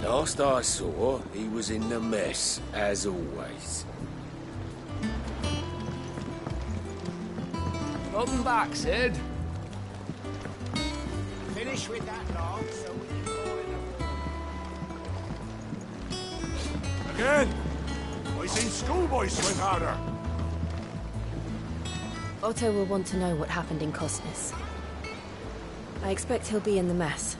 Last I saw, he was in the mess, as always. Welcome back, Sid. Finish with that log so we can call it a... Again? I seen schoolboys swim harder. Otto will want to know what happened in Cosmos. I expect he'll be in the mess.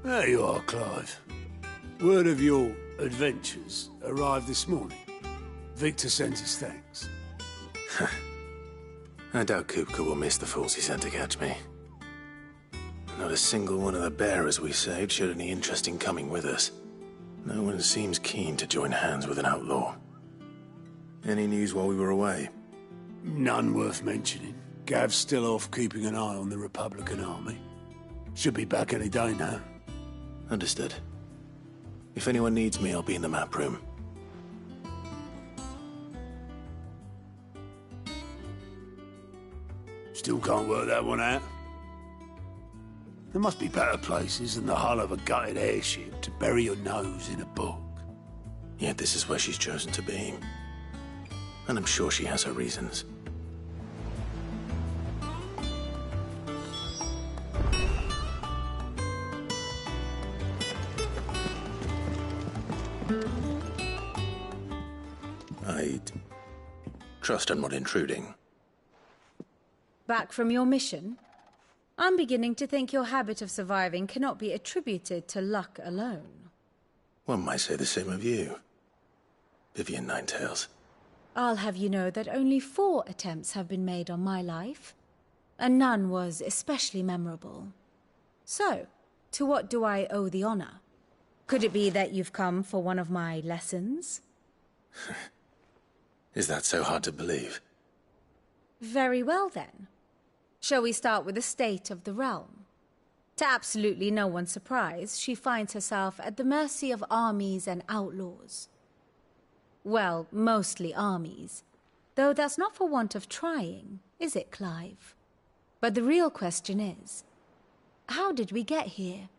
There you are, Clive. Word of your adventures arrived this morning. Victor sent his thanks. I doubt Kupka will miss the fools he sent to catch me. Not a single one of the bearers we saved showed any interest in coming with us. No one seems keen to join hands with an outlaw. Any news while we were away? None worth mentioning. Gav's still off keeping an eye on the Republican army. Should be back any day now. Understood. If anyone needs me, I'll be in the map room. Still can't work that one out. There must be better places than the hull of a gutted airship to bury your nose in a book. Yet this is where she's chosen to be. And I'm sure she has her reasons. I'd trust I'm not intruding. Back from your mission? I'm beginning to think your habit of surviving cannot be attributed to luck alone. One might say the same of you, Vivian Ninetails. I'll have you know that only 4 attempts have been made on my life, and none was especially memorable. So, to what do I owe the honor? Could it be that you've come for one of my lessons? Is that so hard to believe? Very well then. Shall we start with the state of the realm? To absolutely no one's surprise, she finds herself at the mercy of armies and outlaws. Well, mostly armies. Though that's not for want of trying, is it, Clive? But the real question is, how did we get here?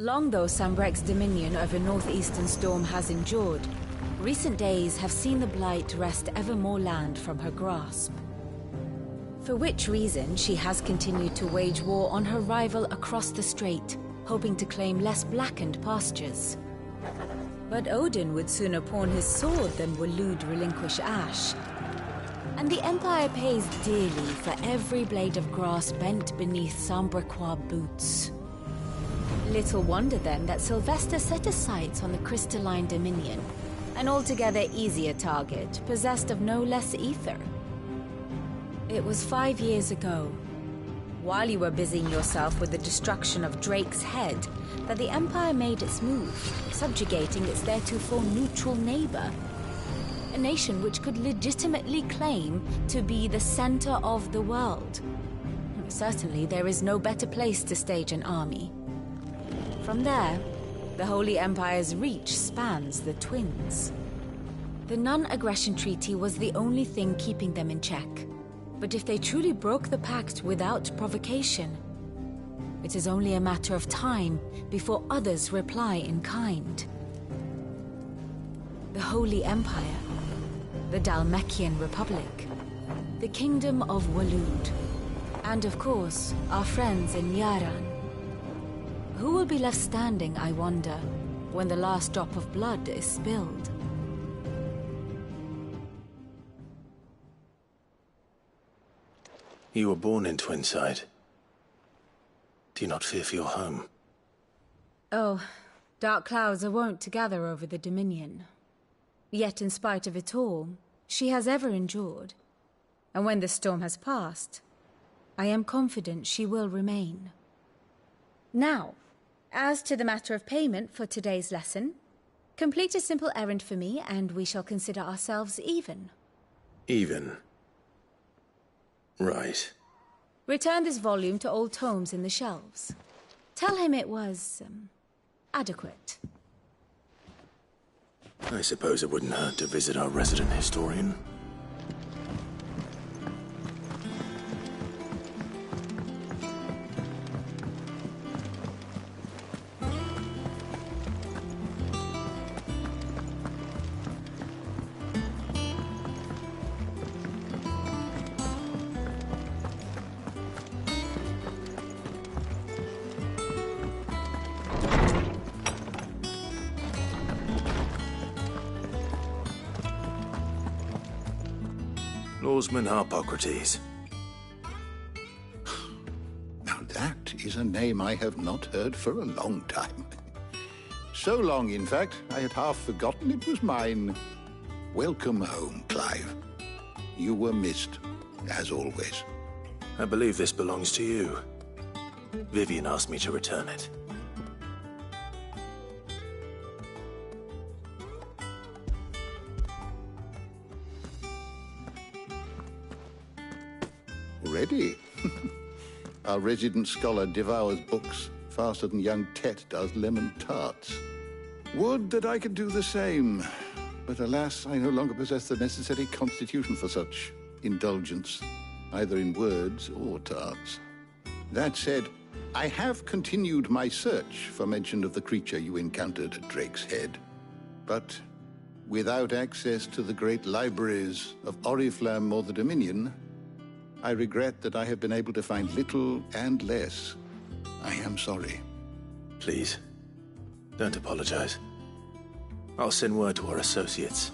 Long though Sambrek's dominion over northeastern Storm has endured, recent days have seen the Blight wrest ever more land from her grasp. For which reason she has continued to wage war on her rival across the strait, hoping to claim less blackened pastures. But Odin would sooner pawn his sword than Waloed relinquish Ash. And the Empire pays dearly for every blade of grass bent beneath Sambrequois boots. Little wonder then that Sylvester set his sights on the crystalline dominion, an altogether easier target, possessed of no less ether. It was 5 years ago, while you were busying yourself with the destruction of Drake's head, that the Empire made its move, subjugating its theretofore neutral neighbor. A nation which could legitimately claim to be the center of the world. Certainly there is no better place to stage an army. From there, the Holy Empire's reach spans the Twins. The non-aggression treaty was the only thing keeping them in check. But if they truly broke the pact without provocation, it is only a matter of time before others reply in kind. The Holy Empire, the Dhalmekian Republic, the Kingdom of Waloed, and of course, our friends in Yaran. Who will be left standing, I wonder, when the last drop of blood is spilled? You were born in Twinside. Do you not fear for your home? Oh, dark clouds are wont to gather over the Dominion. Yet in spite of it all, she has ever endured. and when the storm has passed, I am confident she will remain. Now, as to the matter of payment for today's lesson, complete a simple errand for me and we shall consider ourselves even. Even? Right. Return this volume to old tomes in the shelves. Tell him it was, adequate. I suppose it wouldn't hurt to visit our resident historian. Lawsman Harpocrates. Now that is a name I have not heard for a long time. So long, in fact, I had half forgotten it was mine. Welcome home, Clive. You were missed, as always. I believe this belongs to you. Vivian asked me to return it. Ready? Our resident scholar devours books faster than young Tet does lemon tarts. Would that I could do the same. But alas, I no longer possess the necessary constitution for such indulgence, either in words or tarts. That said, I have continued my search for mention of the creature you encountered at Drake's Head. But without access to the great libraries of Oriflamme or the Dominion, I regret that I have been able to find little and less. I am sorry. Please, don't apologize. I'll send word to our associates.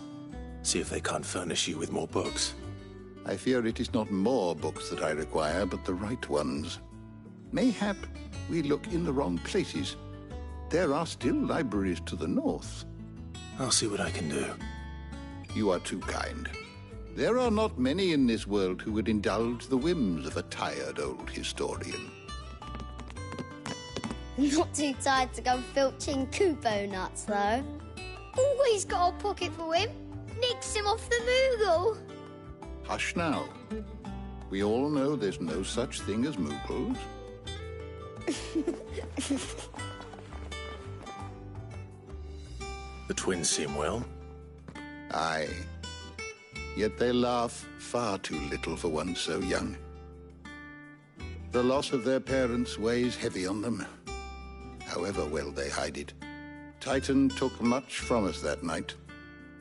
See if they can't furnish you with more books. I fear it is not more books that I require, but the right ones. Mayhap we look in the wrong places. There are still libraries to the north. I'll see what I can do. You are too kind. There are not many in this world who would indulge the whims of a tired old historian. Not too tired to go filching Kupo nuts, though. Always got a pocket for him. Nicks him off the Moogle. Hush now. We all know there's no such thing as Moogles. The twins seem well. Aye. Yet they laugh far too little for one so young. The loss of their parents weighs heavy on them, however well they hide it. Titan took much from us that night,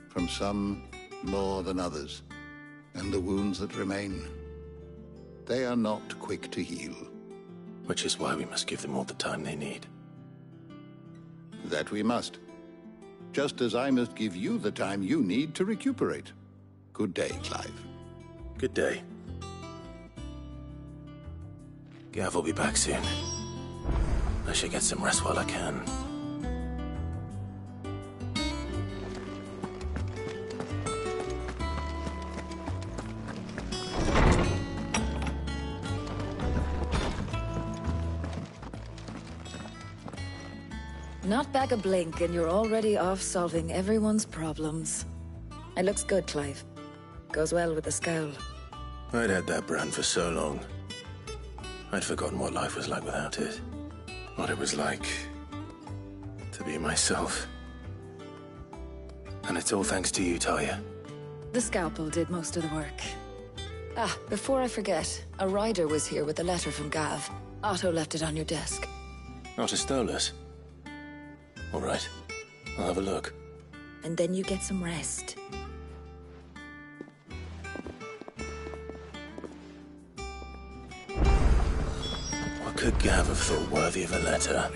from some more than others, and the wounds that remain, they are not quick to heal. Which is why we must give them all the time they need. That we must. Just as I must give you the time you need to recuperate. Good day, Clive. Good day. Gav will be back soon. I should get some rest while I can. Not back a blink and you're already off solving everyone's problems. It looks good, Clive. Goes well with the scowl. I'd had that brand for so long. I'd forgotten what life was like without it. What it was like to be myself. And it's all thanks to you, Talia. The scalpel did most of the work. Ah, before I forget, a rider was here with a letter from Gav. Otto left it on your desk. Otto stole us. All right, I'll have a look. And then you get some rest. What could Gav have thought worthy of a letter?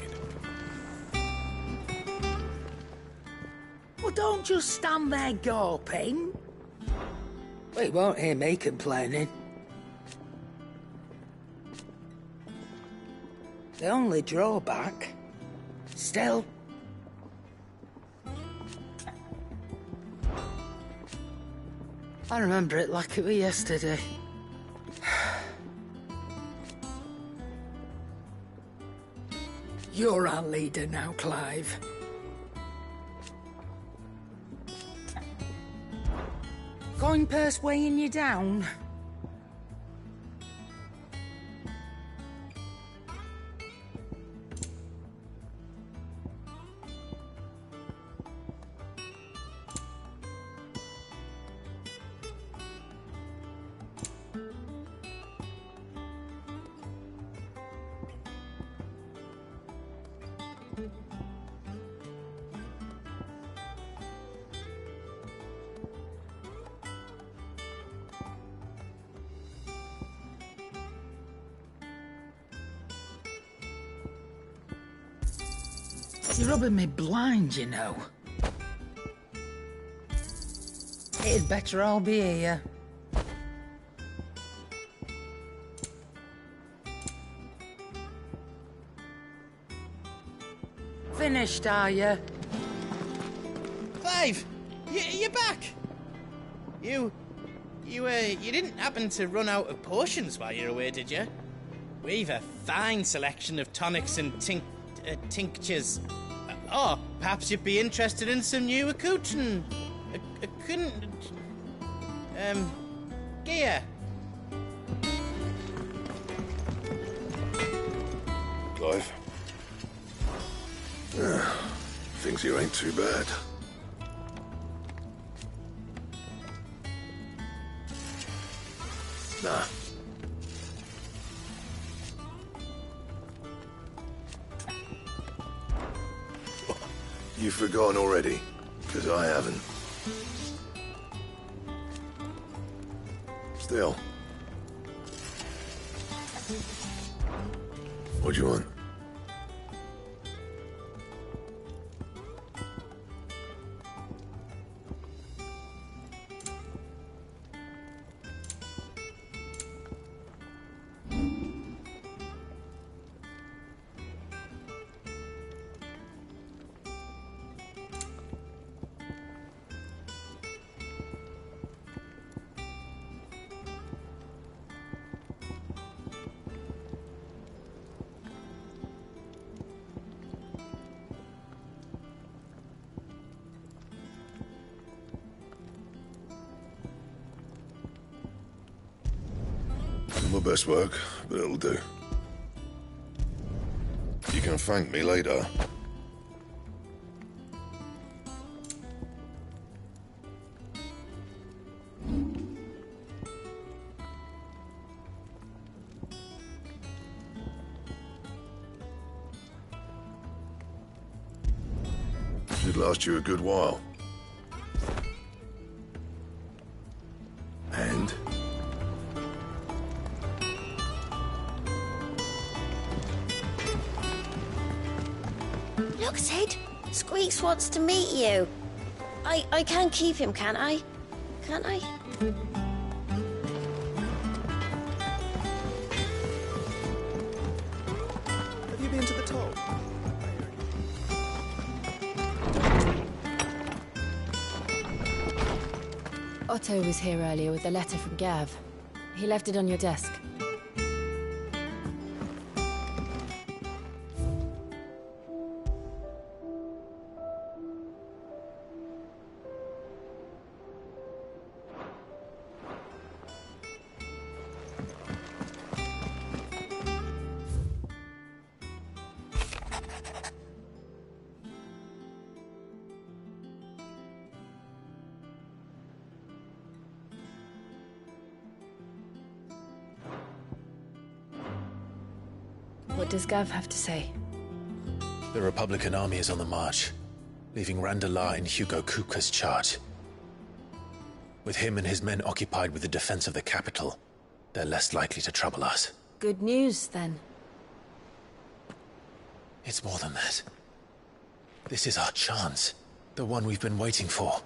Well, don't just stand there gawping. Well, you won't hear me complaining. The only drawback, still, I remember it like it was yesterday. You're our leader now, Clive. Coin purse weighing you down? You're rubbing me blind, you know. It'd better all be here. Finished, are you? Clive! You're back! You didn't happen to run out of potions while you're away, did you? We've a fine selection of tonics and tinctures. Oh, perhaps you'd be interested in some new accoutrement. Gear. Clive. Thinks you ain't too bad. Nah. You've forgotten already? 'Cause I haven't. Still. What do you want? My best work, but it'll do. You can thank me later. Should last you a good while. And? Look, Sid. Squeaks wants to meet you. I can keep him, can't I? Can't I? Have you been to the top? Otto was here earlier with a letter from Gav. He left it on your desk. What does Gav have to say? The Republican army is on the march, leaving Randalar in Hugo Kupka's charge. With him and his men occupied with the defense of the capital, they're less likely to trouble us. Good news, then. It's more than that. This is our chance. The one we've been waiting for.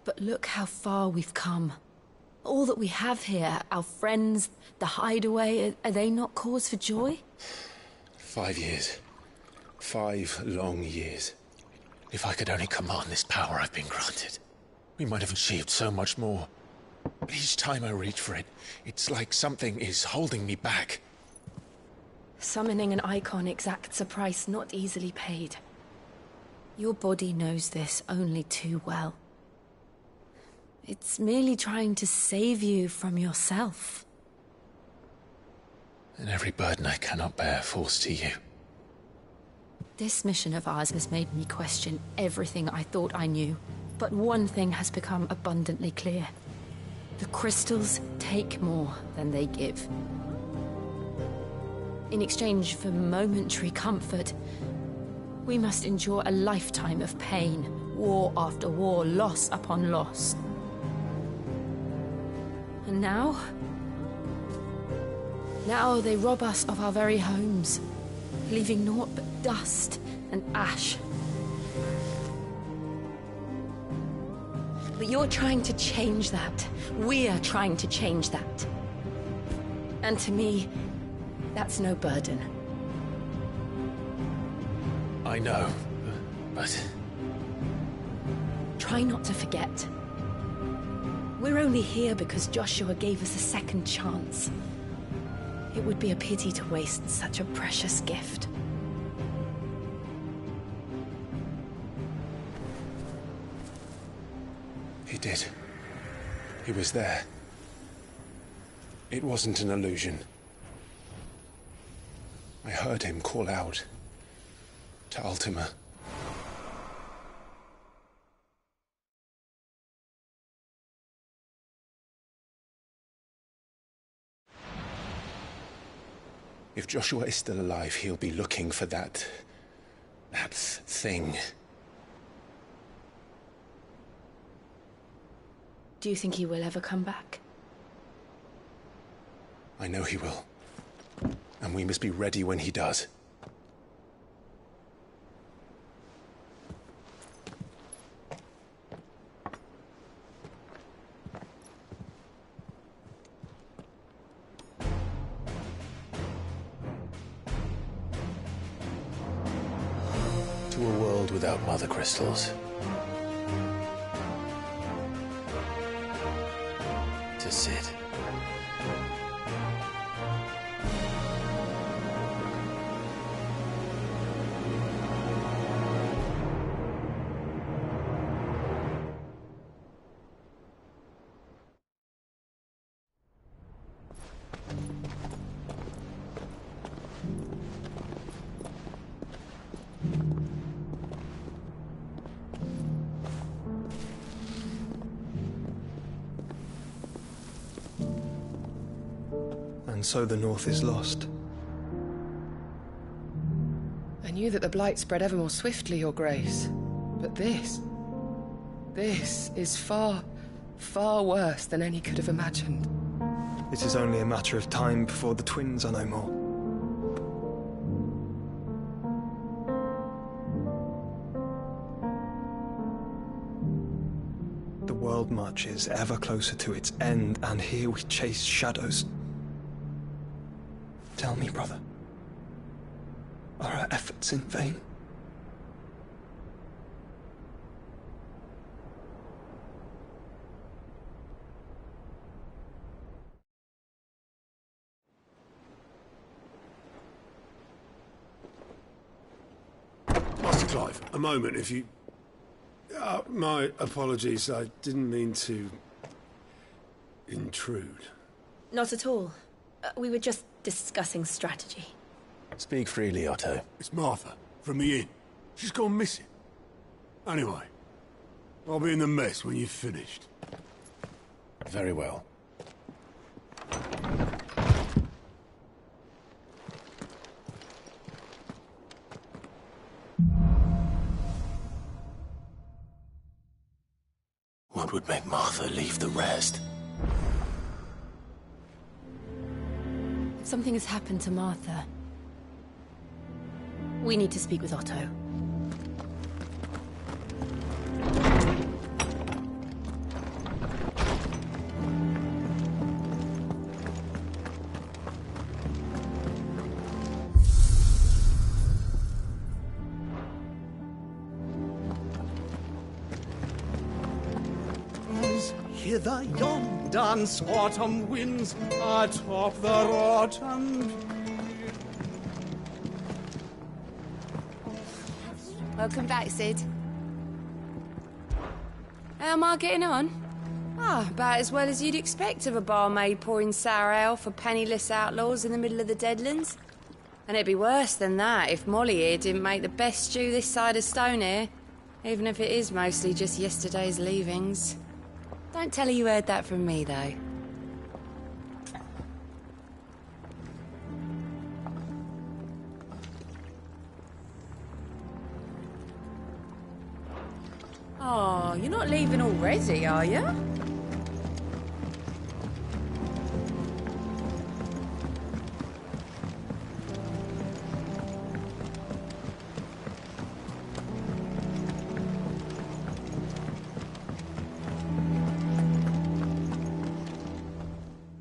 But look how far we've come. All that we have here, our friends, the hideaway, are they not cause for joy? 5 years. 5 long years. If I could only command this power I've been granted. We might have achieved so much more. But each time I reach for it, it's like something is holding me back. Summoning an icon exacts a price not easily paid. Your body knows this only too well. It's merely trying to save you from yourself. And every burden I cannot bear falls to you. This mission of ours has made me question everything I thought I knew. But one thing has become abundantly clear. The crystals take more than they give. In exchange for momentary comfort, we must endure a lifetime of pain, war after war, loss upon loss. And now they rob us of our very homes, leaving naught but dust and ash. But you're trying to change that. We're trying to change that. And to me, that's no burden. I know, but... Try not to forget. We're only here because Joshua gave us a second chance. It would be a pity to waste such a precious gift. He did. He was there. It wasn't an illusion. I heard him call out to Ultima. If Joshua is still alive, he'll be looking for that thing. Do you think he will ever come back? I know he will. And we must be ready when he does. To a world without mother crystals. To Sid. And so the North is lost. I knew that the Blight spread ever more swiftly, Your Grace. But this is far, far worse than any could have imagined. It is only a matter of time before the twins are no more. The world marches ever closer to its end, and here we chase shadows. Tell me, brother, are our efforts in vain? Master Clive, a moment, if you... my apologies, I didn't mean to... intrude. Not at all. We were just discussing strategy. Speak freely, Otto. It's Martha, from the inn. She's gone missing. Anyway, I'll be in the mess when you've finished. Very well. What would make Martha leave the rest? Something has happened to Martha. We need to speak with Otto. hither yon dance autumn winds atop the rotten. Welcome back, Sid. How am I getting on? About as well as you'd expect of a barmaid pouring sour ale for penniless outlaws in the middle of the Deadlands. And it'd be worse than that if Molly here didn't make the best stew this side of Stone here, even if it is mostly just yesterday's leavings. Don't tell her you heard that from me, though. Oh, you're not leaving already, are you?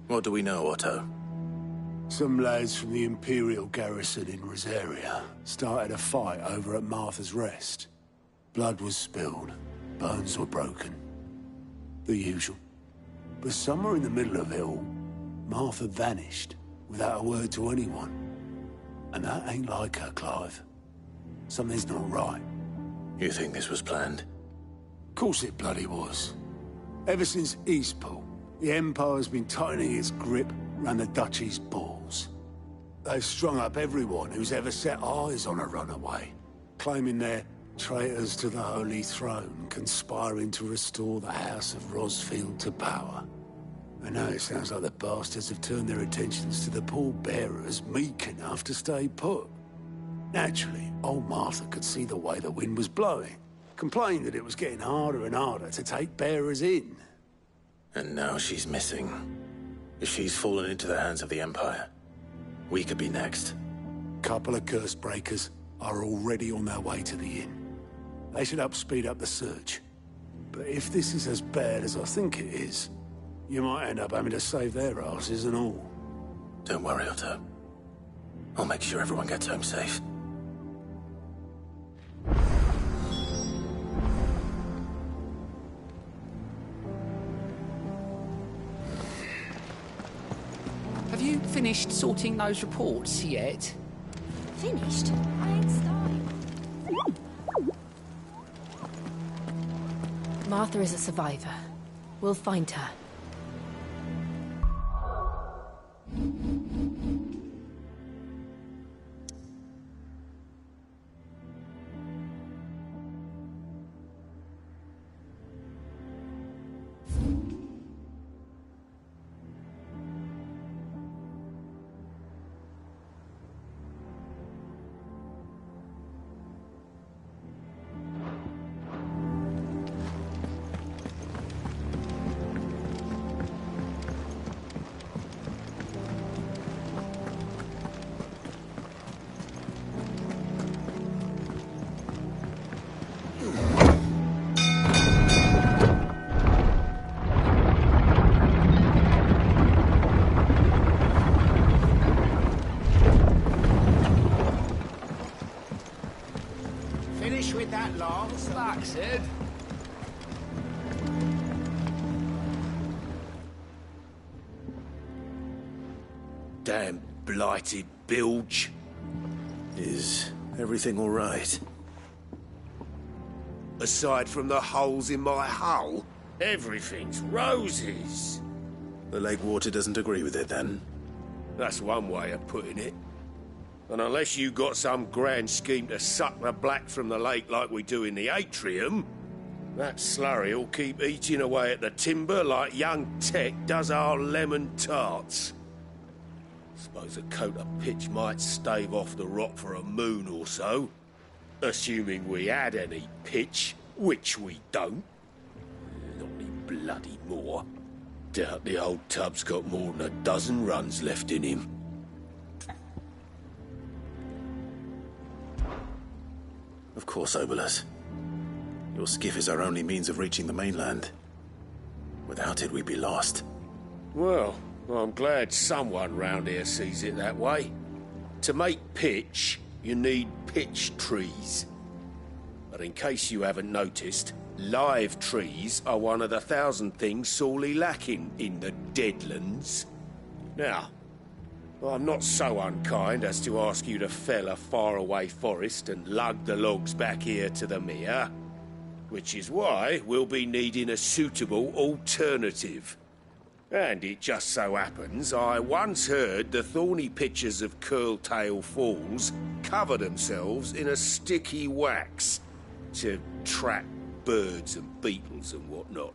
What do we know, Otto? Some lads from the Imperial garrison in Rosaria started a fight over at Martha's Rest. Blood was spilled, bones were broken. The usual. But somewhere in the middle of it all, Martha vanished without a word to anyone. And that ain't like her, Clive. Something's not right. You think this was planned? Of course it bloody was. Ever since Eastpool, the Empire's been tightening its grip round the Duchy's balls. They've strung up everyone who's ever set eyes on a runaway, claiming they're traitors to the Holy Throne, conspiring to restore the House of Rosfield to power. And now it sounds like the bastards have turned their attentions to the pallbearers meek enough to stay put. Naturally, old Martha could see the way the wind was blowing, complained that it was getting harder and harder to take bearers in. And now she's missing. If she's fallen into the hands of the Empire, we could be next. Couple of curse breakers are already on their way to the inn. They should help speed up the search. But if this is as bad as I think it is, you might end up having to save their asses and all. Don't worry, Otto. I'll make sure everyone gets home safe. Have you finished sorting those reports yet? Finished? I ain't started. Martha is a survivor. We'll find her. Finish with that long slack, Sid. Damn blighted bilge. Is everything all right? Aside from the holes in my hull, everything's roses. The lake water doesn't agree with it, then? That's one way of putting it. And unless you got some grand scheme to suck the black from the lake like we do in the atrium, that slurry'll keep eating away at the timber like young Tech does our lemon tarts. Suppose a coat of pitch might stave off the rot for a moon or so. Assuming we had any pitch, which we don't. Not any bloody more. Doubt the old tub's got more than a dozen runs left in him. Of course, Obolus. Your skiff is our only means of reaching the mainland. Without it, we'd be lost. Well, I'm glad someone round here sees it that way. To make pitch, you need pitch trees. But But in case you haven't noticed, live trees are one of the 1,000 things sorely lacking in the Deadlands. Now, I'm not so unkind as to ask you to fell a faraway forest and lug the logs back here to the mere, which is why we'll be needing a suitable alternative. And it just so happens I once heard the thorny pitchers of Curltail Falls cover themselves in a sticky wax to trap birds and beetles and whatnot.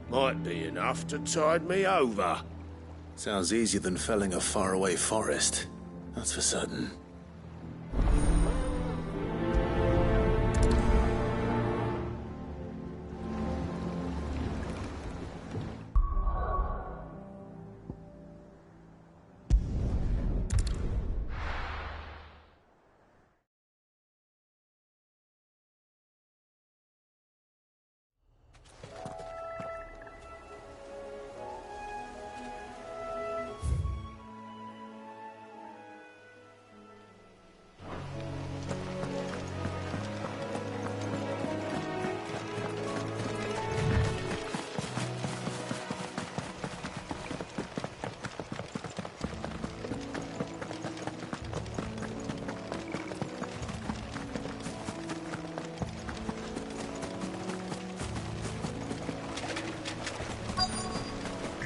Might be enough to tide me over. Sounds easier than felling a faraway forest. That's for certain.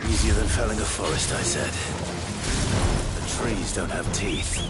Easier than felling a forest, I said. The trees don't have teeth.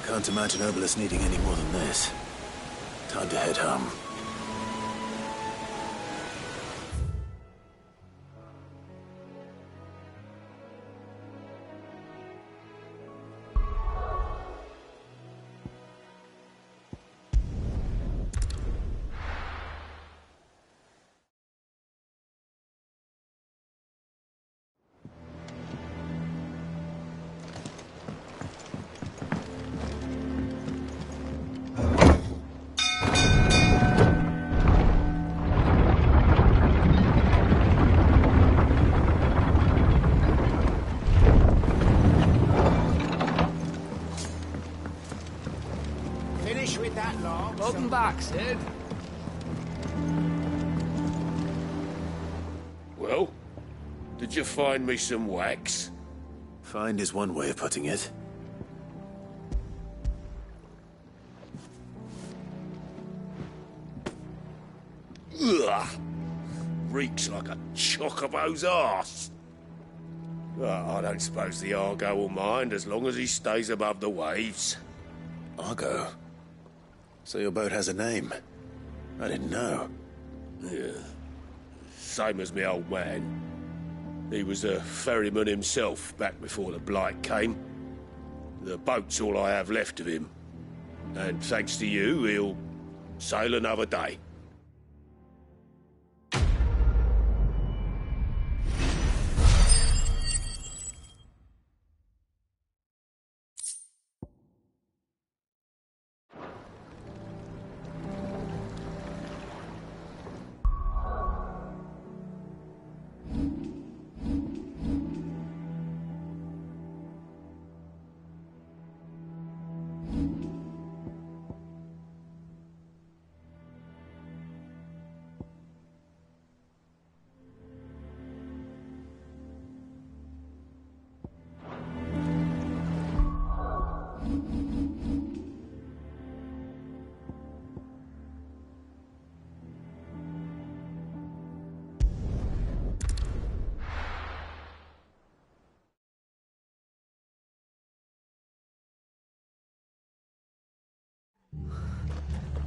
Can't imagine Obelisk needing any more than this. Time to head home. Welcome back, Sid. Well, did you find me some wax? Find is one way of putting it. Ugh! Reeks like a chocobo's arse. I don't suppose the Argo will mind as long as he stays above the waves. Argo? So your boat has a name? I didn't know. Yeah. Same as me old man. He was a ferryman himself back before the Blight came. The boat's all I have left of him. And thanks to you, he'll sail another day.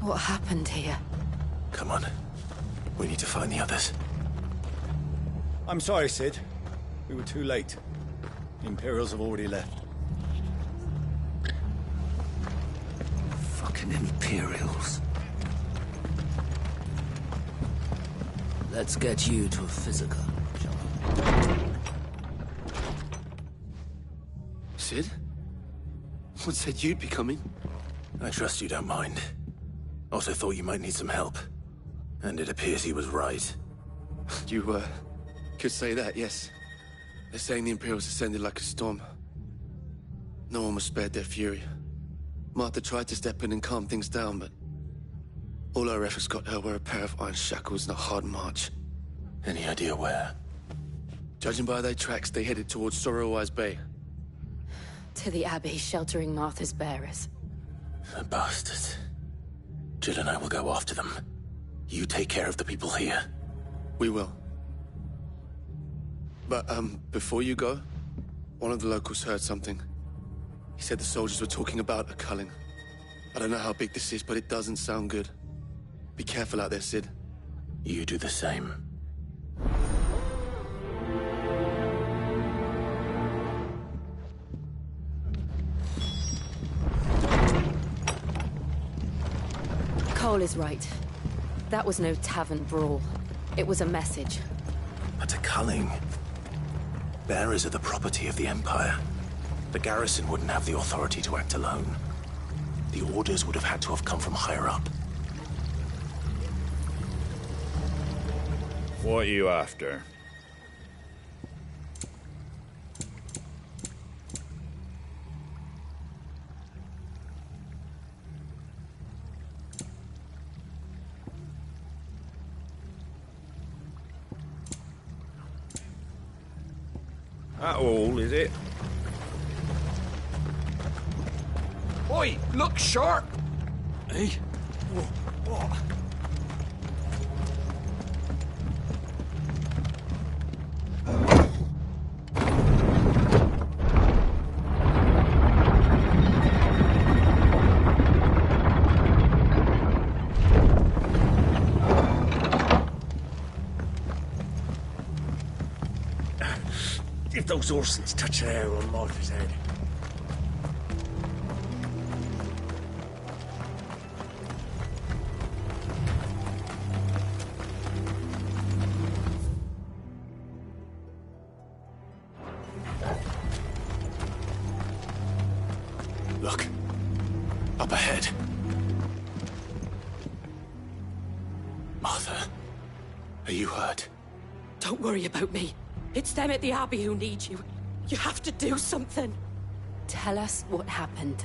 What happened here? Come on. We need to find the others. I'm sorry, Sid. We were too late. The Imperials have already left. Fucking Imperials. Let's get you to a physical, shall we? Sid? What said you'd be coming? I trust you don't mind. Also thought you might need some help. And it appears he was right. You, could say that, yes. They're saying the Imperials descended like a storm. No one was spared their fury. Martha tried to step in and calm things down, but all her efforts got her were a pair of iron shackles and a hard march. Any idea where? Judging by their tracks, they headed towards Sorrowwise Bay. To the Abbey sheltering Martha's bearers. The bastards. Jill and I will go after them. You take care of the people here. We will. But, before you go, one of the locals heard something. He said the soldiers were talking about a culling. I don't know how big this is, but it doesn't sound good. Be careful out there, Sid. You do the same. Cole is right. That was no tavern brawl. It was a message. But a culling. Bearers are the property of the Empire. The garrison wouldn't have the authority to act alone. The orders would have had to have come from higher up. What are you after? That all, is it? Oi, look sharp! Hey? What? If those Orsons touch an arrow on Martha's head. Look. Up ahead. Martha, are you hurt? Don't worry about me. It's them at the Abbey who need you. You have to do something. Tell us what happened.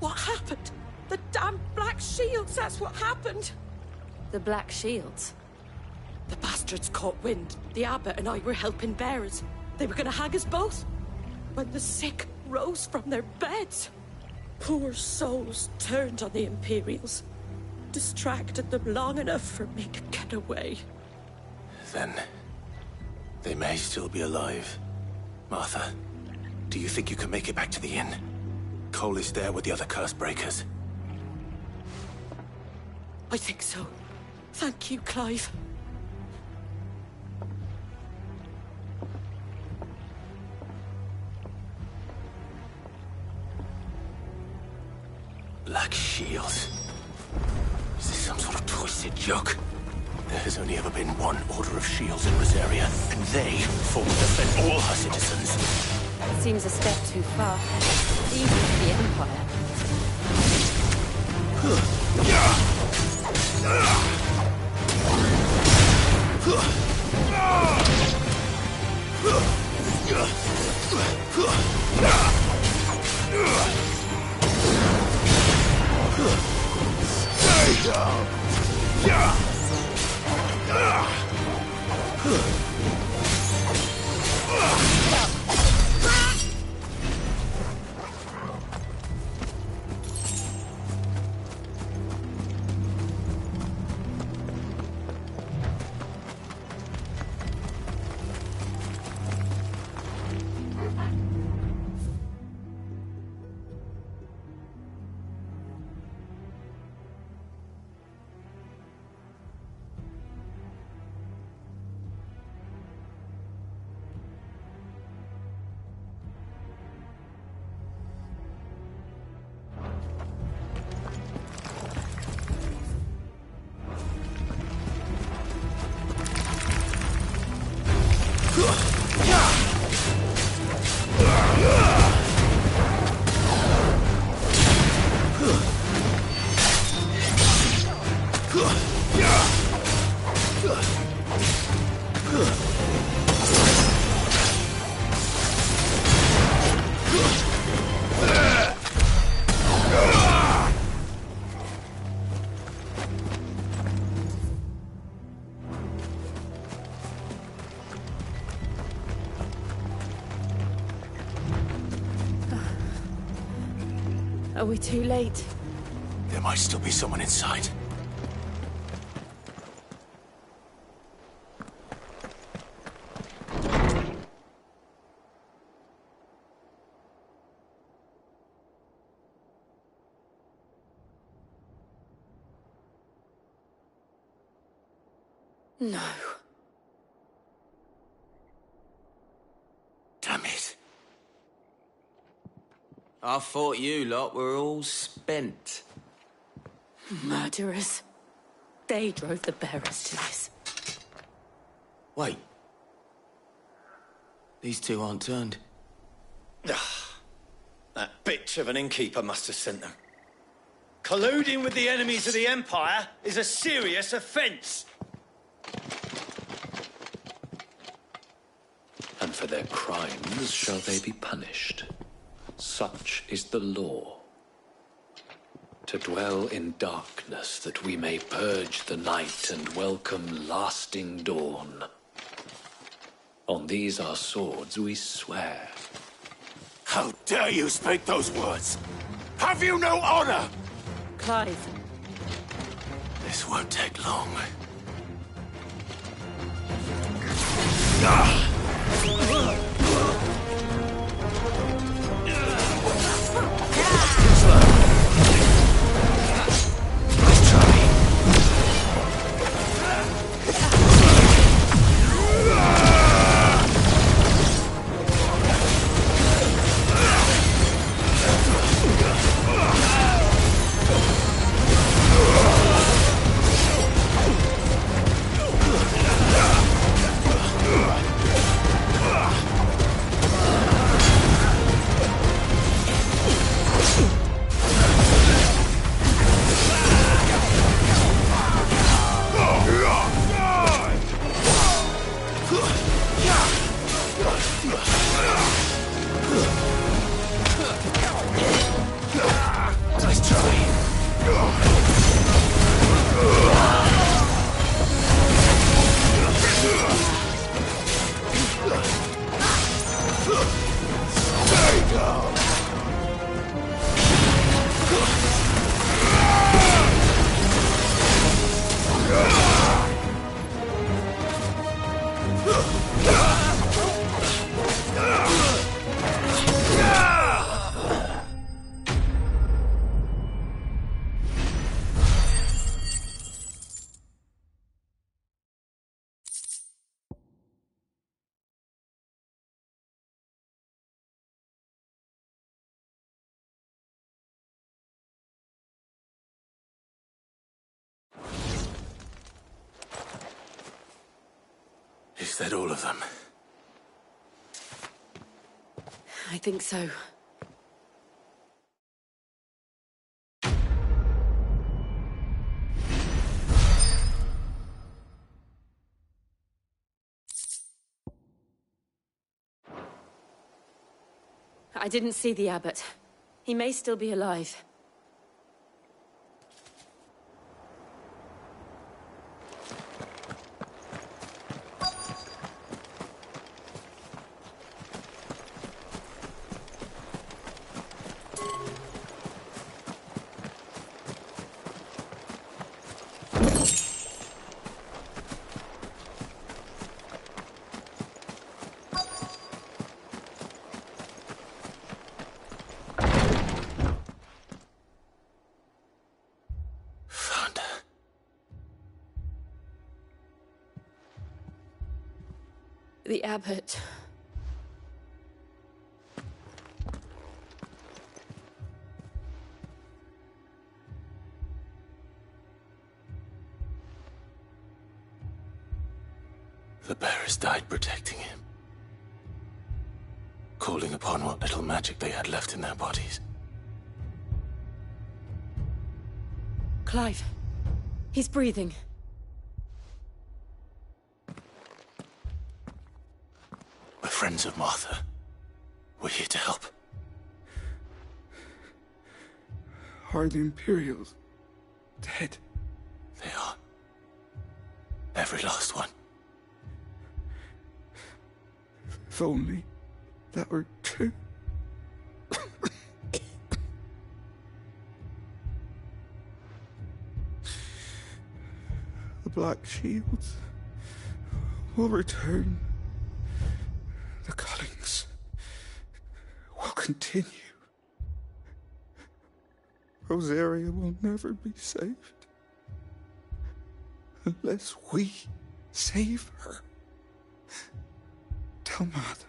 What happened? The damn Black Shields, that's what happened. The Black Shields? The bastards caught wind. The Abbot and I were helping bearers. They were gonna hang us both. When the sick rose from their beds. Poor souls turned on the Imperials. Distracted them long enough for me to get away. Then they may still be alive. Martha, do you think you can make it back to the inn? Cole is there with the other curse breakers. I think so. Thank you, Clive. Black Shields. Is this some sort of twisted joke? There has only ever been one Order of Shields in Rosaria, and they fought to defend all her citizens. Seems a step too far. Even for the Empire. Stay down! Are we too late? There might still be someone inside. No. Damn it. I thought you lot were all spent. Murderers. They drove the bearers to this. Wait. These two aren't turned. That bitch of an innkeeper must have sent them. Colluding with the enemies of the Empire is a serious offence. And for their crimes shall they be punished. Such is the law. To dwell in darkness that we may purge the night and welcome lasting dawn. On these our swords we swear. How dare you speak those words? Have you no honor? Clive. This won't take long. Is that all of them? I think so. I didn't see the abbot. He may still be alive. The abbot. The bearers died protecting him. calling upon what little magic they had left in their bodies. Clive. He's breathing. We're friends of Martha. We're here to help. Are the Imperials dead? They are. Every last one. If only that were true. The Black Shields will return. The cullings will continue. Rosaria will never be saved unless we save her. Tell Mother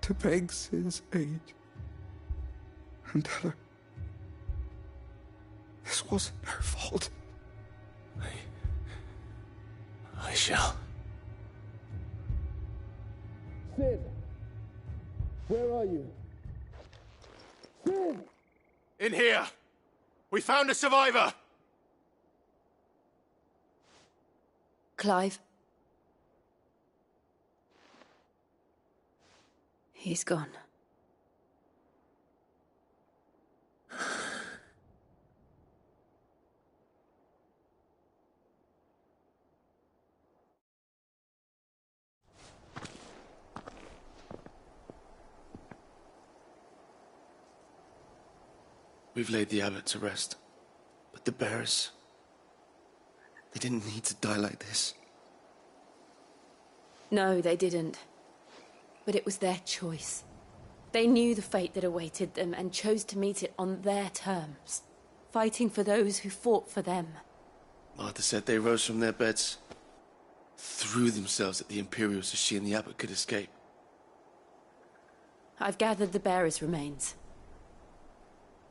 to beg Cid's aid and tell her this wasn't her fault. I shall. Cid! Where are you? Cid! In here! We found a survivor! Clive. He's gone. We've laid the abbot to rest. But the bearers... they didn't need to die like this. No, they didn't. But it was their choice. They knew the fate that awaited them and chose to meet it on their terms, fighting for those who fought for them. Martha said they rose from their beds, threw themselves at the Imperials so she and the abbot could escape. I've gathered the bearers' remains.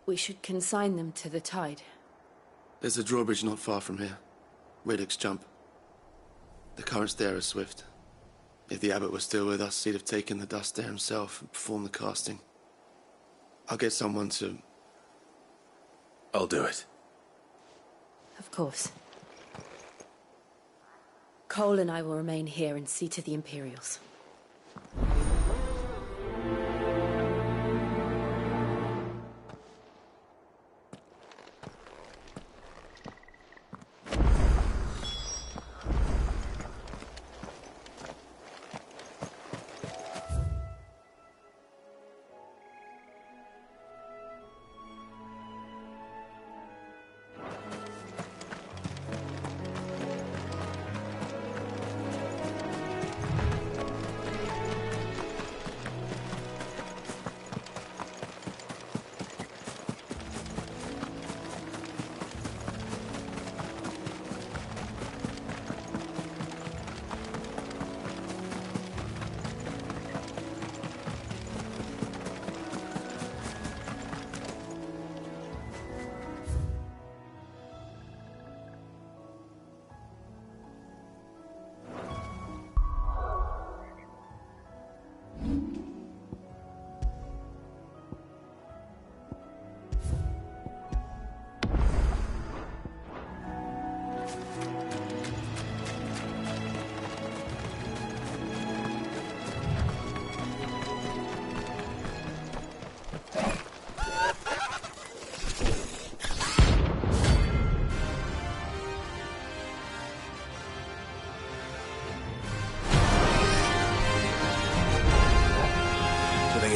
We should consign them to the tide. There's a drawbridge not far from here. Radix Jump. The currents there are swift. If the abbot was still with us, he'd have taken the dust there himself and performed the casting. I'll get someone to... I'll do it. Of course. Cole and I will remain here and see to the Imperials.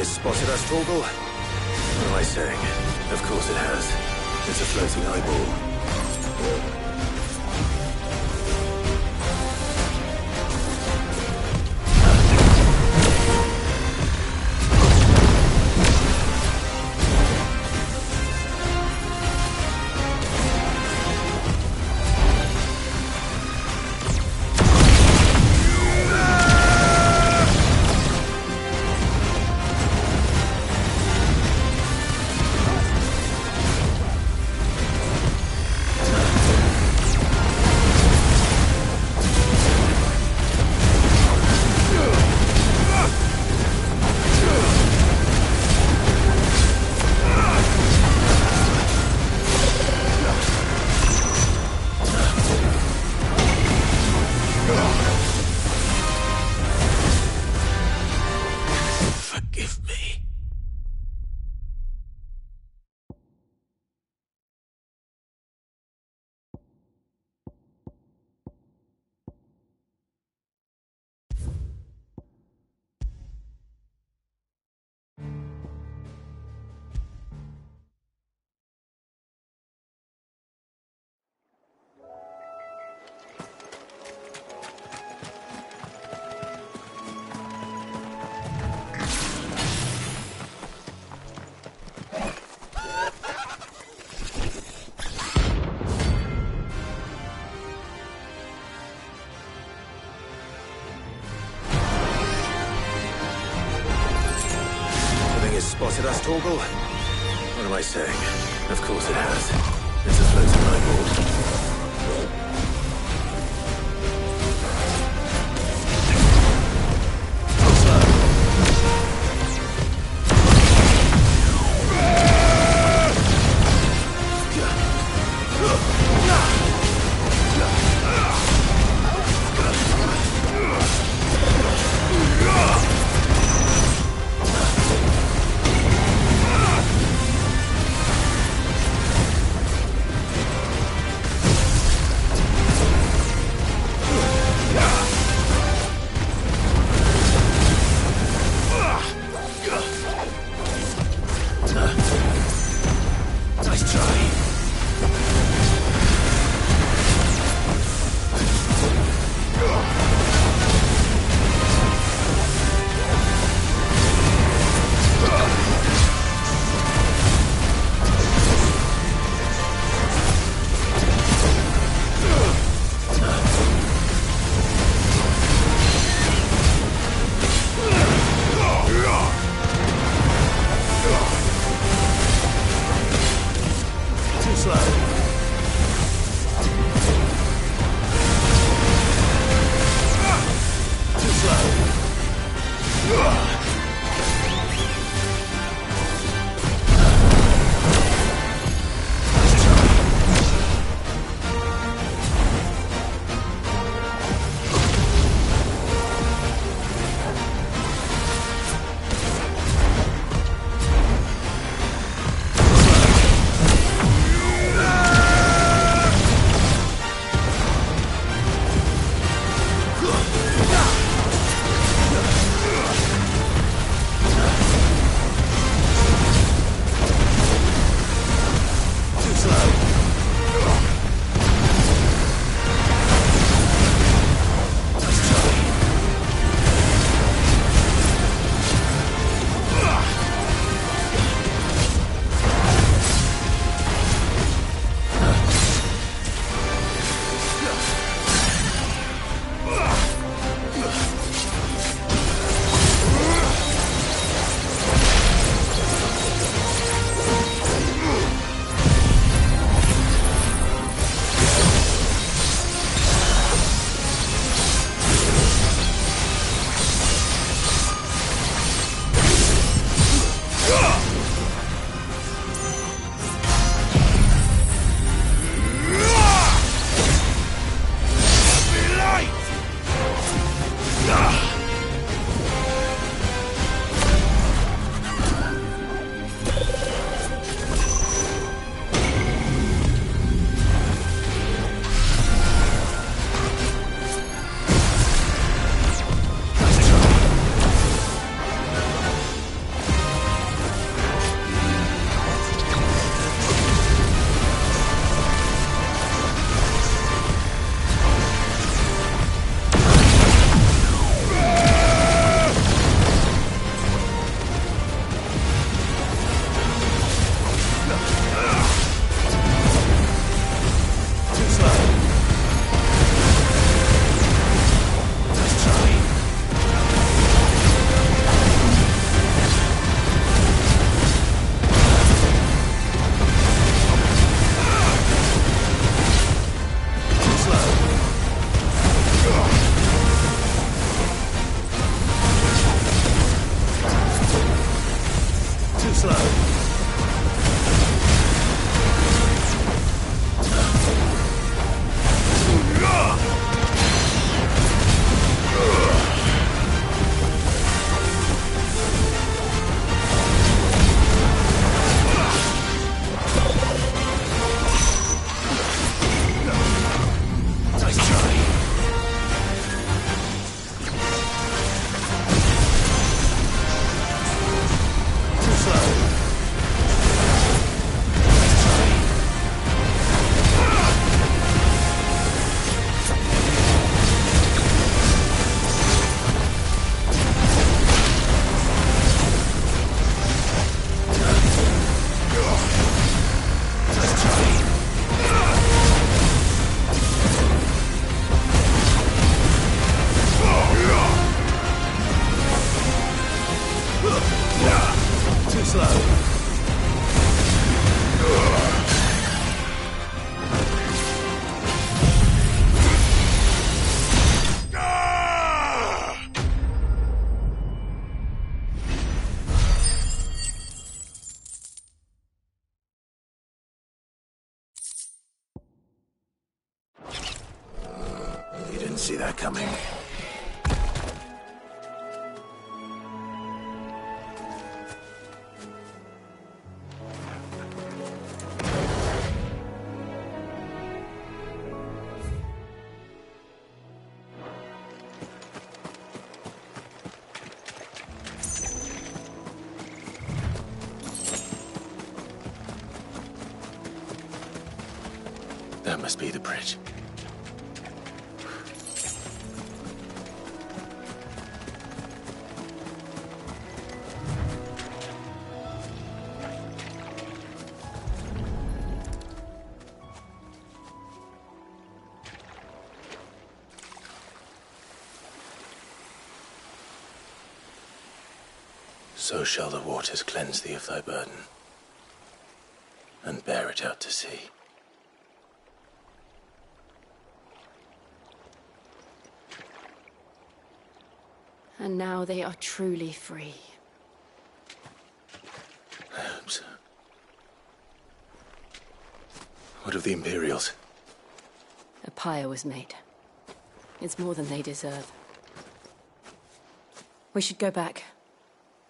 Spotted us, Torgal? What am I saying? Of course it has. It's a floating eyeball. spotted us, Torgal? What am I saying? Of course it has. It's a floating eyeball. see that coming. That must be the bridge. So shall the waters cleanse thee of thy burden, and bear it out to sea. And now they are truly free. I hope so. What of the Imperials? A pyre was made. It's more than they deserve. We should go back.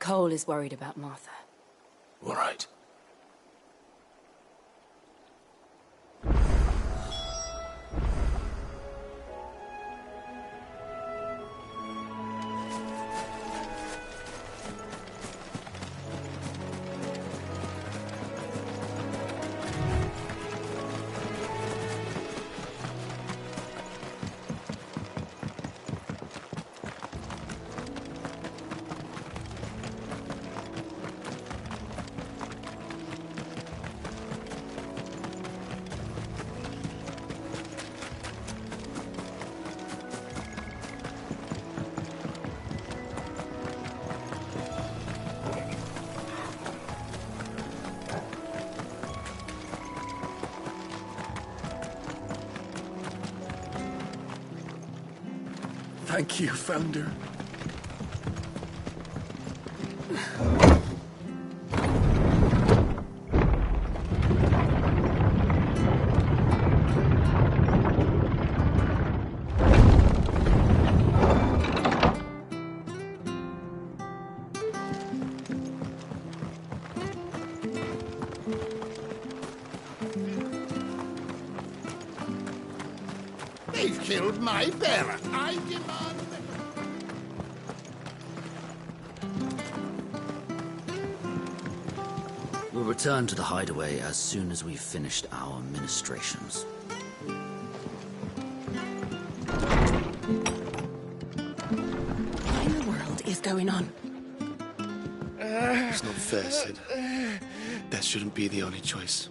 Cole is worried about Martha. All right. Thank you, Founder. They've killed my bearer. I demand... We'll return to the hideaway as soon as we've finished our ministrations. What in the world is going on? It's not fair, Sid. That shouldn't be the only choice.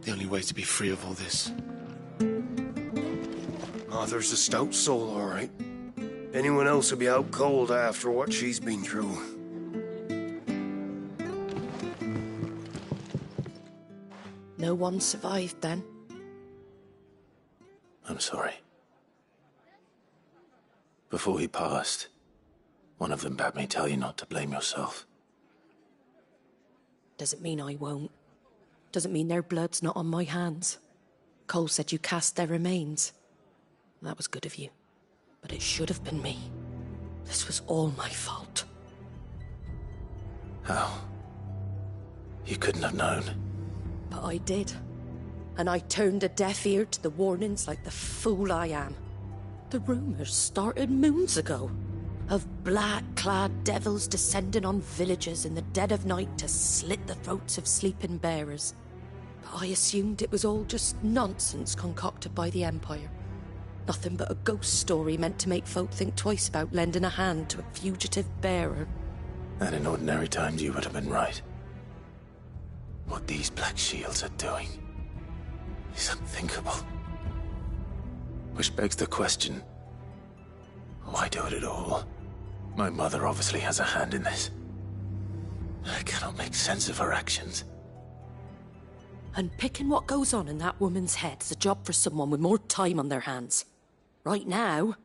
The only way to be free of all this. Arthur's a stout soul, all right. Anyone else would be out cold after what she's been through. No one survived then? I'm sorry. Before he passed, one of them bade me tell you not to blame yourself. Doesn't mean I won't. Doesn't mean their blood's not on my hands. Cole said you cast their remains. That was good of you. But it should have been me. This was all my fault. How? You couldn't have known. But I did. And I turned a deaf ear to the warnings like the fool I am. The rumours started moons ago. Of black-clad devils descending on villages in the dead of night to slit the throats of sleeping bearers. But I assumed it was all just nonsense concocted by the Empire. Nothing but a ghost story meant to make folk think twice about lending a hand to a fugitive bearer. And in ordinary times you would have been right. What these Black Shields are doing is unthinkable. Which begs the question, why do it at all? My mother obviously has a hand in this. I cannot make sense of her actions. Unpicking what goes on in that woman's head is a job for someone with more time on their hands. Right now,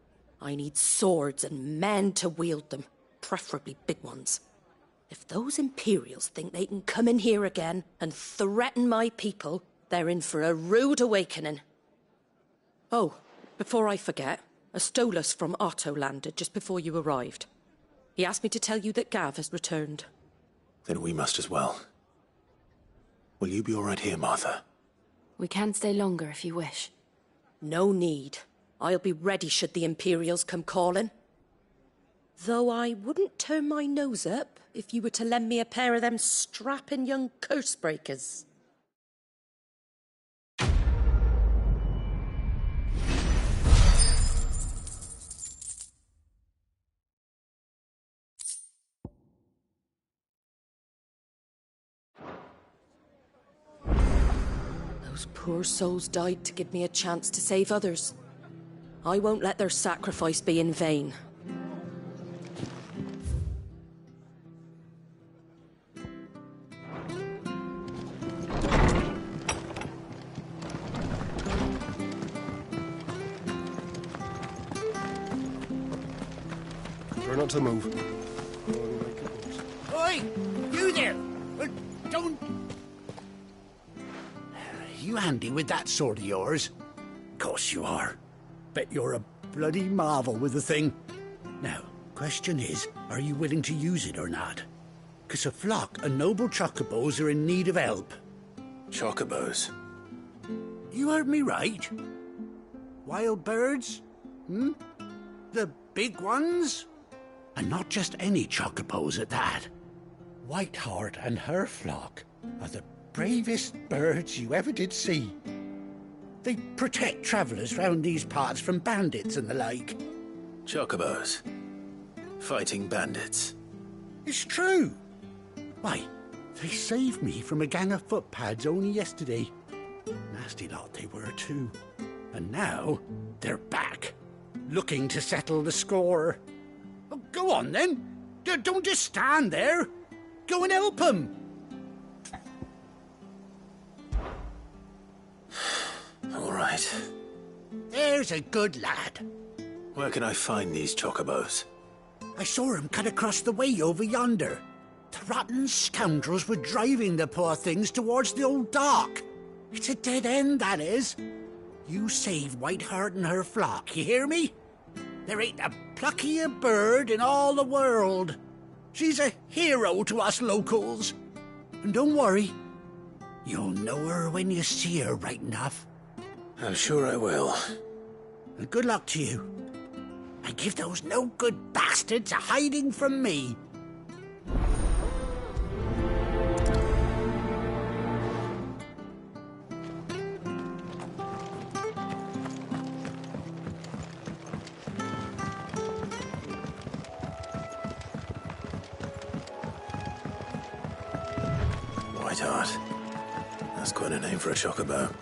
I need swords and men to wield them, preferably big ones. If those Imperials think they can come in here again and threaten my people, they're in for a rude awakening. Oh, Before I forget, a Stolas from Otto landed just before you arrived. He asked me to tell you that Gav has returned. Then we must as well. Will you be all right here, Martha? We can stay longer if you wish. No need. I'll be ready should the Imperials come calling. Though I wouldn't turn my nose up if you were to lend me a pair of them strapping young curse-breakers. Those poor souls died to give me a chance to save others. I won't let their sacrifice be in vain. Try not to move. Oi! You there! Don't... You handy with that sword of yours? Course you are. Bet you're a bloody marvel with the thing. Now, question is, are you willing to use it or not? 'Cause a flock of noble chocobos are in need of help. Chocobos? You heard me right. Wild birds? Hmm? The big ones? And not just any chocobos at that. Whiteheart and her flock are the bravest birds you ever did see. They protect travellers round these parts from bandits and the like. Chocobos? Fighting bandits? It's true. Why, they saved me from a gang of footpads only yesterday. Nasty lot they were too. And now they're back, looking to settle the score. Oh, go on then. Don't just stand there. Go and help them. All right. There's a good lad. Where can I find these chocobos? I saw him cut across the way over yonder. The rotten scoundrels were driving the poor things towards the old dock. It's a dead end, that is. You save Whiteheart and her flock, you hear me? There ain't a pluckier bird in all the world. She's a hero to us locals. And don't worry, you'll know her when you see her right enough. I'm sure I will. And good luck to you. And give those no-good bastards a hiding from me. Whiteheart. That's quite a name for a chocobo.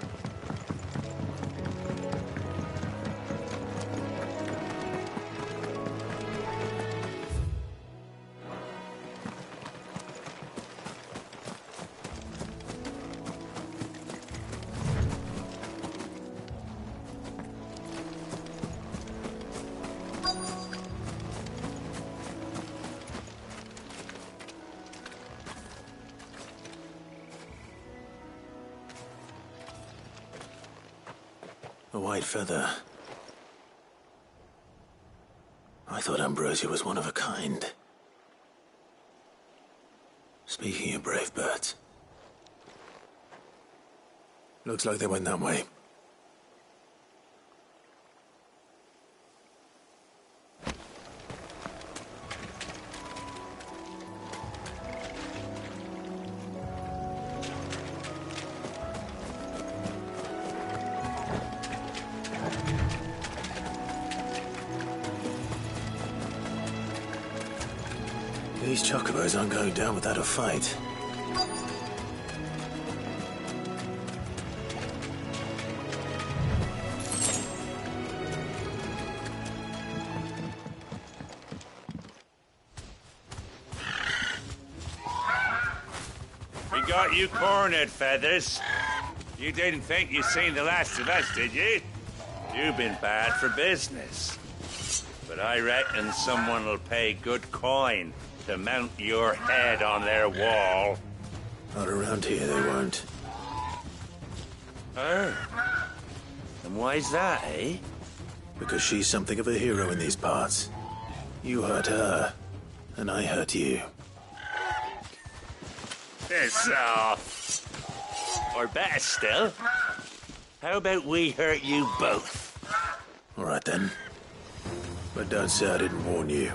A white feather. I thought Ambrosia was one of a kind. Speaking of brave birds. Looks like they went that way. These chocobos aren't going down without a fight. We got you cornered, Feathers. You didn't think you'd seen the last of us, did you? You've been bad for business. But I reckon someone will pay good coin to mount your head on their wall. Not around here, they won't. Oh. And why's that, eh? Because she's something of a hero in these parts. You hurt her, and I hurt you. Piss off. Or better still, how about we hurt you both? All right then. But don't say I didn't warn you.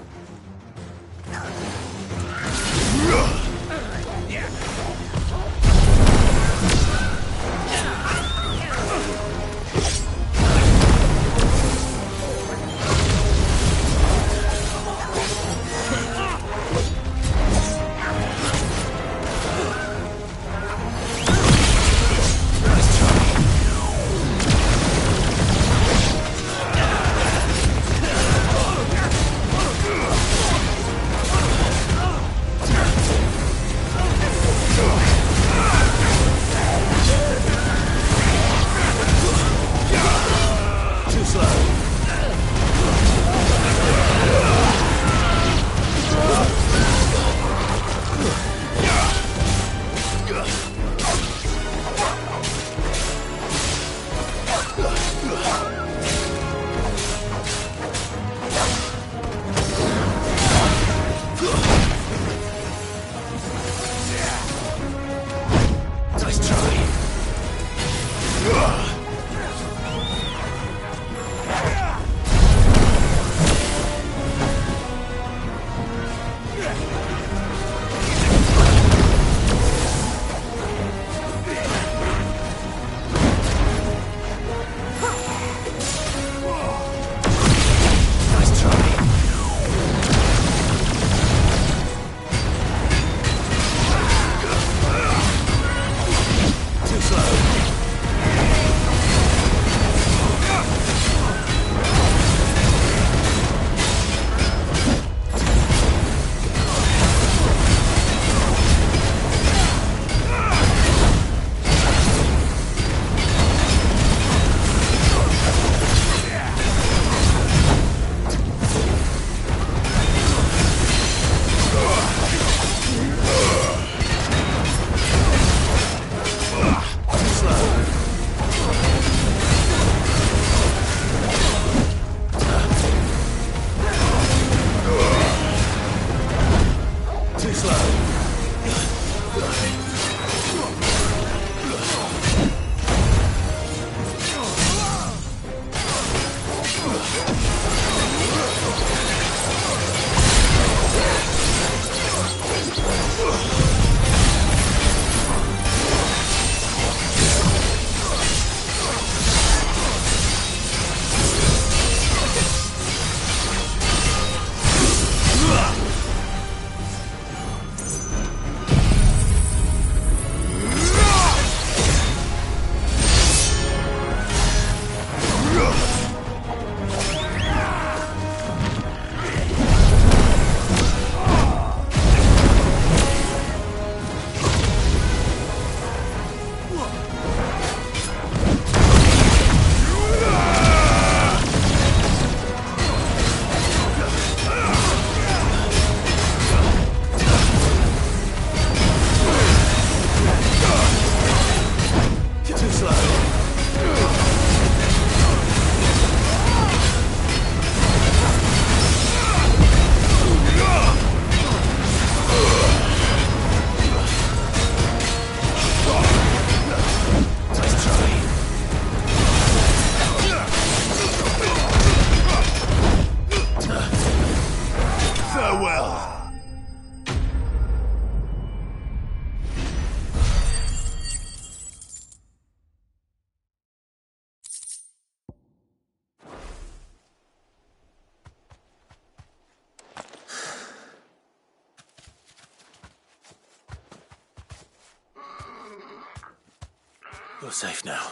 You're safe now.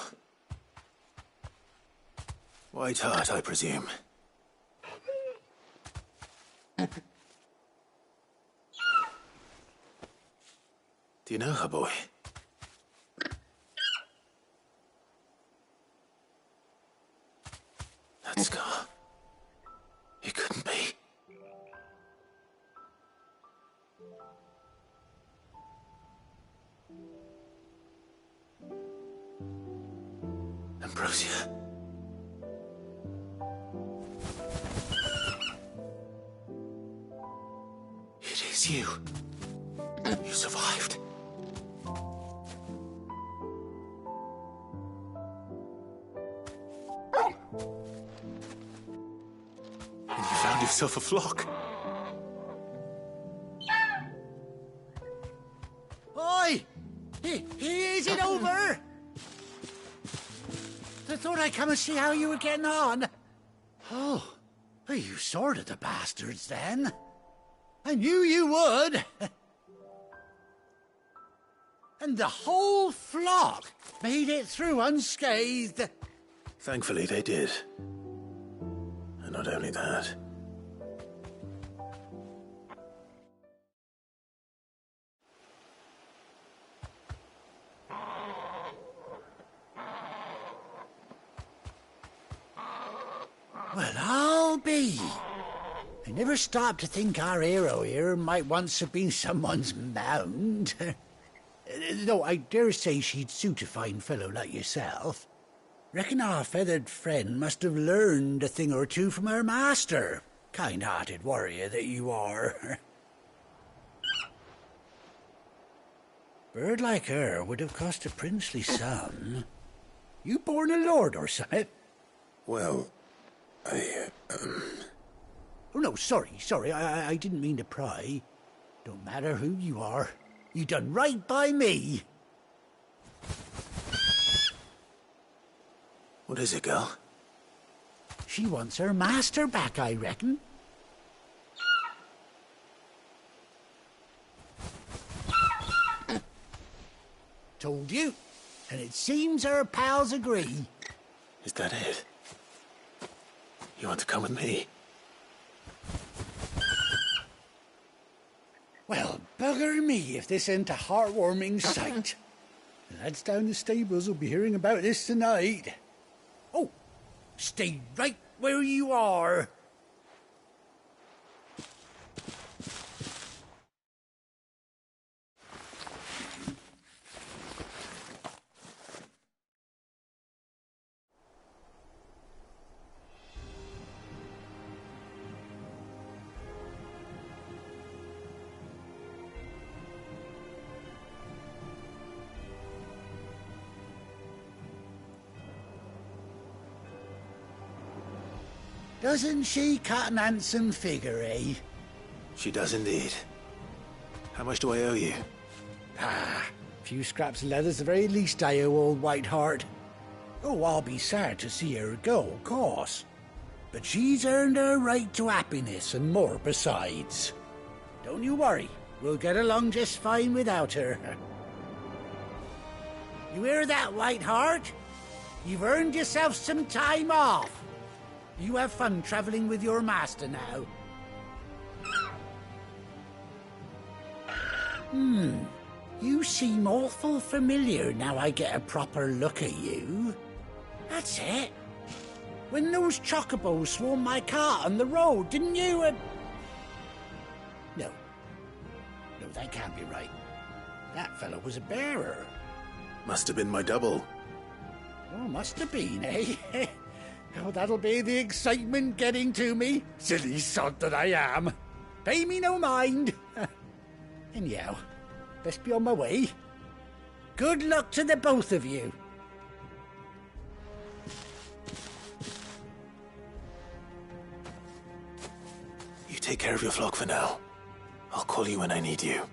White heart, I presume. Do you know her, boy? That scar. It couldn't be. Ambrosia. It's you. You survived. And you found yourself a flock. Oi! Is it over? I thought I'd come and see how you were getting on. Oh, well, you sorted the bastards then. I knew you would. And the whole flock made it through unscathed. Thankfully, they did. And not only that. Well, I'll be. I never stopped to think our hero here might once have been someone's mound. Though I dare say she'd suit a fine fellow like yourself. Reckon our feathered friend must have learned a thing or two from her master. Kind-hearted warrior that you are. Bird like her would have cost a princely sum. You born a lord or something? Well, Oh, no, sorry, I didn't mean to pry. Don't matter who you are. You done right by me. What is it, girl? She wants her master back, I reckon. Told you. And it seems her pals agree. Is that it? You want to come with me? Well, bugger me if this ain't a heartwarming sight. The lads down the stables will be hearing about this tonight. Oh, stay right where you are. Doesn't she cut an handsome figure, eh? She does indeed. How much do I owe you? Ah, a few scraps of leather's the very least I owe old Whiteheart. Oh, I'll be sad to see her go, of course. But she's earned her right to happiness and more besides. Don't you worry, we'll get along just fine without her. You hear that, Whiteheart? You've earned yourself some time off. You have fun traveling with your master now. You seem awful familiar now I get a proper look at you. That's it. When those chocobos swarmed my cart on the road, didn't you? No, that can't be right. That fellow was a bearer. Must have been my double. Oh, must have been, eh? Oh, that'll be the excitement getting to me. Silly sod that I am. Pay me no mind. Anyhow, best be on my way. Good luck to the both of you. You take care of your flock for now. I'll call you when I need you.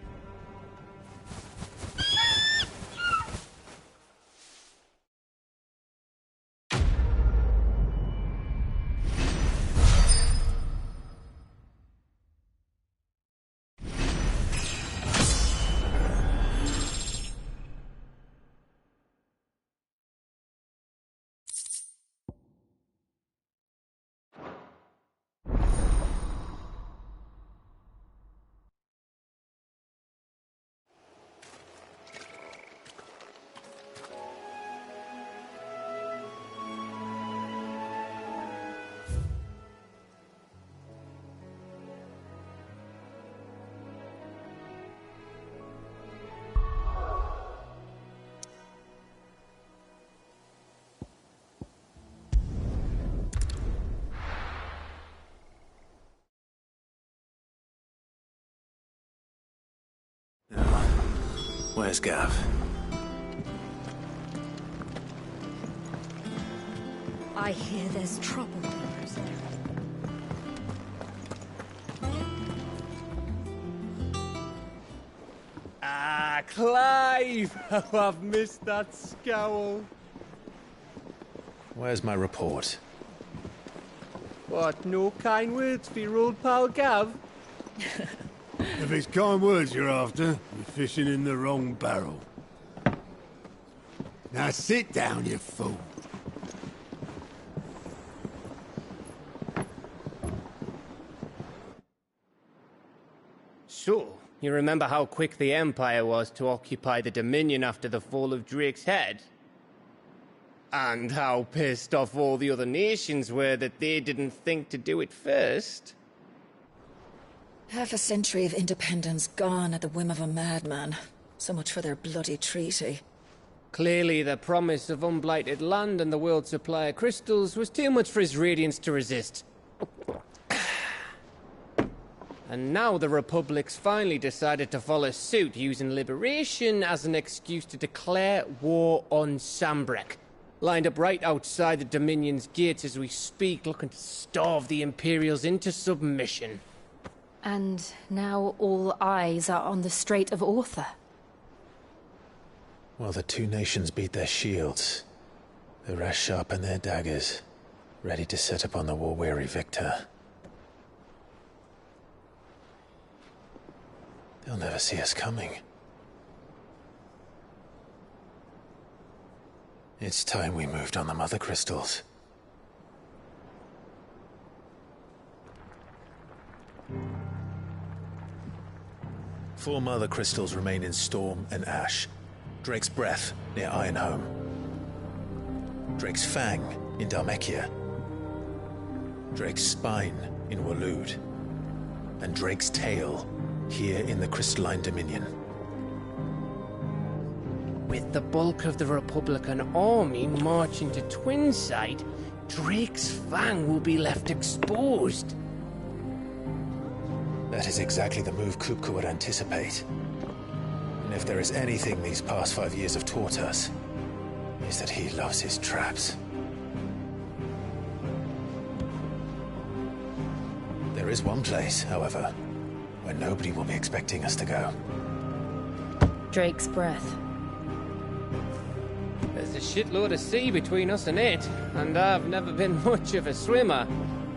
Where's Gav? I hear there's troublemakers there. Ah, Clive! Oh, I've missed that scowl. Where's my report? What, no kind words for your old pal Gav? If it's kind words you're after, you're fishing in the wrong barrel. Now sit down, you fool. So, you remember how quick the Empire was to occupy the Dominion after the fall of Drake's head? And how pissed off all the other nations were that they didn't think to do it first? Half a century of independence gone at the whim of a madman. So much for their bloody treaty. Clearly, the promise of unblighted land and the world's supply of crystals was too much for his radiance to resist. And now the Republic's finally decided to follow suit, using liberation as an excuse to declare war on Sambrek. Lined up right outside the Dominion's gates as we speak, looking to starve the Imperials into submission. And now all eyes are on the Strait of Author. Well, the two nations beat their shields. The rest sharpen their daggers, ready to set upon the war-weary victor. They'll never see us coming. It's time we moved on the Mother Crystals. Four Mother Crystals remain in Storm and Ash. Drake's Breath near Ironhome. Drake's Fang in Dharmekia. Drake's Spine in Waloed. And Drake's Tail here in the Crystalline Dominion. With the bulk of the Republican army marching to Twinside, Drake's Fang will be left exposed. That is exactly the move Kupka would anticipate. And if there is anything these past 5 years have taught us, is that he loves his traps. There is one place, however, where nobody will be expecting us to go. Drake's Breath. There's a shitload of sea between us and it, and I've never been much of a swimmer.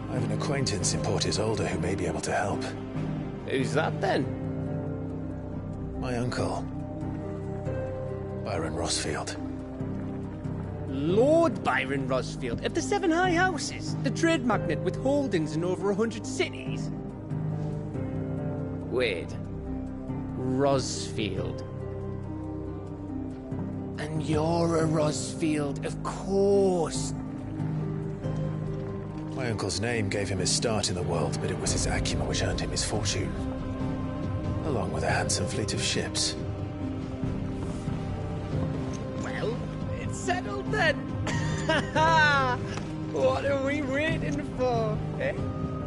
I have an acquaintance in Port Isolde who may be able to help. Who's that then? My uncle, Byron Rossfield. Lord Byron Rossfield of the Seven High Houses, the trade magnate with holdings in over 100 cities. Wait, Rossfield. And you're a Rossfield, of course. My uncle's name gave him his start in the world, but it was his acumen which earned him his fortune. Along with a handsome fleet of ships. Well, it's settled then. What are we waiting for, eh?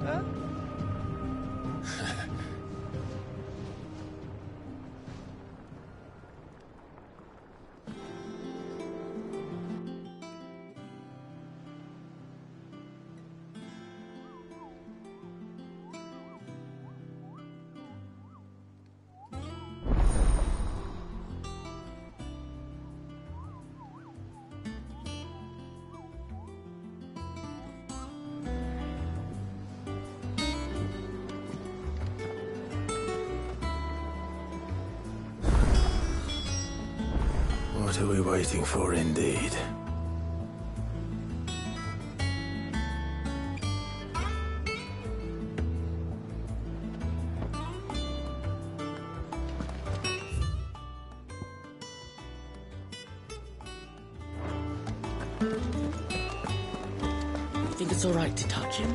Huh? What are we waiting for, indeed? Think it's all right to touch him?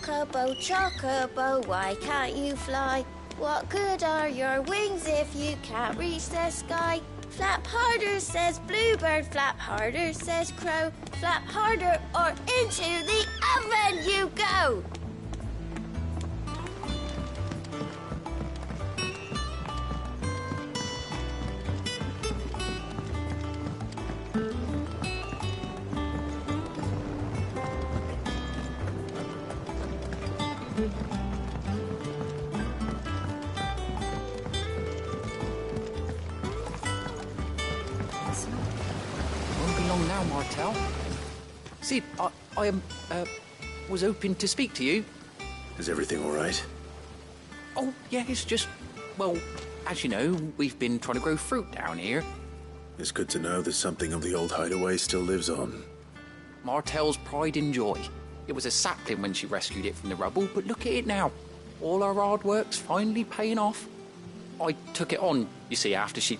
Chocobo, Chocobo, why can't you fly? What good are your wings if you can't reach the sky? Flap harder, says Bluebird, flap harder, says Crow. Flap harder or into the oven you go! Won't be long now, Martel. Sid, I was hoping to speak to you. Is everything all right? Oh, yeah, it's just, well, as you know, we've been trying to grow fruit down here. It's good to know that something of the old hideaway still lives on. Martel's pride and joy. It was a sapling when she rescued it from the rubble, but look at it now. All our hard work's finally paying off. I took it on, you see, after she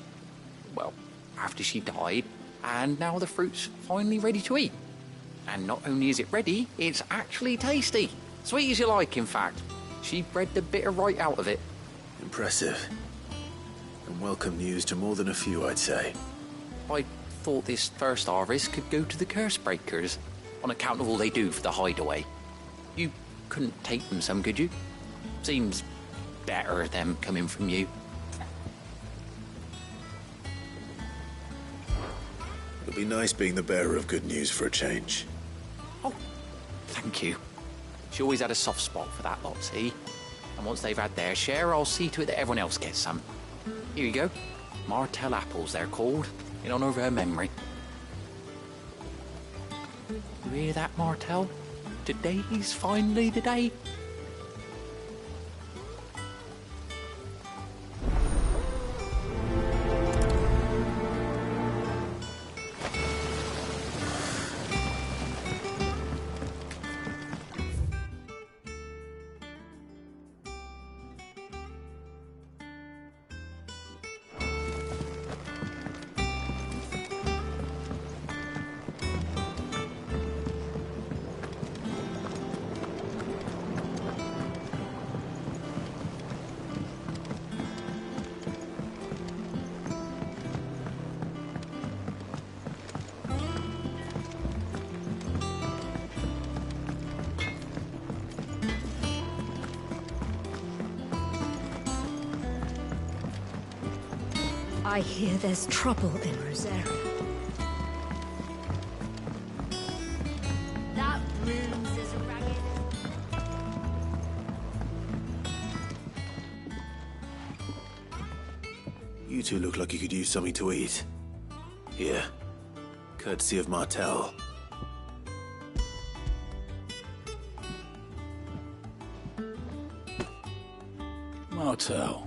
died, and now the fruit's finally ready to eat. And not only is it ready, it's actually tasty. Sweet as you like, in fact. She bred the bitter right out of it. Impressive. And welcome news to more than a few, I'd say. I thought this first harvest could go to the curse breakers, on account of all they do for the hideaway. You couldn't take them some, could you? Seems better them coming from you. It'll be nice being the bearer of good news for a change. Oh, thank you. She always had a soft spot for that lot, see? And once they've had their share, I'll see to it that everyone else gets some. Here you go. Martel apples, they're called, in honour of her memory. You hear that, Martel? Today's finally the day. I hear there's trouble in Rosaria. That room's as ragged. You two look like you could use something to eat. Here. Courtesy of Martel. Martel.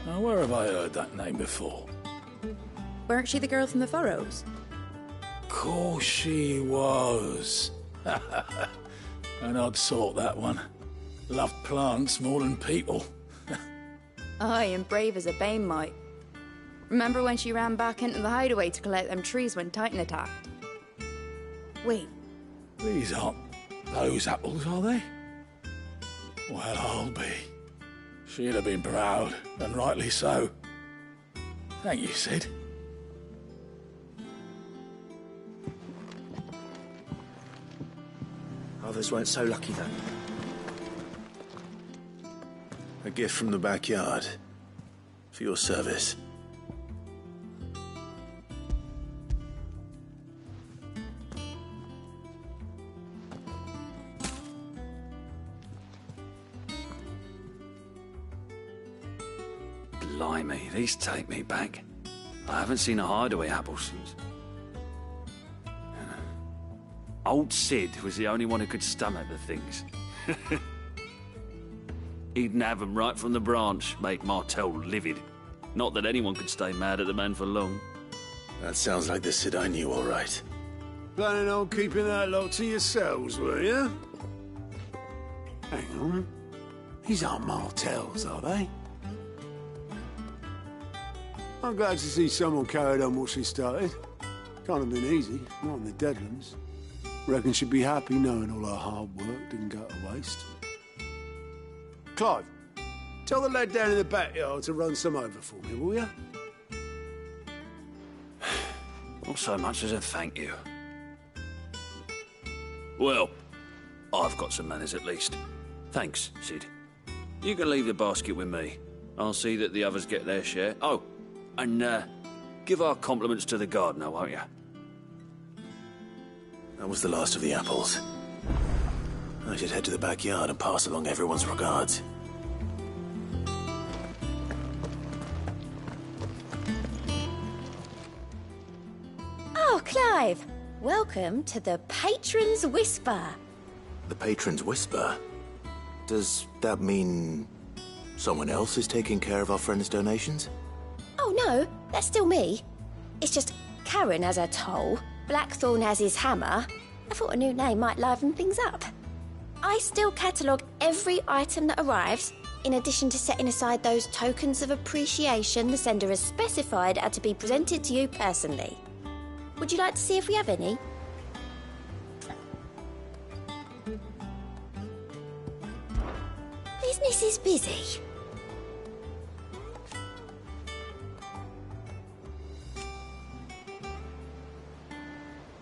Now, where have I heard that name before? Weren't she the girl from the Furrows? Course she was. An odd sort, that one. Loved plants more than people. Aye, and brave as a bane might. Remember when she ran back into the hideaway to collect them trees when Titan attacked? Wait. These aren't those apples, are they? Well, I'll be. She'd have been proud, and rightly so. Thank you, Sid. Others weren't so lucky, though. A gift from the backyard. For your service. Blimey, these take me back. I haven't seen a hideaway apple since. Old Sid was the only one who could stomach the things. He'd nab them right from the branch, make Martel livid. Not that anyone could stay mad at the man for long. That sounds like the Sid I knew, all right. Planning on keeping that lot to yourselves, were you? Hang on. These aren't Martels, are they? I'm glad to see someone carried on what she started. Can't have been easy, not in the Deadlands. Reckon she'd be happy knowing all her hard work didn't go to waste. Clive, tell the lad down in the backyard to run some over for me, will ya? Not so much as a thank you. Well, I've got some manners at least. Thanks, Sid. You can leave the basket with me. I'll see that the others get their share. Oh, and give our compliments to the gardener, won't you? That was the last of the apples. I should head to the backyard and pass along everyone's regards. Oh, Clive! Welcome to the Patron's Whisper. The Patron's Whisper? Does that mean someone else is taking care of our friend's donations? Oh no, that's still me. It's just Karen has her toll, Blackthorn has his hammer. I thought a new name might liven things up. I still catalogue every item that arrives, in addition to setting aside those tokens of appreciation the sender has specified are to be presented to you personally. Would you like to see if we have any? Business is busy.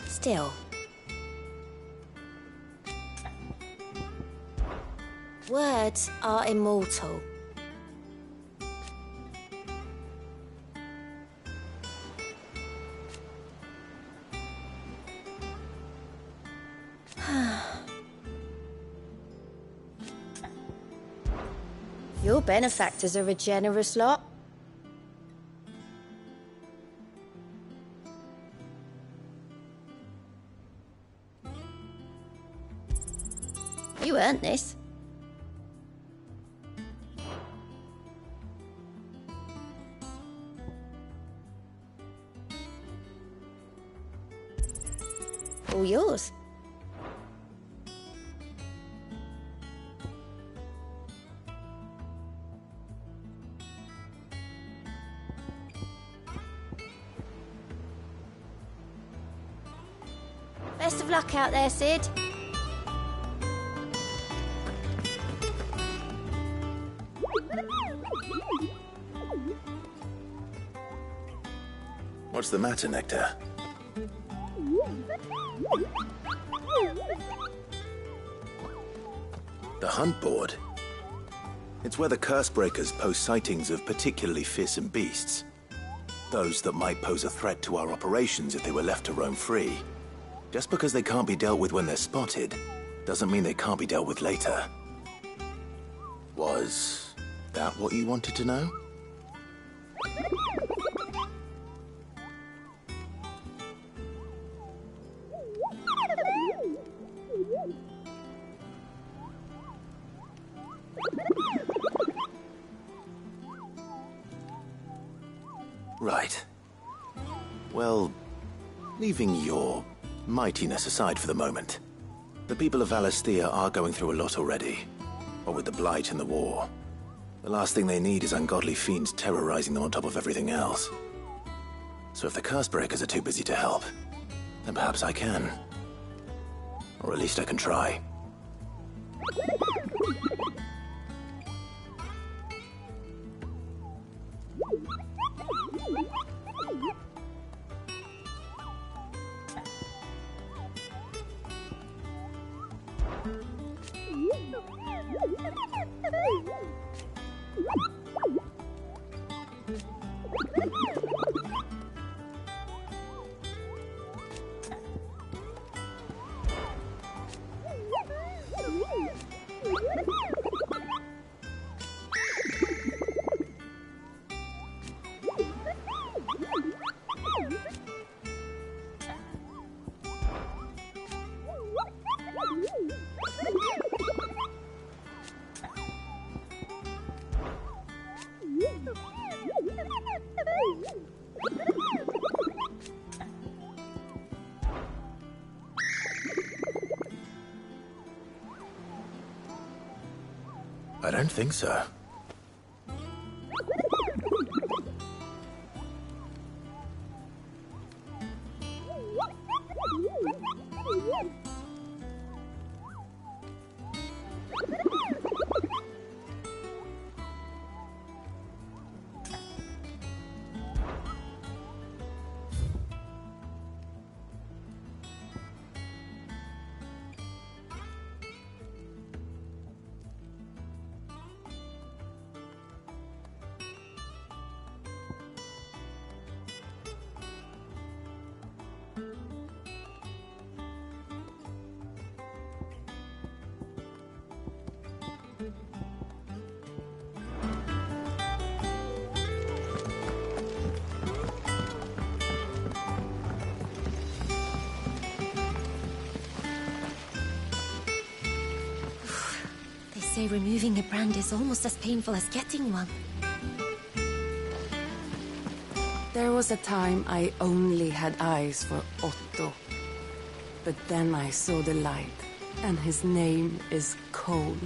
Still. Words are immortal. Your benefactors are a generous lot. You earned this. All yours. Best of luck out there, Sid. What's the matter, Nectar? The hunt board? It's where the curse breakers post sightings of particularly fearsome beasts. Those that might pose a threat to our operations if they were left to roam free. Just because they can't be dealt with when they're spotted, doesn't mean they can't be dealt with later. Was that what you wanted to know? Right. Well, leaving your mightiness aside for the moment, the people of Valisthea are going through a lot already. What with the Blight and the war. The last thing they need is ungodly fiends terrorizing them on top of everything else. So if the curse breakers are too busy to help, then perhaps I can. Or at least I can try. I don't think so. say removing a brand is almost as painful as getting one. There was a time I only had eyes for Otto. But then I saw the light, and his name is Cole.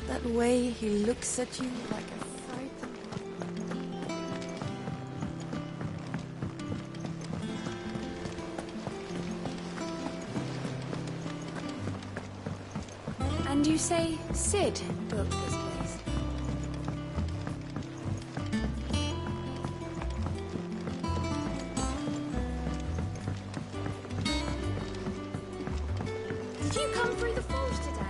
That way he looks at you like a And you say Sid built this place? Did you come through the forge today?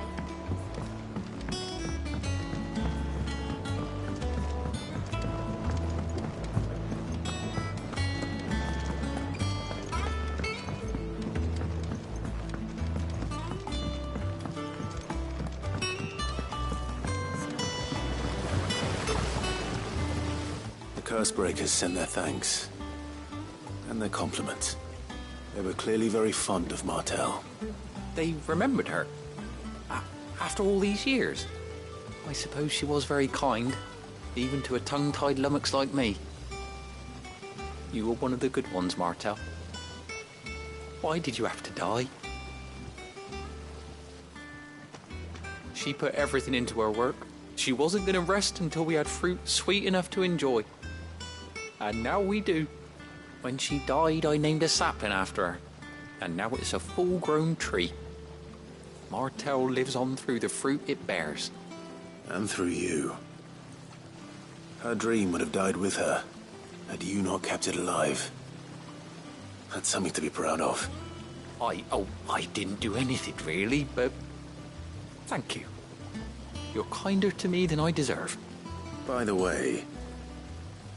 Cursebreakers sent their thanks. And their compliments. They were clearly very fond of Martel. They remembered her. After all these years. I suppose she was very kind, even to a tongue-tied lummox like me. You were one of the good ones, Martel. Why did you have to die? She put everything into her work. She wasn't going to rest until we had fruit sweet enough to enjoy. And now we do. When she died, I named a sapling after her. And now it's a full-grown tree. Martel lives on through the fruit it bears. And through you. Her dream would have died with her, had you not kept it alive. That's something to be proud of. I didn't do anything really, but thank you. You're kinder to me than I deserve. By the way,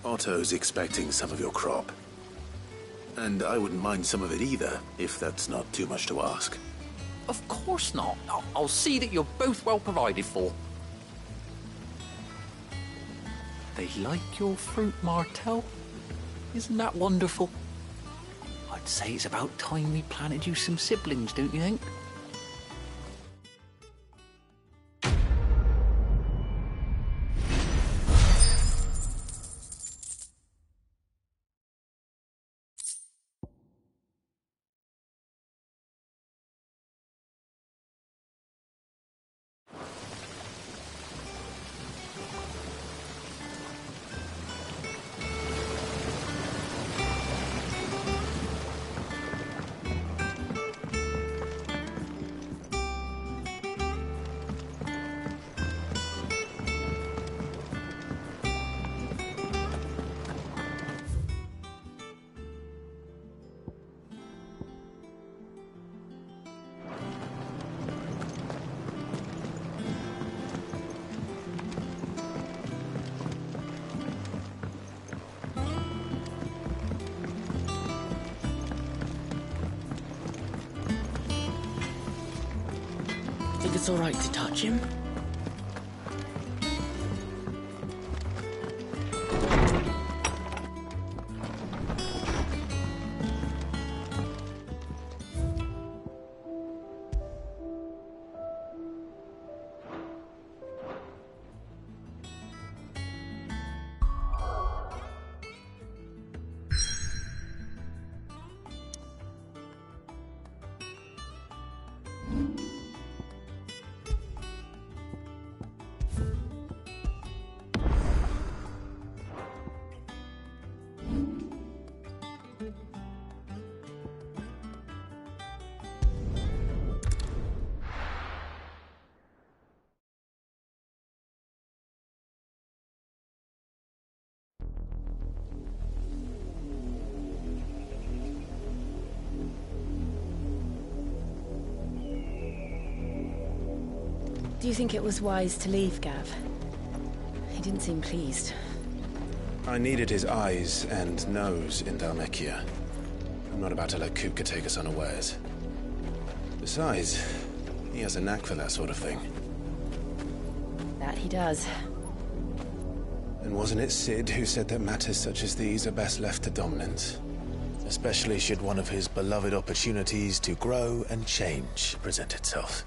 Otto's expecting some of your crop. And I wouldn't mind some of it either, if that's not too much to ask. Of course not. I'll see that you're both well provided for. They like your fruit, Martel. Isn't that wonderful? I'd say it's about time we planted you some siblings, don't you think? Think it's all right to touch him? Do you think it was wise to leave, Gav? He didn't seem pleased. I needed his eyes and nose in Dhalmekia. I'm not about to let Kupka take us unawares. Besides, he has a knack for that sort of thing. That he does. And wasn't it Sid who said that matters such as these are best left to dominance? Especially should one of his beloved opportunities to grow and change present itself.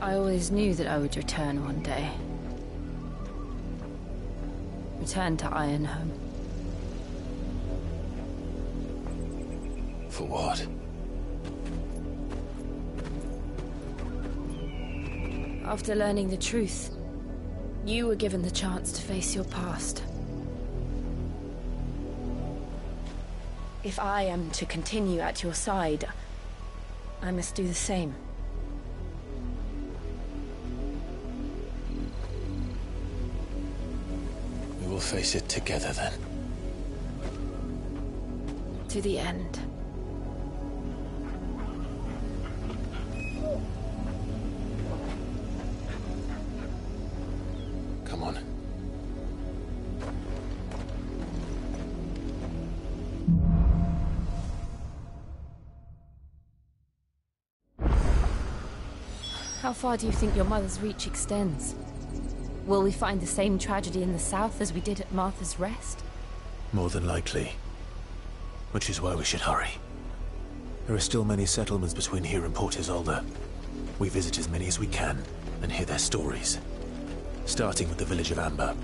I always knew that I would return one day. Return to Ironhome. For what? After learning the truth, you were given the chance to face your past. If I am to continue at your side, I must do the same. We will face it together then. To the end. Come on. How far do you think your mother's reach extends? Will we find the same tragedy in the south as we did at Martha's Rest? More than likely. Which is why we should hurry. There are still many settlements between here and Port Isolde. We visit as many as we can and hear their stories. Starting with the village of Amber.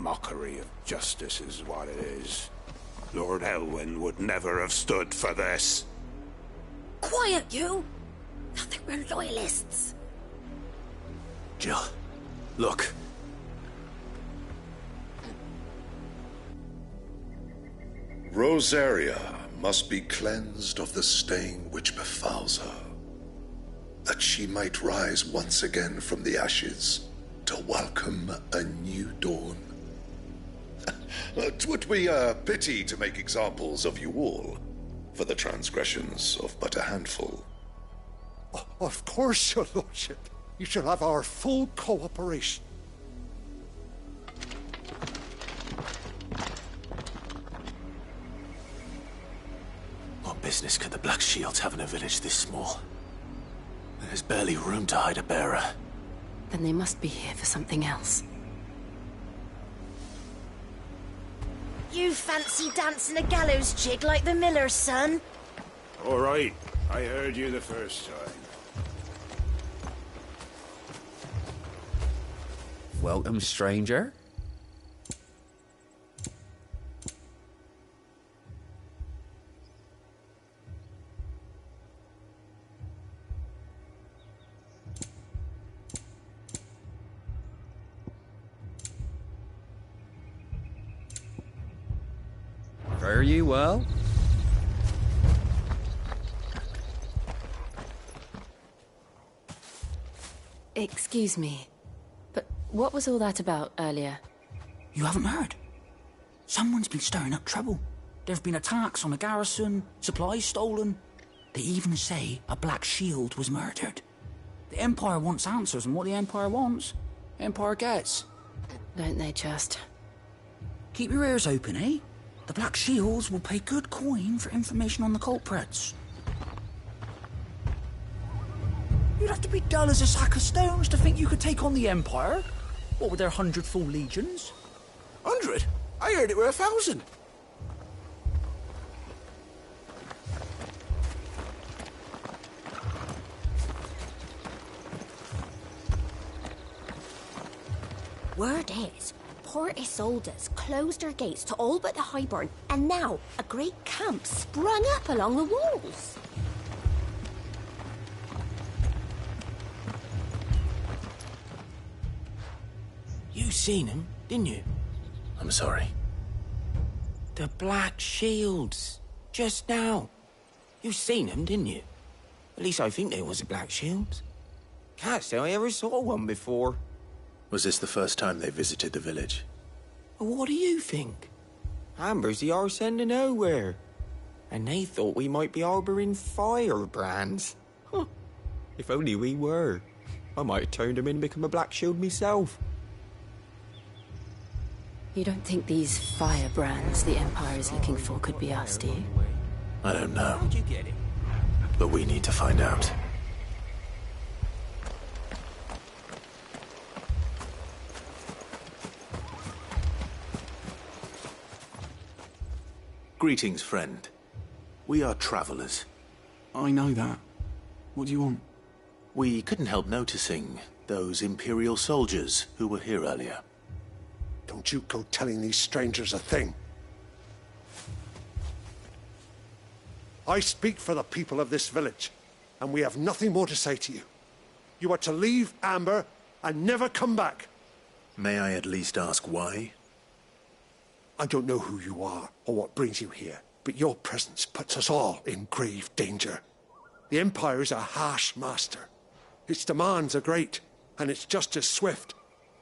Mockery of justice is what it is. Lord Elwyn would never have stood for this. Quiet, you! I think we're loyalists. Jill, look. Rosaria must be cleansed of the stain which befouls her, that she might rise once again from the ashes to welcome a new dawn. 'Twould be a pity to make examples of you all, for the transgressions of but a handful. Of course, your lordship. You shall have our full cooperation. What business could the Black Shields have in a village this small? There's barely room to hide a bearer. Then they must be here for something else. You fancy dancing a gallows jig like the miller's son? All right, I heard you the first time. Welcome, stranger. Fare you well? Excuse me, but what was all that about earlier? You haven't heard? Someone's been stirring up trouble. There have been attacks on the garrison, supplies stolen. They even say a Black Shield was murdered. The Empire wants answers, and what the Empire wants, the Empire gets. Don't they just? Keep your ears open, eh? The Black Shields will pay good coin for information on the culprits. You'd have to be dull as a sack of stones to think you could take on the Empire. What with their 100 full legions? 100? I heard it were 1,000. Word is, Port Isolde's closed her gates to all but the Highborn, and now a great camp sprung up along the walls. You seen him, didn't you? I'm sorry. The Black Shields. Just now. You seen them, didn't you? At least I think they was the Black Shields. Can't say I ever saw one before. Was this the first time they visited the village? What do you think? Amber's the arse end of nowhere. And they thought we might be harbouring firebrands. Huh. If only we were. I might have turned him in and become a Black Shield myself. You don't think these firebrands the Empire is looking for could be us, do you? I don't know. But we need to find out. Greetings, friend. We are travelers. I know that. What do you want? We couldn't help noticing those Imperial soldiers who were here earlier. Don't you go telling these strangers a thing. I speak for the people of this village, and we have nothing more to say to you. You are to leave Amber and never come back. May I at least ask why? I don't know who you are or what brings you here, but your presence puts us all in grave danger. The Empire is a harsh master. Its demands are great, and its justice swift.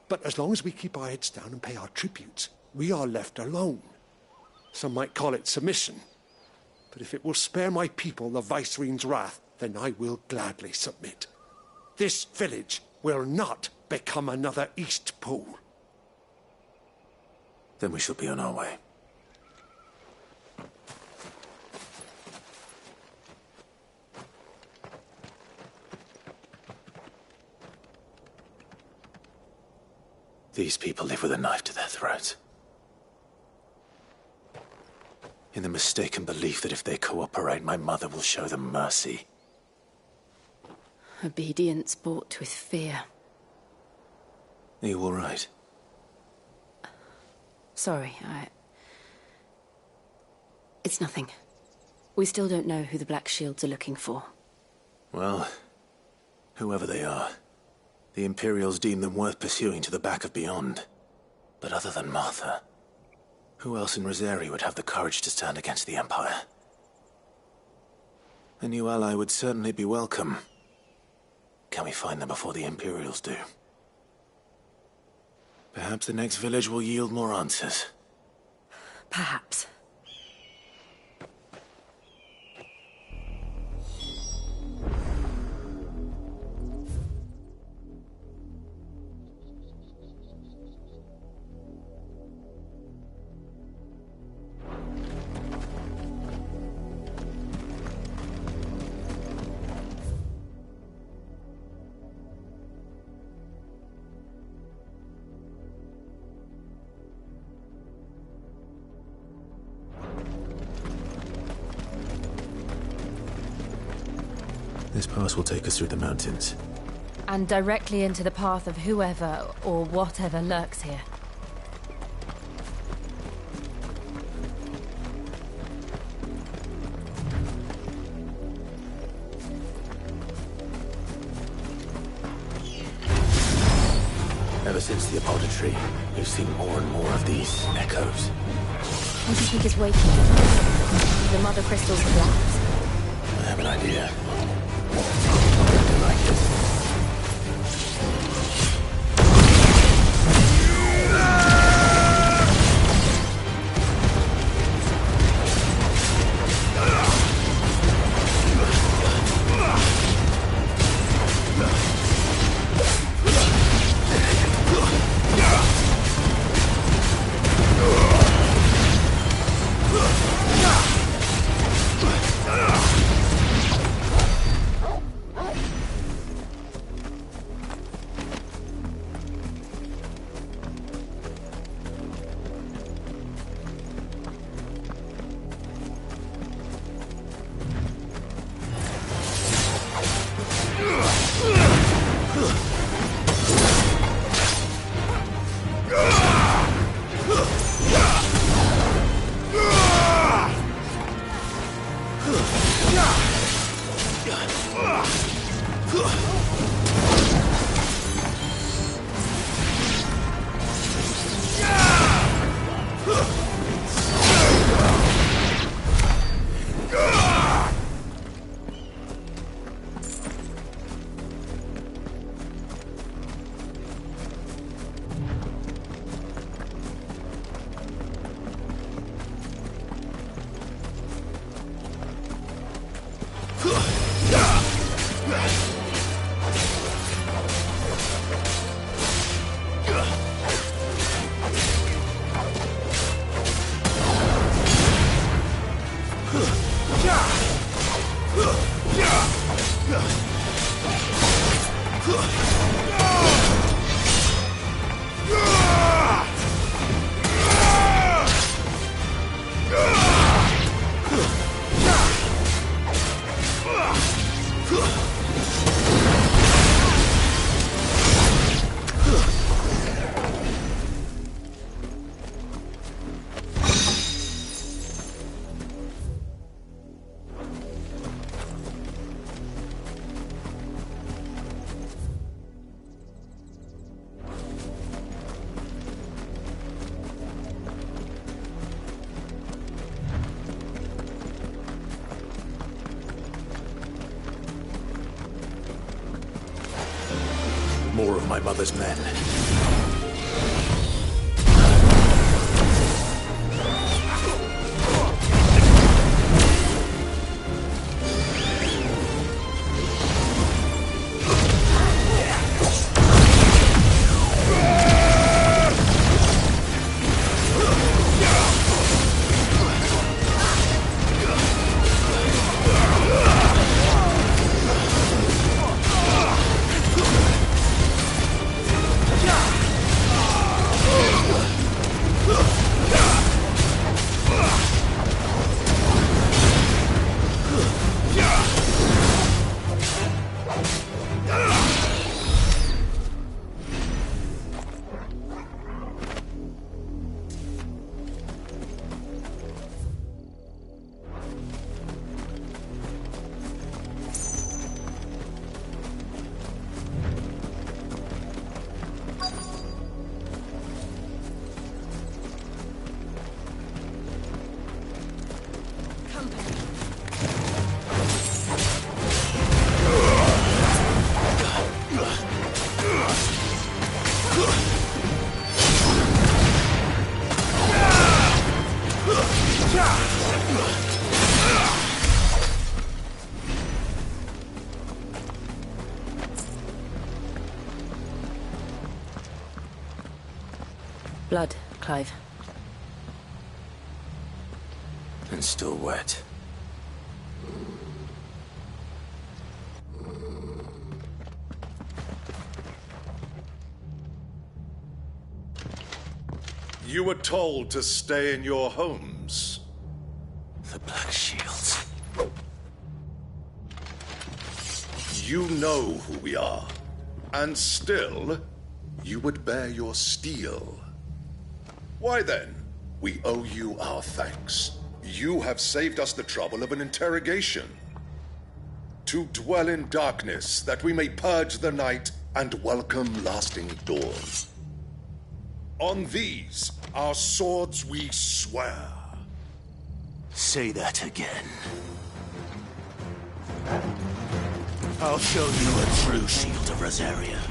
But as long as we keep our heads down and pay our tributes, we are left alone. Some might call it submission. But if it will spare my people the Viceroy's wrath, then I will gladly submit. This village will not become another East Pool. Then we shall be on our way. These people live with a knife to their throats. In the mistaken belief that if they cooperate, my mother will show them mercy. Obedience bought with fear. Are you all right? Sorry, It's nothing. We still don't know who the Black Shields are looking for. Well, whoever they are, the Imperials deem them worth pursuing to the back of beyond. But other than Martha, who else in Rosari would have the courage to stand against the Empire? A new ally would certainly be welcome. Can we find them before the Imperials do? Perhaps the next village will yield more answers. Perhaps. This pass will take us through the mountains. And directly into the path of whoever or whatever lurks here. Ever since the apothecary, we've seen more and more of these echoes. What do you think is waking? The mother crystals collapse? I have an idea. I like it. my mother's men. Blood, Clive. And still wet. You were told to stay in your homes. The Black Shields. You know who we are. And still, you would bear your steel. Why then, we owe you our thanks. You have saved us the trouble of an interrogation. To dwell in darkness, that we may purge the night and welcome lasting dawn. On these, our swords we swear. Say that again. I'll show you a true shield of Rosaria.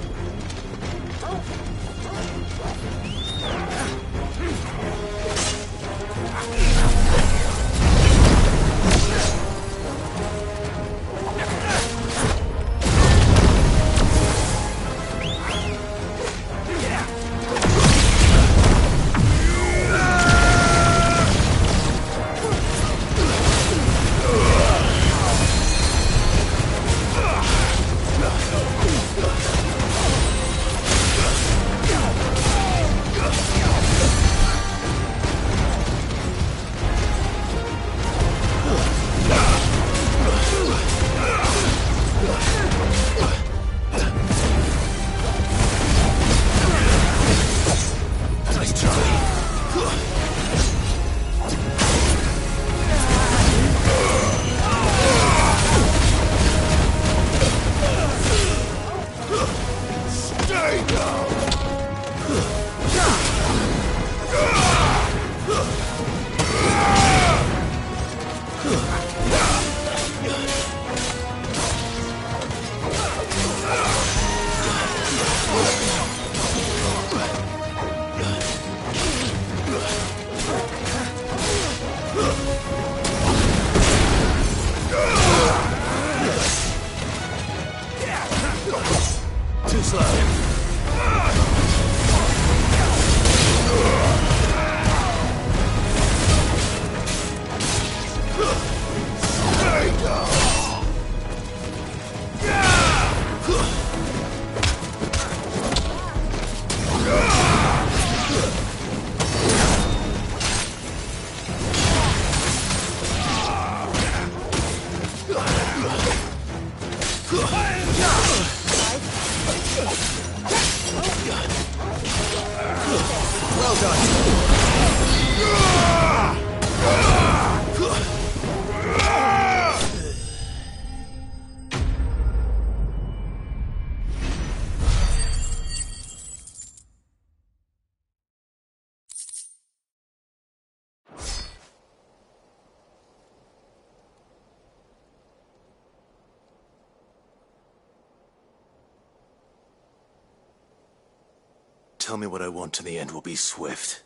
tell me what I want and the end will be swift.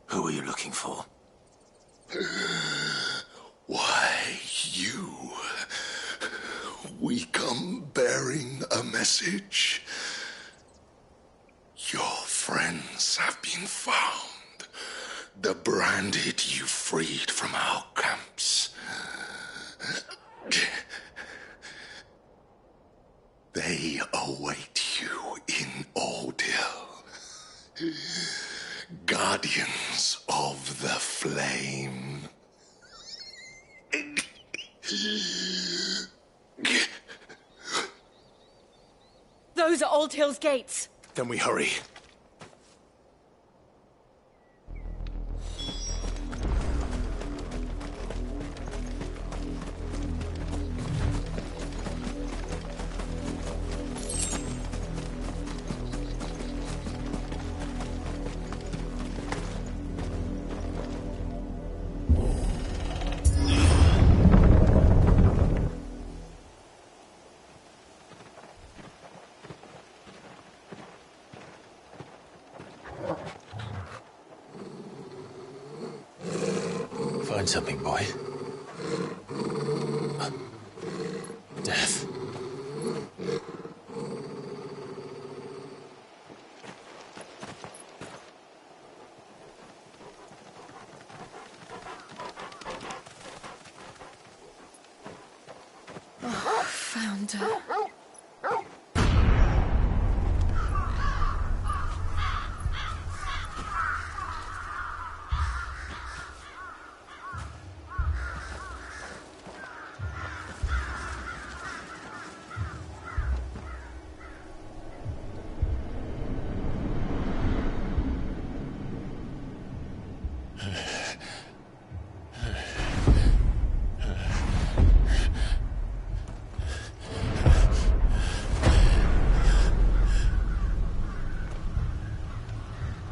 Who are you looking for? Why, you. We come bearing a message. Your friends have been found. The branded you freed from our camps. They await you in Ordeal. Guardians of the Flame. Those are Old Hill's gates. Then we hurry. Find something, boy. Death. Oh, found her.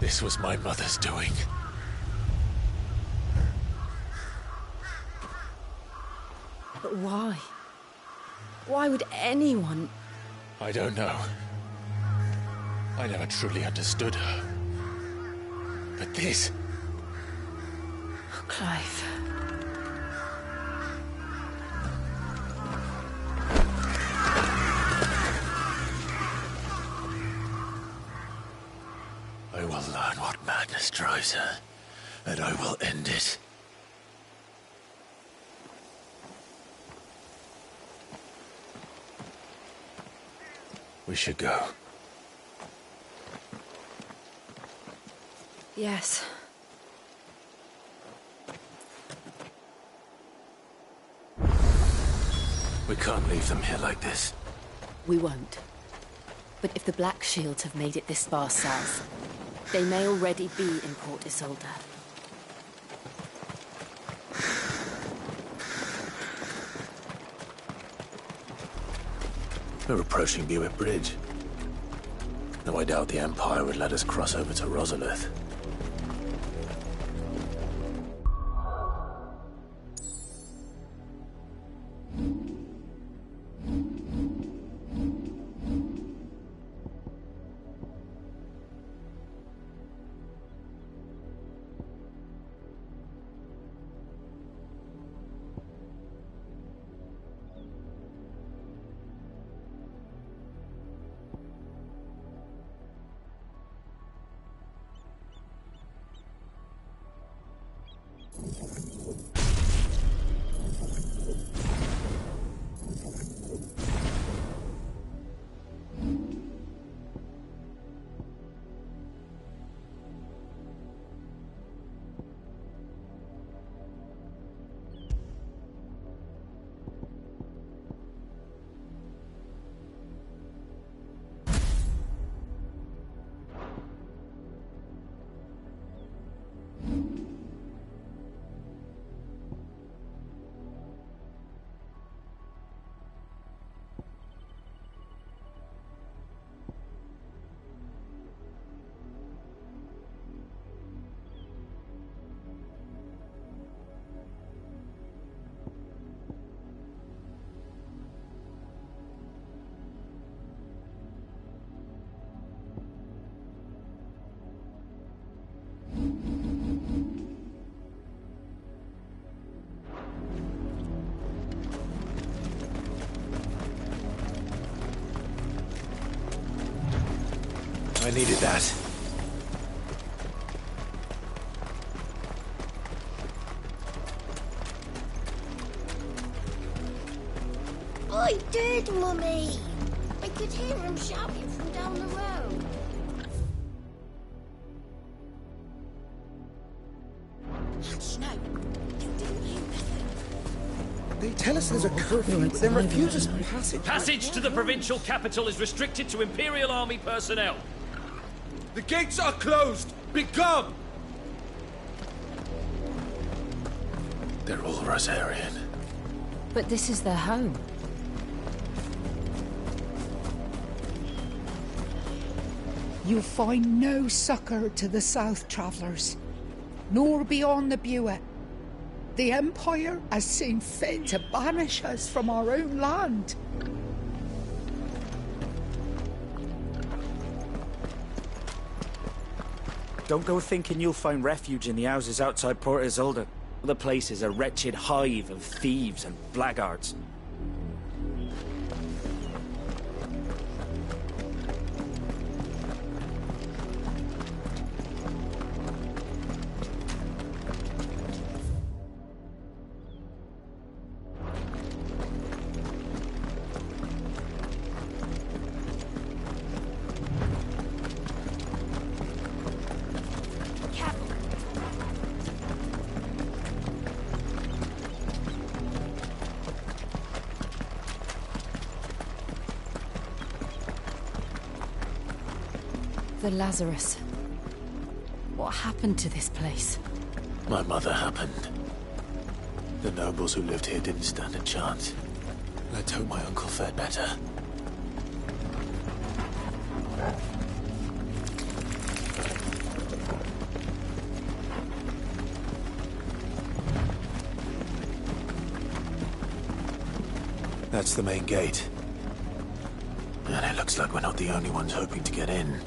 This was my mother's doing. But why? Why would anyone... I don't know. I never truly understood her. But this... Oh, Clive. I will learn what madness drives her, and I will end it. We should go. Yes. We can't leave them here like this. We won't. But if the Black Shields have made it this far south, they may already be in Port Isolde. We're approaching Buick Bridge. Though I doubt the Empire would let us cross over to Rosalith. needed that. I did, Mummy. I could hear him shouting from down the road. Hush now. You didn't hear anything. They tell us there's a curfew, but then refuse us passage. Passage to the provincial capital is restricted to Imperial Army personnel. The gates are closed! Begone! They're all Rosarian. But this is their home. You'll find no succour to the south travellers, nor beyond the Buet. The Empire has seen fit to banish us from our own land. Don't go thinking you'll find refuge in the houses outside Port Isolde. The place is a wretched hive of thieves and blackguards. The Lazarus. What happened to this place? My mother happened. The nobles who lived here didn't stand a chance. Let's hope my uncle fared better. That's the main gate. And it looks like we're not the only ones hoping to get in.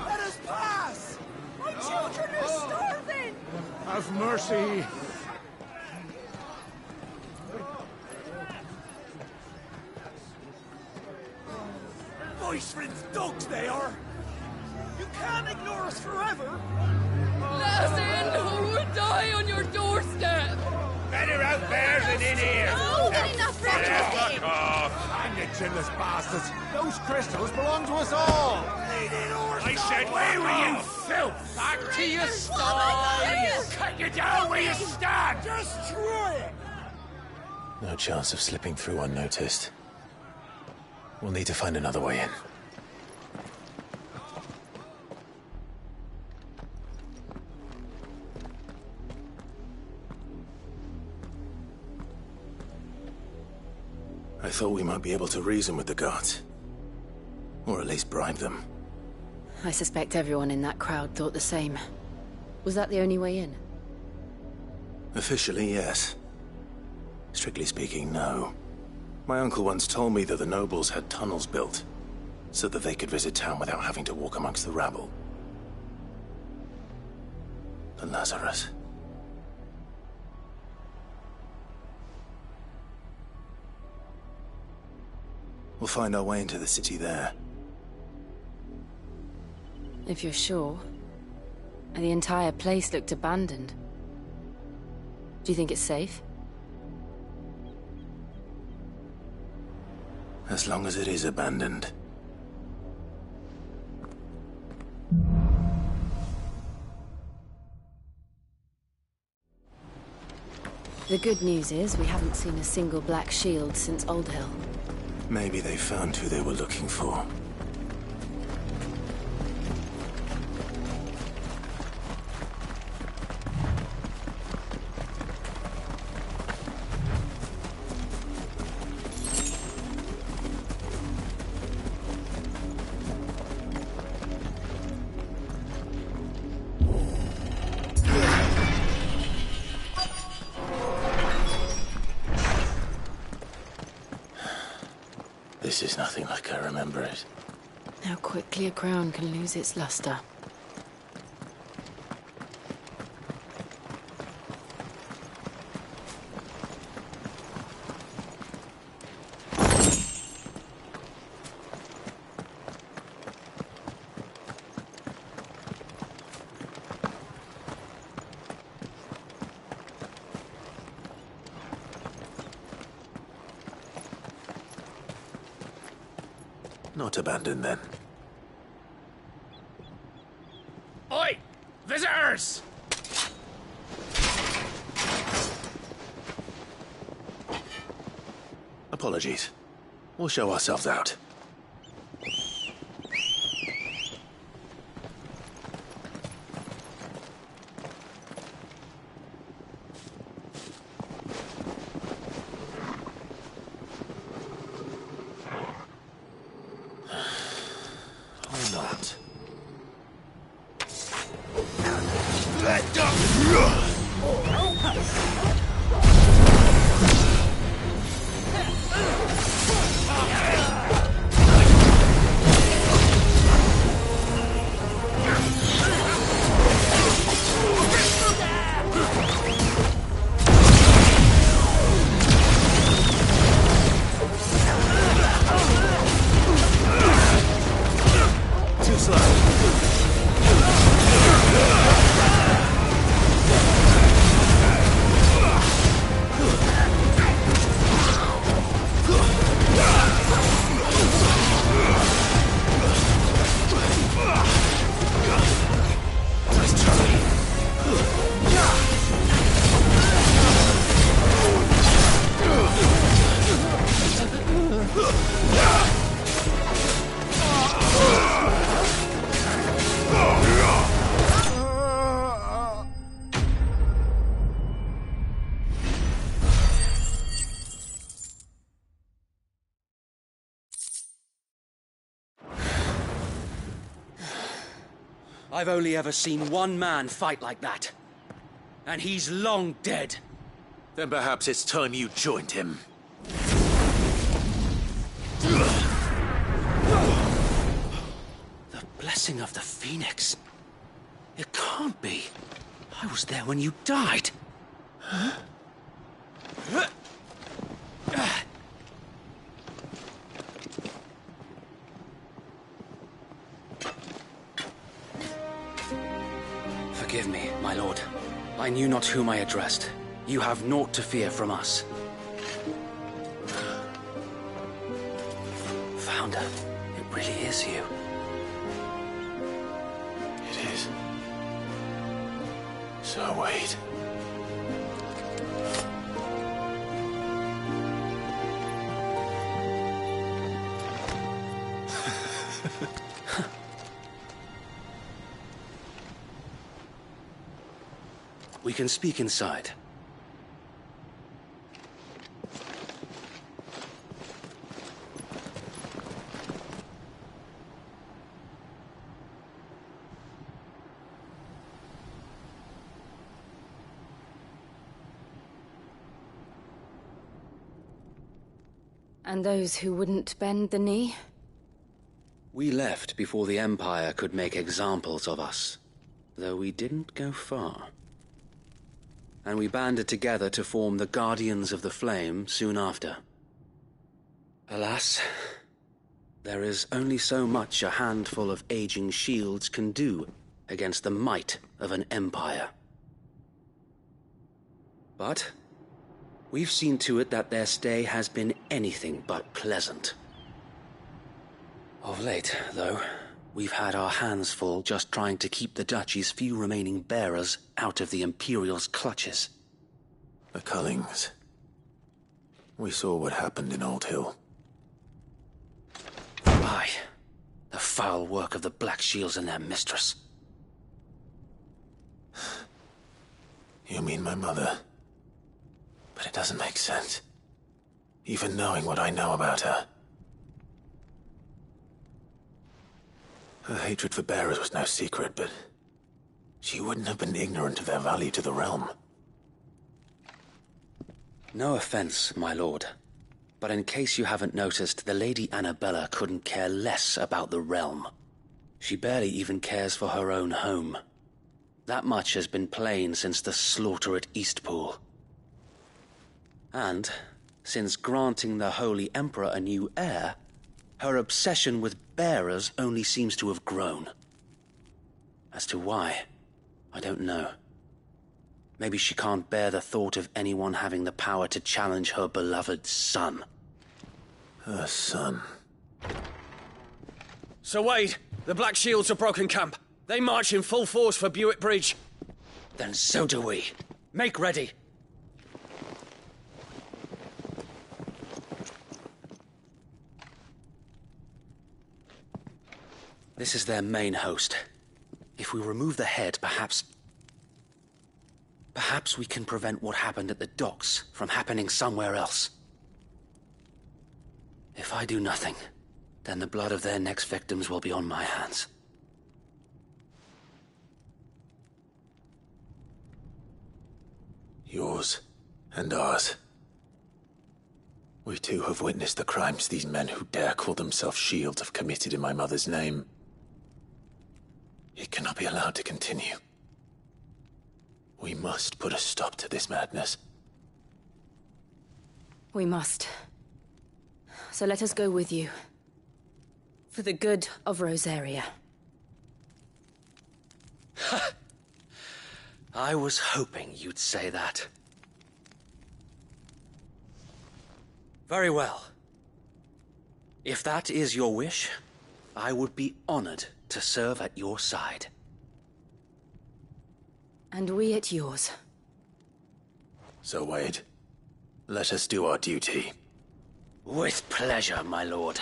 Let us pass! My children are starving! Have mercy! Voice-ridden dogs they are! You can't ignore us forever! Let us in, or we'll die on your doorstep! Better out bears than in here! Oh, get enough Fuck off! Hang it, chinless bastards! Those crystals belong to us all! I said, where were you, filth? Back to your stall! Cut you down where you stand! Destroy it! No chance of slipping through unnoticed. We'll need to find another way in. I thought we might be able to reason with the guards. Or at least bribe them. I suspect everyone in that crowd thought the same. Was that the only way in? Officially, yes. Strictly speaking, no. My uncle once told me that the nobles had tunnels built, so that they could visit town without having to walk amongst the rabble. The Lazarus. We'll find our way into the city there. If you're sure. The entire place looked abandoned. Do you think it's safe? As long as it is abandoned. The good news is we haven't seen a single black shield since Old Hill. Maybe they found who they were looking for. This is nothing like I remember it. How quickly a crown can lose its luster. Not abandoned, then. Oi! Visitors! Apologies. We'll show ourselves out. Or not. Too slow. I've only ever seen one man fight like that. And he's long dead. Then perhaps it's time you joined him. The blessing of the Phoenix. It can't be. I was there when you died. Huh? Forgive me, my lord. I knew not whom I addressed. You have naught to fear from us. Founder, it really is you. It is. So wait. We can speak inside. And those who wouldn't bend the knee? We left before the Empire could make examples of us, though we didn't go far. And we banded together to form the Guardians of the Flame soon after. Alas, there is only so much a handful of aging shields can do against the might of an empire. But we've seen to it that their stay has been anything but pleasant. Of late, though, we've had our hands full just trying to keep the Duchy's few remaining bearers out of the Imperial's clutches. The Cullings. We saw what happened in Old Hill. Aye. The foul work of the Black Shields and their mistress. You mean my mother? But it doesn't make sense. Even knowing what I know about her. Her hatred for bearers was no secret, but she wouldn't have been ignorant of their value to the realm. No offense, my lord, but in case you haven't noticed, the Lady Annabella couldn't care less about the realm. She barely even cares for her own home. That much has been plain since the slaughter at Eastpool. And, since granting the Holy Emperor a new heir, her obsession with bearers only seems to have grown. As to why, I don't know. Maybe she can't bear the thought of anyone having the power to challenge her beloved son. Her son. Sir Wade, the Black Shields have broken camp. They march in full force for Buick Bridge. Then so do we. Make ready. This is their main host. If we remove the head, perhaps we can prevent what happened at the docks from happening somewhere else. If I do nothing, then the blood of their next victims will be on my hands. Yours and ours. We too have witnessed the crimes these men who dare call themselves shields have committed in my mother's name. It cannot be allowed to continue. We must put a stop to this madness. We must. So let us go with you. For the good of Rosaria. I was hoping you'd say that. Very well. If that is your wish, I would be honored to serve at your side. And we at yours. So, Wade, let us do our duty. With pleasure, my lord.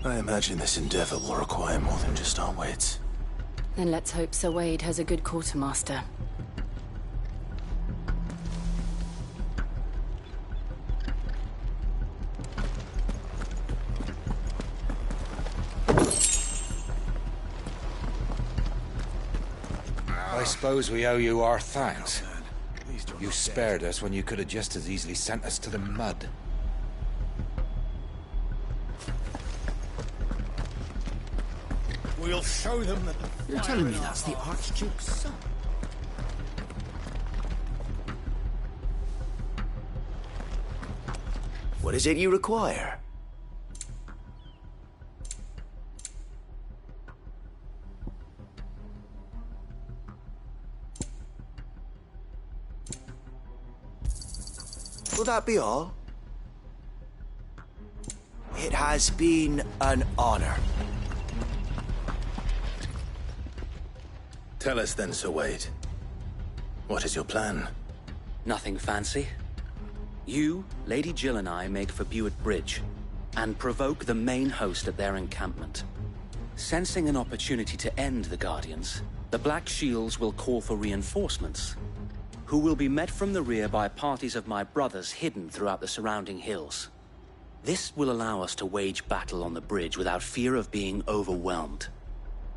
I imagine this endeavor will require more than just our wits. Then let's hope Sir Wade has a good quartermaster. I suppose we owe you our thanks. You spared us when you could have just as easily sent us to the mud. We'll show them that you're telling me that's the Archduke's son? What is it you require? Will that be all? It has been an honor. Tell us then, Sir Wade. What is your plan? Nothing fancy. You, Lady Jill and I make for Buick Bridge, and provoke the main host at their encampment. Sensing an opportunity to end the Guardians, the Black Shields will call for reinforcements, who will be met from the rear by parties of my brothers hidden throughout the surrounding hills. This will allow us to wage battle on the bridge without fear of being overwhelmed.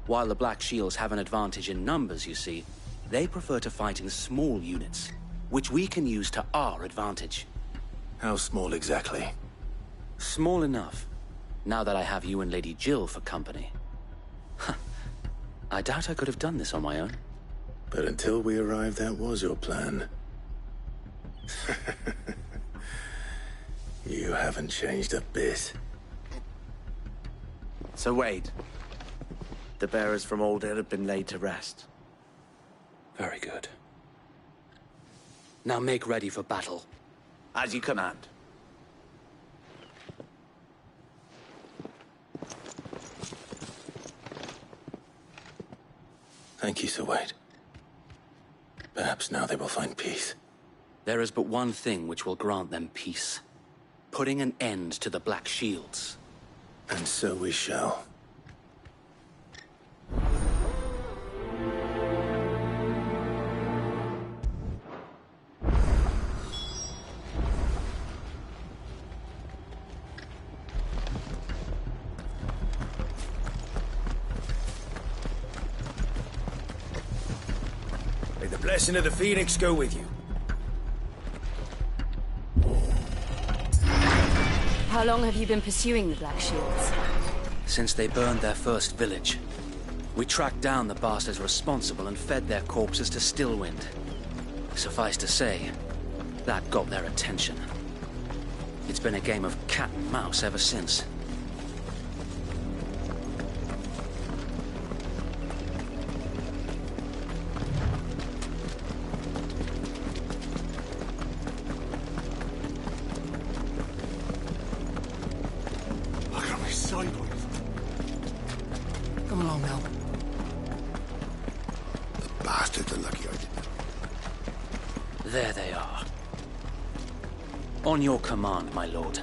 While the Black Shields have an advantage in numbers, you see, they prefer to fight in small units, which we can use to our advantage. How small exactly? Small enough, now that I have you and Lady Jill for company. I doubt I could have done this on my own. But until we arrived, that was your plan. You haven't changed a bit. So Wade, the bearers from Old Inn have been laid to rest. Very good. Now make ready for battle. As you command. Thank you, Sir Wade. Perhaps now they will find peace. There is but one thing which will grant them peace. Putting an end to the Black Shields. And so we shall. May the blessing of the Phoenix go with you. How long have you been pursuing the Black Shields? Since they burned their first village. We tracked down the bastards responsible and fed their corpses to Stillwind. Suffice to say, that got their attention. It's been a game of cat and mouse ever since. Bastards are lucky I didn't. There they are. On your command, my lord.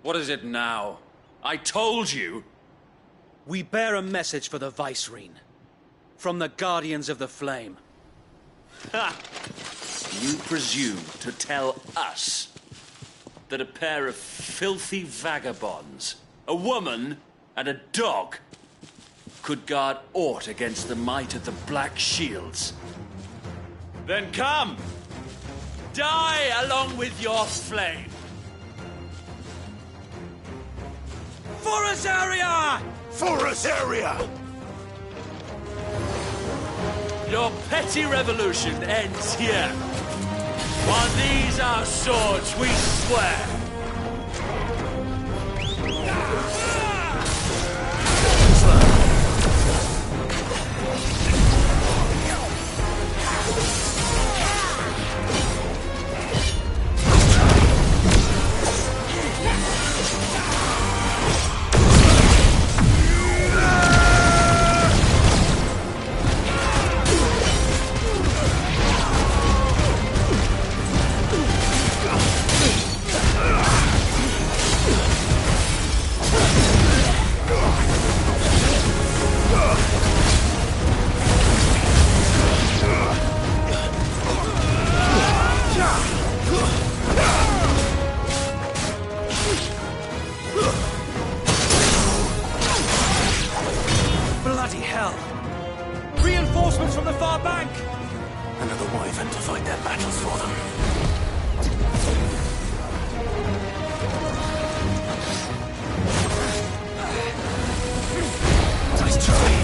What is it now? I told you! We bear a message for the Vicereine. From the Guardians of the Flame. Ha! You presume to tell us that a pair of filthy vagabonds, a woman and a dog, could guard aught against the might of the Black Shields? Then come! Die along with your flame! Forest area! Forest area! Your petty revolution ends here. While these our swords, we swear. Bloody hell! Reinforcements from the far bank! Another wyvern to fight their battles for them. Nice try.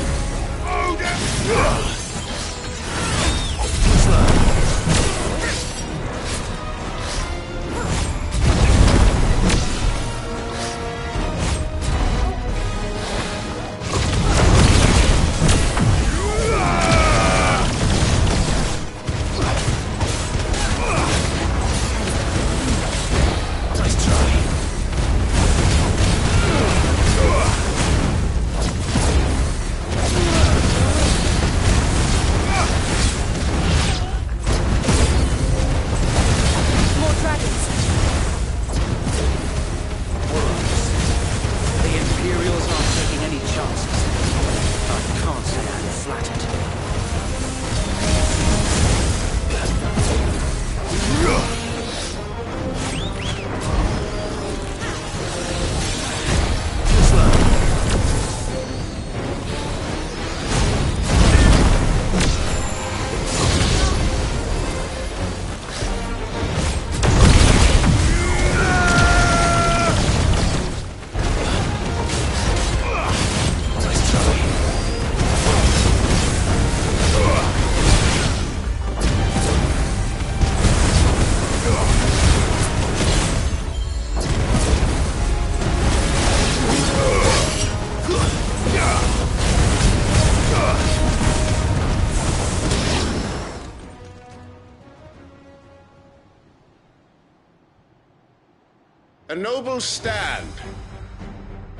A noble stand,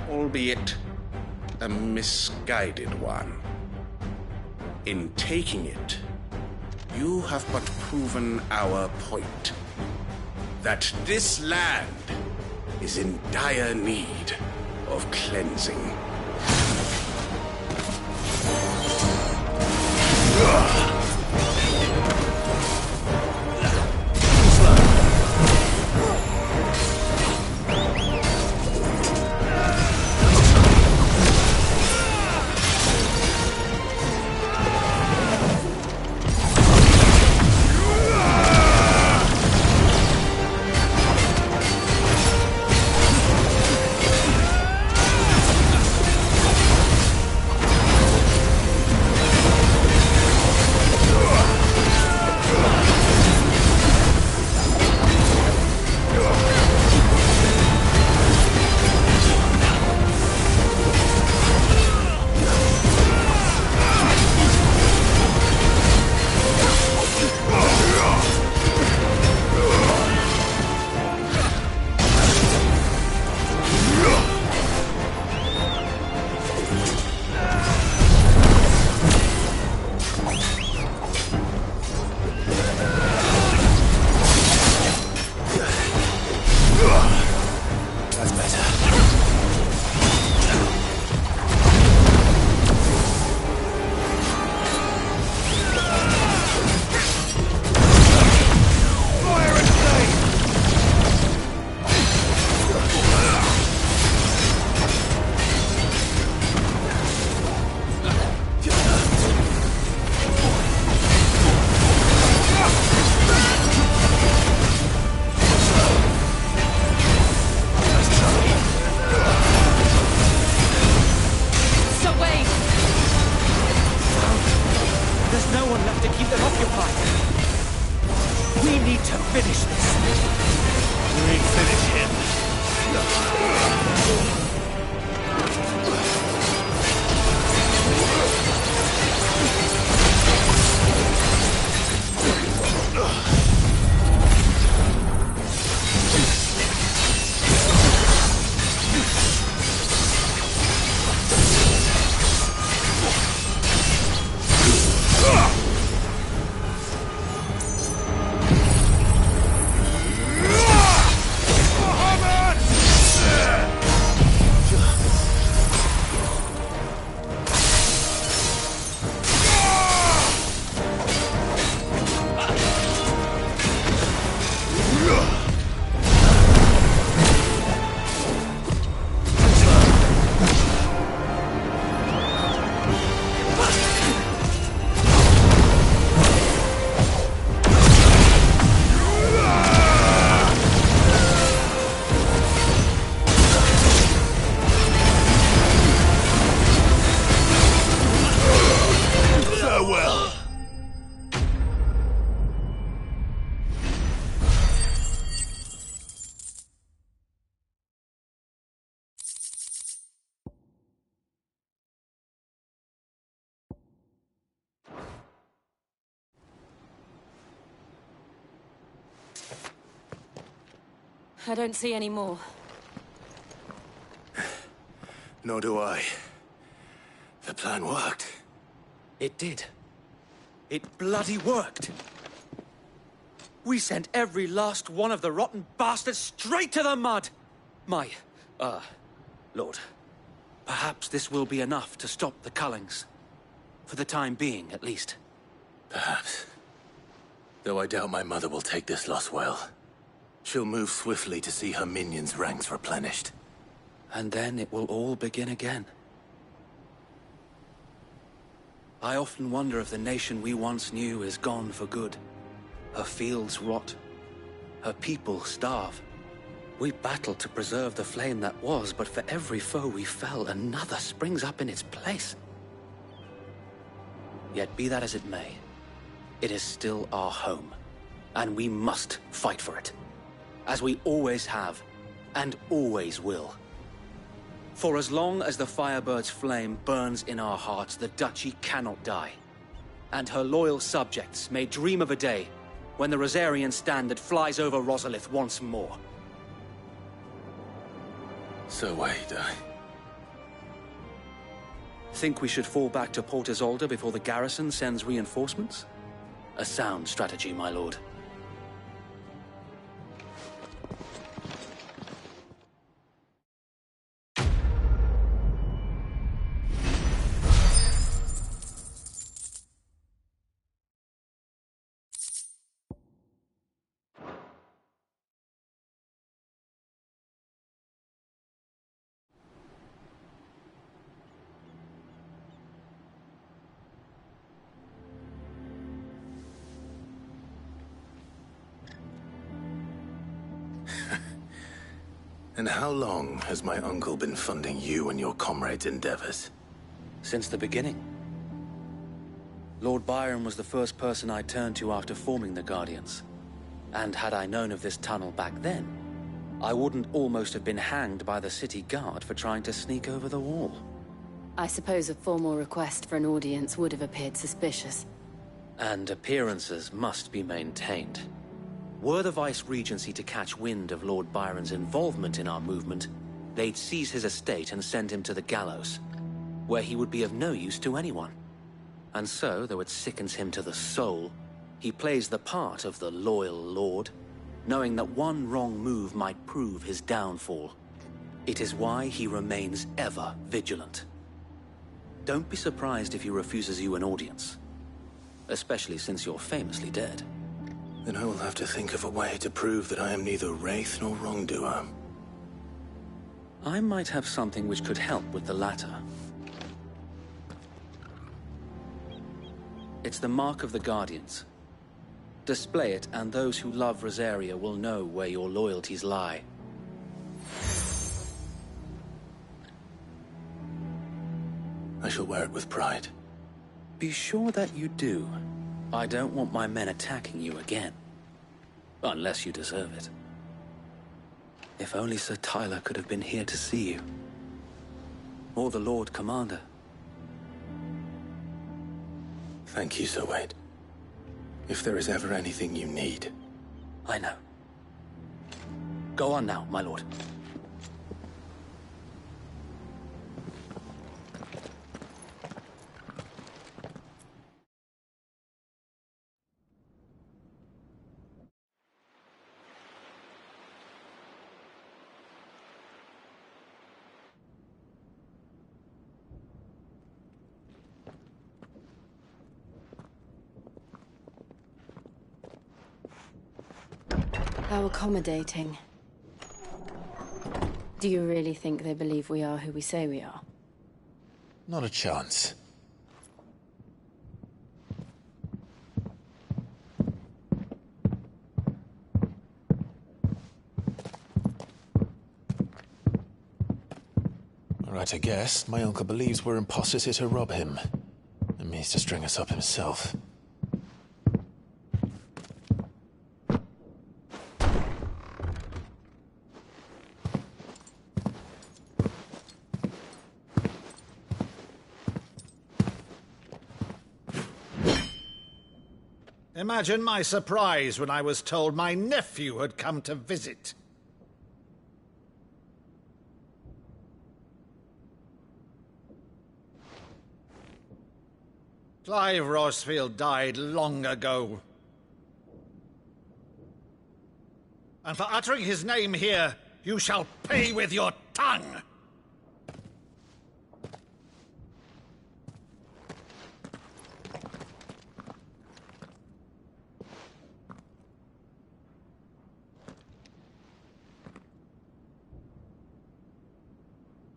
albeit a misguided one. In taking it, you have but proven our point. That this land is in dire need of cleansing. We need to finish this. We finish him. I don't see any more. Nor do I. The plan worked. It did. It bloody worked. We sent every last one of the rotten bastards straight to the mud! Lord, perhaps this will be enough to stop the Cullings. For the time being, at least. Perhaps. Though I doubt my mother will take this loss well. She'll move swiftly to see her minions' ranks replenished. And then it will all begin again. I often wonder if the nation we once knew is gone for good. Her fields rot. Her people starve. We battled to preserve the flame that was, but for every foe we fell, another springs up in its place. Yet be that as it may, it is still our home, and we must fight for it. As we always have, and always will. For as long as the Firebird's flame burns in our hearts, the Duchy cannot die. And her loyal subjects may dream of a day when the Rosarian standard flies over Rosalith once more. So wait, Think we should fall back to Port Isolde before the garrison sends reinforcements? A sound strategy, my lord. And how long has my uncle been funding you and your comrades' endeavors? Since the beginning. Lord Byron was the first person I turned to after forming the Guardians. And had I known of this tunnel back then, I wouldn't almost have been hanged by the city guard for trying to sneak over the wall. I suppose a formal request for an audience would have appeared suspicious. And appearances must be maintained. Were the Vice-Regency to catch wind of Lord Byron's involvement in our movement, they'd seize his estate and send him to the gallows, where he would be of no use to anyone. And so, though it sickens him to the soul, he plays the part of the loyal lord, knowing that one wrong move might prove his downfall. It is why he remains ever vigilant. Don't be surprised if he refuses you an audience, especially since you're famously dead. Then I will have to think of a way to prove that I am neither wraith nor wrongdoer. I might have something which could help with the latter. It's the mark of the Guardians. Display it, and those who love Rosaria will know where your loyalties lie. I shall wear it with pride. Be sure that you do. I don't want my men attacking you again. Unless you deserve it. If only Sir Tyler could have been here to see you. Or the Lord Commander. Thank you, Sir Wade. If there is ever anything you need... I know. Go on now, my lord. How accommodating. Do you really think they believe we are who we say we are? Not a chance. Alright, I guess. My uncle believes we're imposters here to rob him. And means to string us up himself. Imagine my surprise when I was told my nephew had come to visit. Clive Rosfield died long ago. And for uttering his name here, you shall pay with your tongue!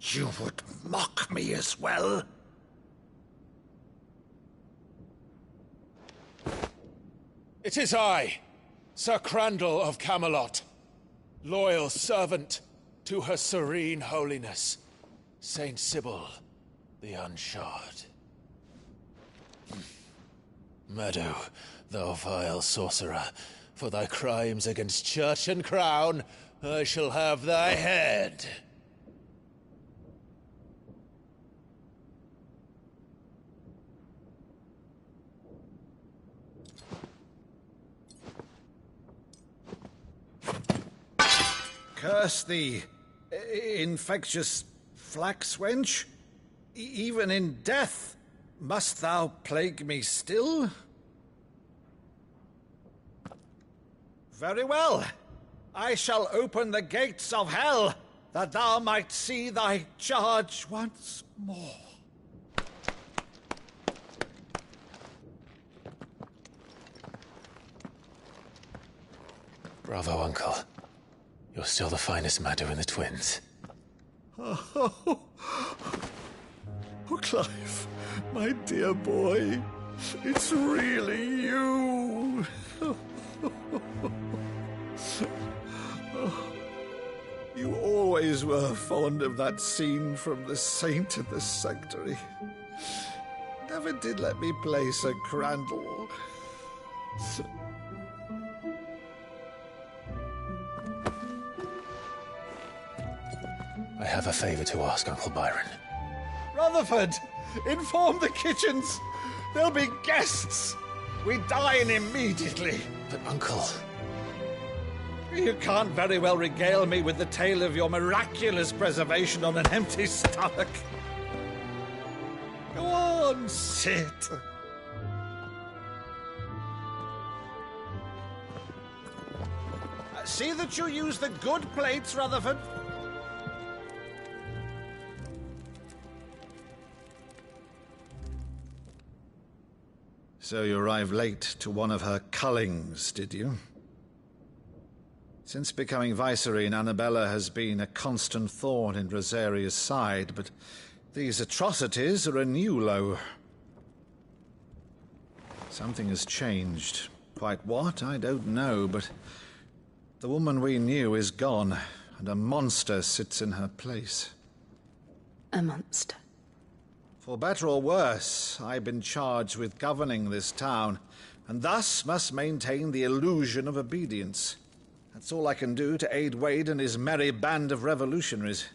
You would mock me as well? It is I, Sir Crandall of Camelot, loyal servant to Her Serene Holiness, Saint Sybil the Unshod. Meadow, thou vile sorcerer, for thy crimes against church and crown, I shall have thy head. Curse thee, infectious flax wench. Even in death, must thou plague me still? Very well. I shall open the gates of hell, that thou might see thy charge once more. Bravo, Uncle. You're still the finest Meadow in the twins. Oh, Clive, my dear boy, it's really you. You always were fond of that scene from The Saint and the Sanctuary. Never did let me play Sir Crandall. I have a favor to ask, Uncle Byron. Rutherford, inform the kitchens. There'll be guests. We dine immediately. But, Uncle... You can't very well regale me with the tale of your miraculous preservation on an empty stomach. Go on, sit. See that you use the good plates, Rutherford. So you arrived late to one of her cullings, did you? Since becoming Vicereine, Annabella has been a constant thorn in Rosaria's side, but these atrocities are a new low. Something has changed. Quite what, I don't know, but the woman we knew is gone, and a monster sits in her place. A monster? For better or worse, I've been charged with governing this town, and thus must maintain the illusion of obedience. That's all I can do to aid Wade and his merry band of revolutionaries.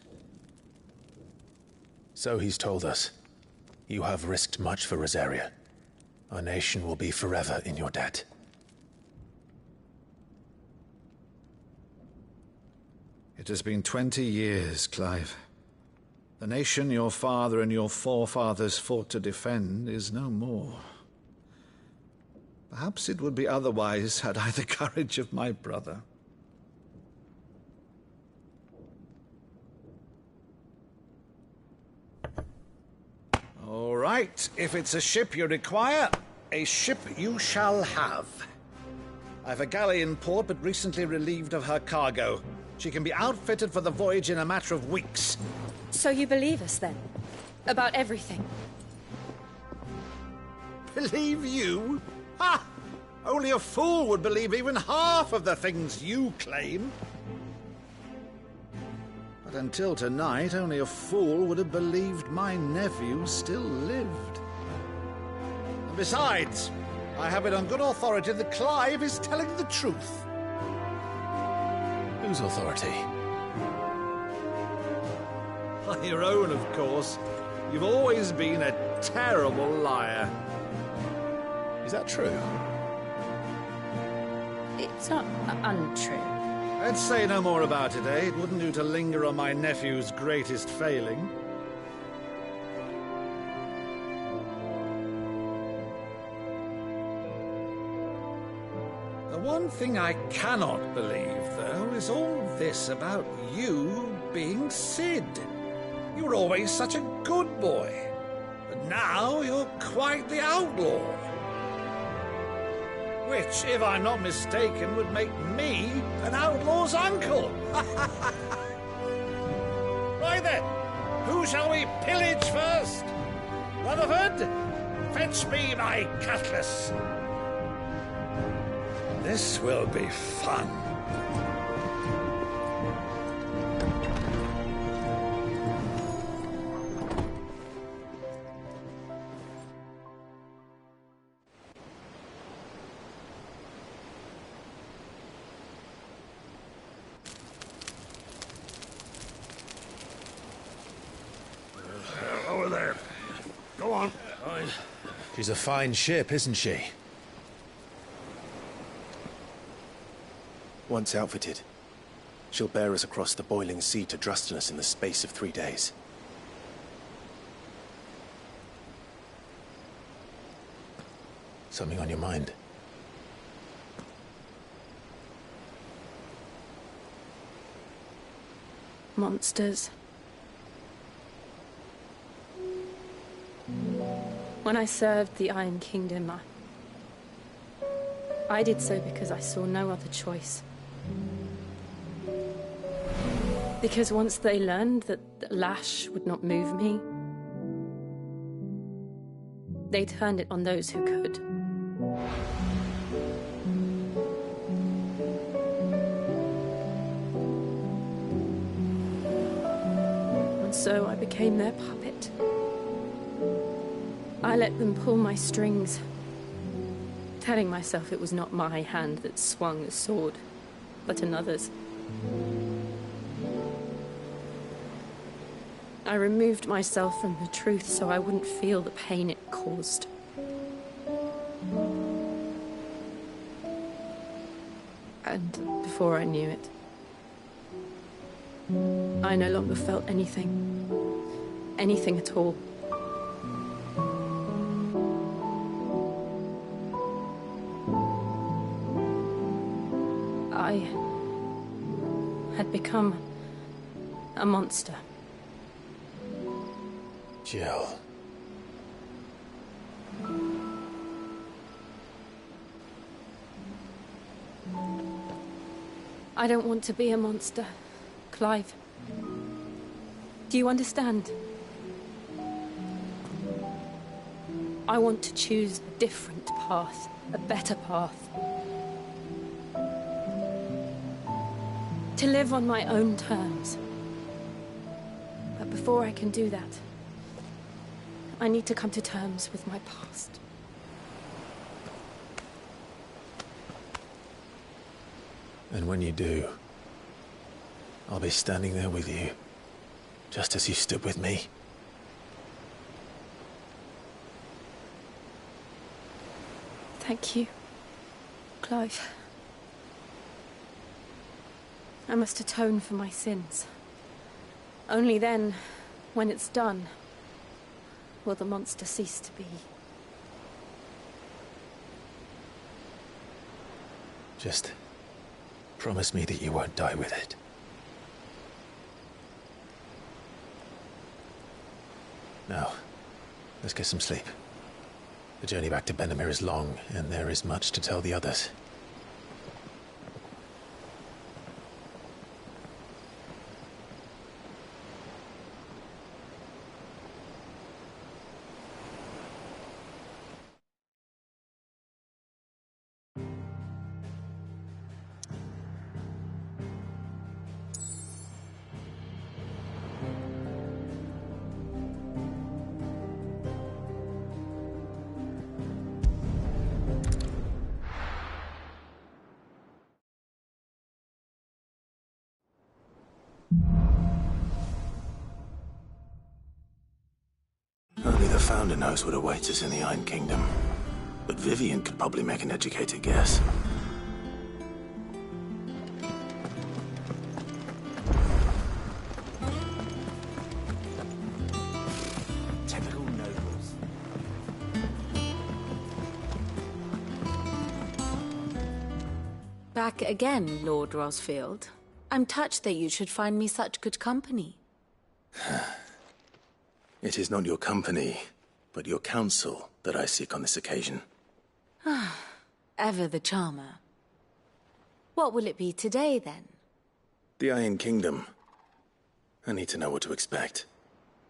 So he's told us. You have risked much for Rosaria. Our nation will be forever in your debt. It has been 20 years, Clive. The nation your father and your forefathers fought to defend is no more. Perhaps it would be otherwise had I the courage of my brother. All right, if it's a ship you require, a ship you shall have. I've a galley in port, but recently relieved of her cargo. She can be outfitted for the voyage in a matter of weeks. So you believe us, then? About everything? Believe you? Ha! Only a fool would believe even half of the things you claim. But until tonight, only a fool would have believed my nephew still lived. And besides, I have it on good authority that Clive is telling the truth. Whose authority? By your own, of course. You've always been a terrible liar. Is that true? It's not untrue. Let's say no more about it, eh? It wouldn't do to linger on my nephew's greatest failing. The one thing I cannot believe, though, is all this about you being Sid. You were always such a good boy, but now you're quite the outlaw. Which, if I'm not mistaken, would make me an outlaw's uncle. Right then, who shall we pillage first? Rutherford, fetch me my cutlass. This will be fun. Over there. Go on. She's a fine ship, isn't she? Once outfitted, she'll bear us across the boiling sea to Drustinus in the space of 3 days. Something on your mind? Monsters. When I served the Iron Kingdom, I did so because I saw no other choice. Because once they learned that the lash would not move me, they turned it on those who could. And so I became their puppet. I let them pull my strings, telling myself it was not my hand that swung the sword, but another's. I removed myself from the truth so I wouldn't feel the pain it caused. And before I knew it, I no longer felt anything. Anything at all. I had become a monster. Jill. I don't want to be a monster, Clive. Do you understand? I want to choose a different path, a better path. To live on my own terms. But before I can do that, I need to come to terms with my past. And when you do, I'll be standing there with you, just as you stood with me. Thank you, Clive. I must atone for my sins. Only then, when it's done, will the monster cease to be. Just promise me that you won't die with it. Now, let's get some sleep. The journey back to Benamir is long, and there is much to tell the others. Only the Founder knows what awaits us in the Iron Kingdom. But Vivian could probably make an educated guess. Typical nobles. Back again, Lord Rosfield. I'm touched that you should find me such good company. It is not your company, but your counsel that I seek on this occasion. Ever the charmer. What will it be today, then? The Iron Kingdom. I need to know what to expect.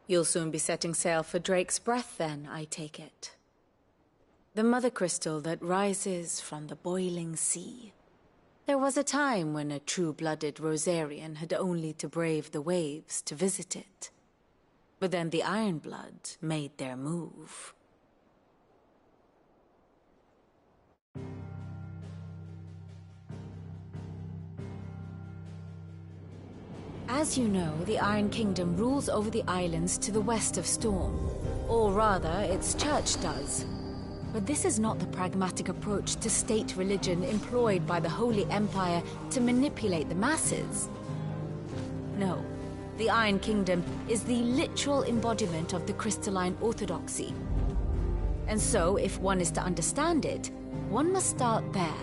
You'll soon be setting sail for Drake's Breath, then, I take it. The mother crystal that rises from the boiling sea. There was a time when a true-blooded Rosarian had only to brave the waves to visit it. But then the Ironblood made their move. As you know, the Iron Kingdom rules over the islands to the west of Storm. Or rather, its church does. But this is not the pragmatic approach to state religion employed by the Holy Empire to manipulate the masses. No. The Iron Kingdom is the literal embodiment of the crystalline orthodoxy. And so, if one is to understand it, one must start there.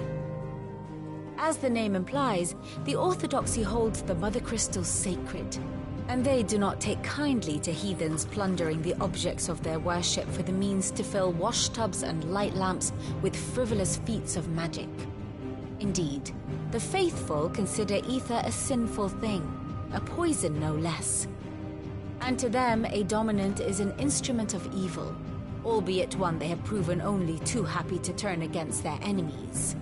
As the name implies, the orthodoxy holds the mother crystals sacred, and they do not take kindly to heathens plundering the objects of their worship for the means to fill washtubs and light lamps with frivolous feats of magic. Indeed, the faithful consider ether a sinful thing, a poison no less. And to them, a dominant is an instrument of evil, albeit one they have proven only too happy to turn against their enemies.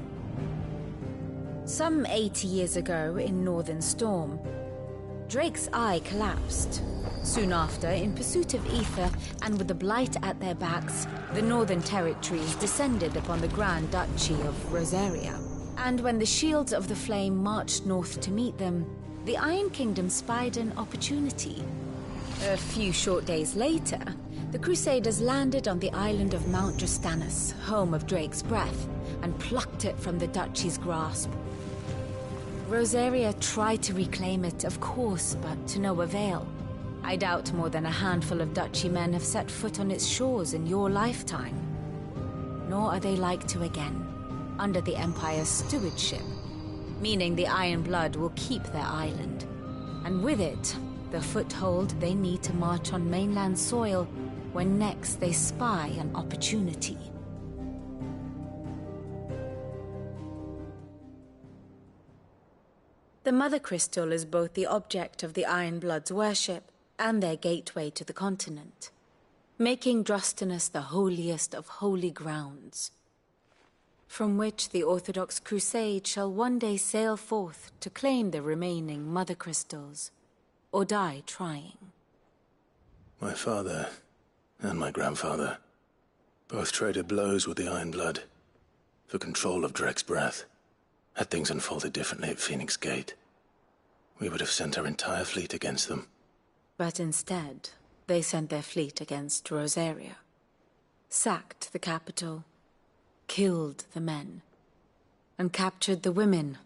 Some 80 years ago in Northern Storm, Drake's eye collapsed. Soon after, in pursuit of ether and with the blight at their backs, the Northern Territories descended upon the Grand Duchy of Rosaria. And when the Shields of the Flame marched north to meet them, the Iron Kingdom spied an opportunity. A few short days later, the Crusaders landed on the island of Mount Drastanus, home of Drake's Breath, and plucked it from the Duchy's grasp. Rosaria tried to reclaim it, of course, but to no avail. I doubt more than a handful of Duchy men have set foot on its shores in your lifetime. Nor are they like to again, under the Empire's stewardship, meaning the Iron Blood will keep their island, and with it, the foothold they need to march on mainland soil when next they spy an opportunity. The Mother Crystal is both the object of the Iron Blood's worship and their gateway to the continent, making Drastanus the holiest of holy grounds, from which the Orthodox Crusade shall one day sail forth to claim the remaining Mother Crystals, or die trying. My father and my grandfather both traded blows with the Iron Blood for control of Drake's Breath. Had things unfolded differently at Phoenix Gate, we would have sent our entire fleet against them. But instead, they sent their fleet against Rosaria, sacked the capital, killed the men, and captured the women,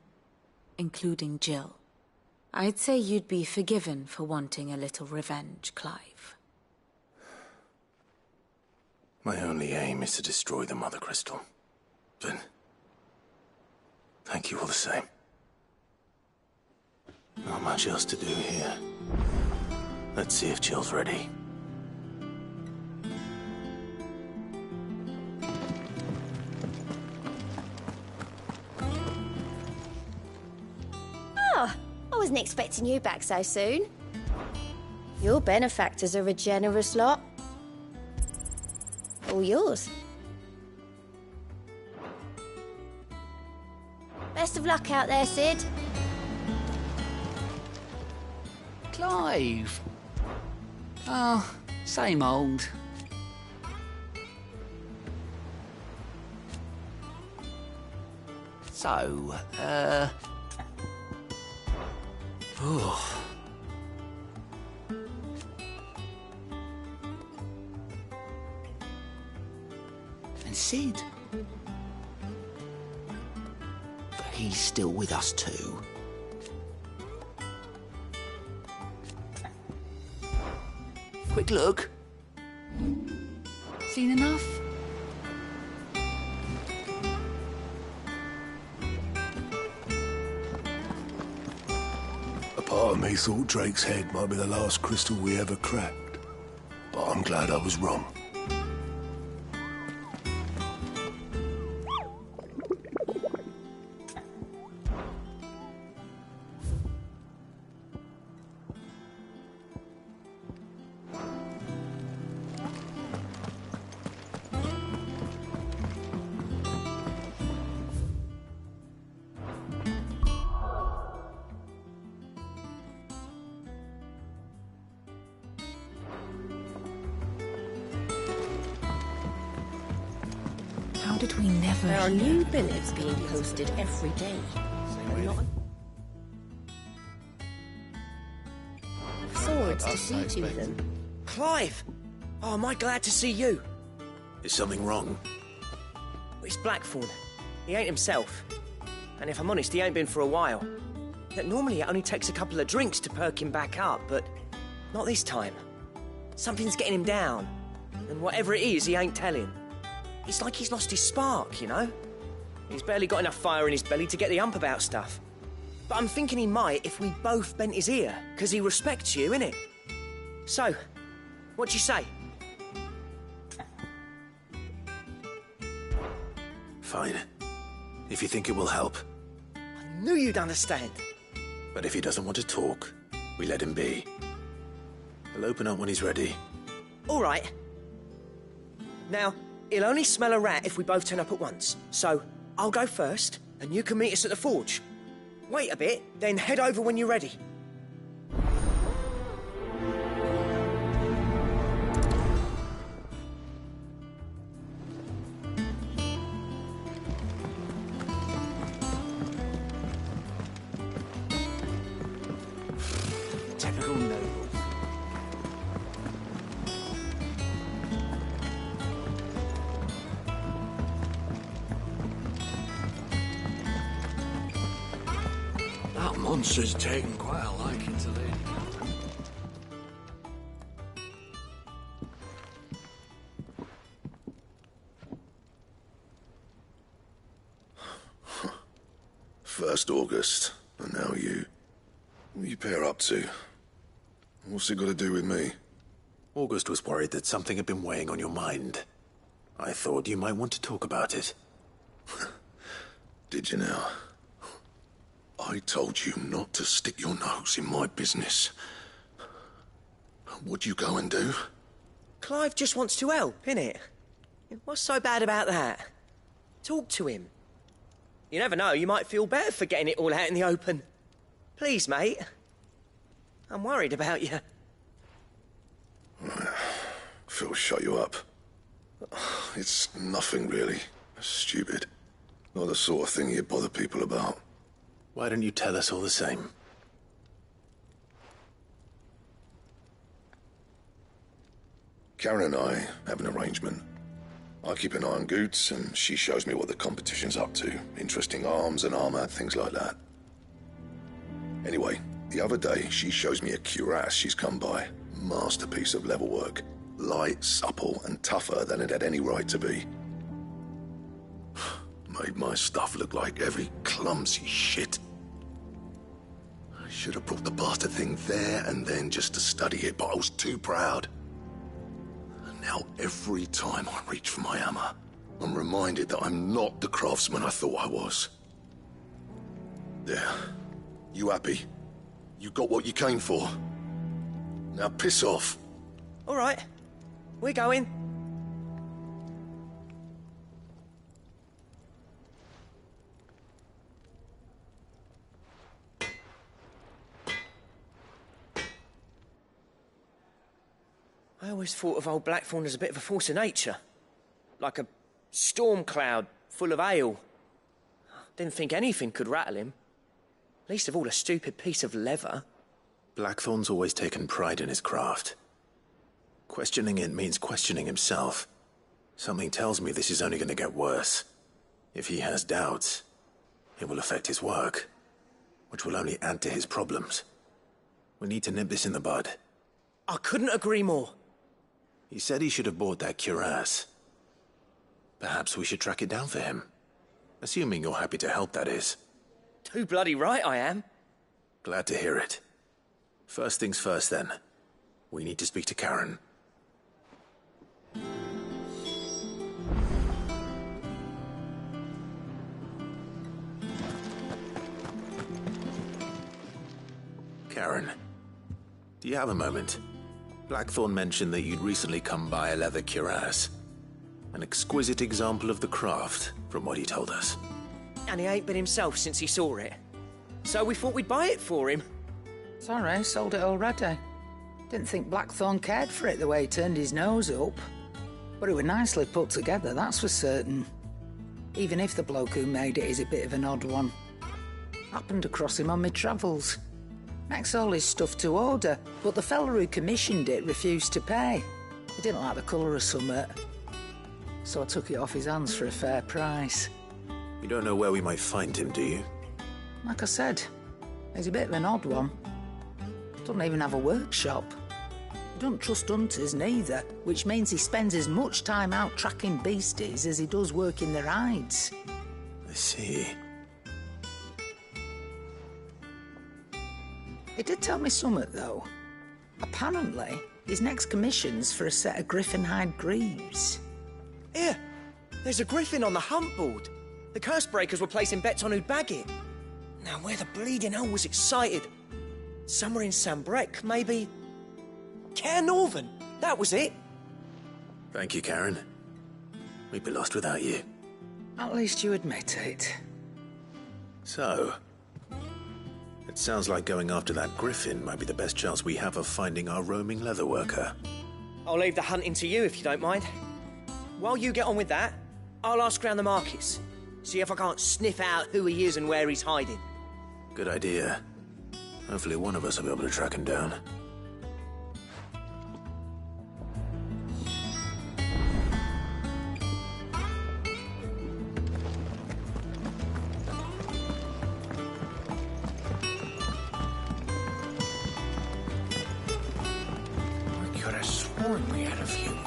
including Jill. I'd say you'd be forgiven for wanting a little revenge, Clive. My only aim is to destroy the Mother Crystal. But thank you all the same. Not much else to do here. Let's see if Jill's ready. Oh, I wasn't expecting you back so soon. Your benefactors are a generous lot. All yours. Best of luck out there, Sid. Clive. Oh, same old. So, oh. And Sid. But he's still with us too. Quick look. Seen enough? A part of me thought Drake's head might be the last crystal we ever cracked. But I'm glad I was wrong. How did we never There are hear? new billets being posted every day. Swords to see to them. Clive! Oh, am I glad to see you? Is something wrong? It's Blackthorn. He ain't himself. And if I'm honest, he ain't been for a while. Yet normally it only takes a couple of drinks to perk him back up, but not this time. Something's getting him down. And whatever it is, he ain't telling. It's like he's lost his spark, you know? He's barely got enough fire in his belly to get the ump about stuff. But I'm thinking he might if we both bent his ear, because he respects you, innit? So, what do you say? Fine. If you think it will help. I knew you'd understand. But if he doesn't want to talk, we let him be. He'll open up when he's ready. All right. Now, he'll only smell a rat if we both turn up at once. So, I'll go first, and you can meet us at the forge. Wait a bit, then head over when you're ready. Typical nobles. That monster's taken quite a liking to Lady Catherine. First August, and now you. What are you pair up to? What's it got to do with me? August was worried that something had been weighing on your mind. I thought you might want to talk about it. Did you now? I told you not to stick your nose in my business. What'd you go and do? Clive just wants to help, innit? What's so bad about that? Talk to him. You never know, you might feel better for getting it all out in the open. Please, mate. I'm worried about you. Phil shut you up. It's nothing really. Stupid. Not the sort of thing you bother people about. Why don't you tell us all the same? Karen and I have an arrangement. I keep an eye on Goots, and she shows me what the competition's up to. Interesting arms and armor, things like that. Anyway, the other day, she shows me a cuirass she's come by. Masterpiece of level work. Light, supple, and tougher than it had any right to be. Made my stuff look like heavy, clumsy shit. I should have brought the bastard thing there and then just to study it, but I was too proud. And now every time I reach for my hammer, I'm reminded that I'm not the craftsman I thought I was. There. You happy? You got what you came for? Now piss off. All right. We're going. I always thought of old Blackthorn as a bit of a force of nature. Like a storm cloud full of ale. Didn't think anything could rattle him. Least of all a stupid piece of leather. Blackthorn's always taken pride in his craft. Questioning it means questioning himself. Something tells me this is only going to get worse. If he has doubts, it will affect his work, which will only add to his problems. We need to nip this in the bud. I couldn't agree more. He said he should have bought that cuirass. Perhaps we should track it down for him. Assuming you're happy to help, that is. Too bloody right I am. Glad to hear it. First things first, then. We need to speak to Karen. Karen, do you have a moment? Blackthorn mentioned that you'd recently come by a leather cuirass. An exquisite example of the craft, from what he told us. And he ain't been himself since he saw it. So we thought we'd buy it for him. Sorry, sold it already. Didn't think Blackthorn cared for it the way he turned his nose up. But it was nicely put together, that's for certain. Even if the bloke who made it is a bit of an odd one. Happened across him on my travels. Makes all his stuff to order, but the fella who commissioned it refused to pay. He didn't like the colour of summit. So I took it off his hands for a fair price. You don't know where we might find him, do you? Like I said, he's a bit of an odd one. Doesn't even have a workshop. He doesn't trust hunters neither, which means he spends as much time out tracking beasties as he does working their hides. I see. He did tell me something, though. Apparently, his next commission's for a set of griffin hide greaves. Here, there's a griffin on the hunt board. The curse breakers were placing bets on who'd bag it. Now, where the bleeding hell was excited? Somewhere in Sambrec, maybe... Cairnorthern, that was it. Thank you, Karen. We'd be lost without you. At least you admit it. So, it sounds like going after that griffin might be the best chance we have of finding our roaming leatherworker. I'll leave the hunting to you if you don't mind. While you get on with that, I'll ask around the markets. See if I can't sniff out who he is and where he's hiding. Good idea. Hopefully one of us will be able to track him down. I could have sworn we had a few more.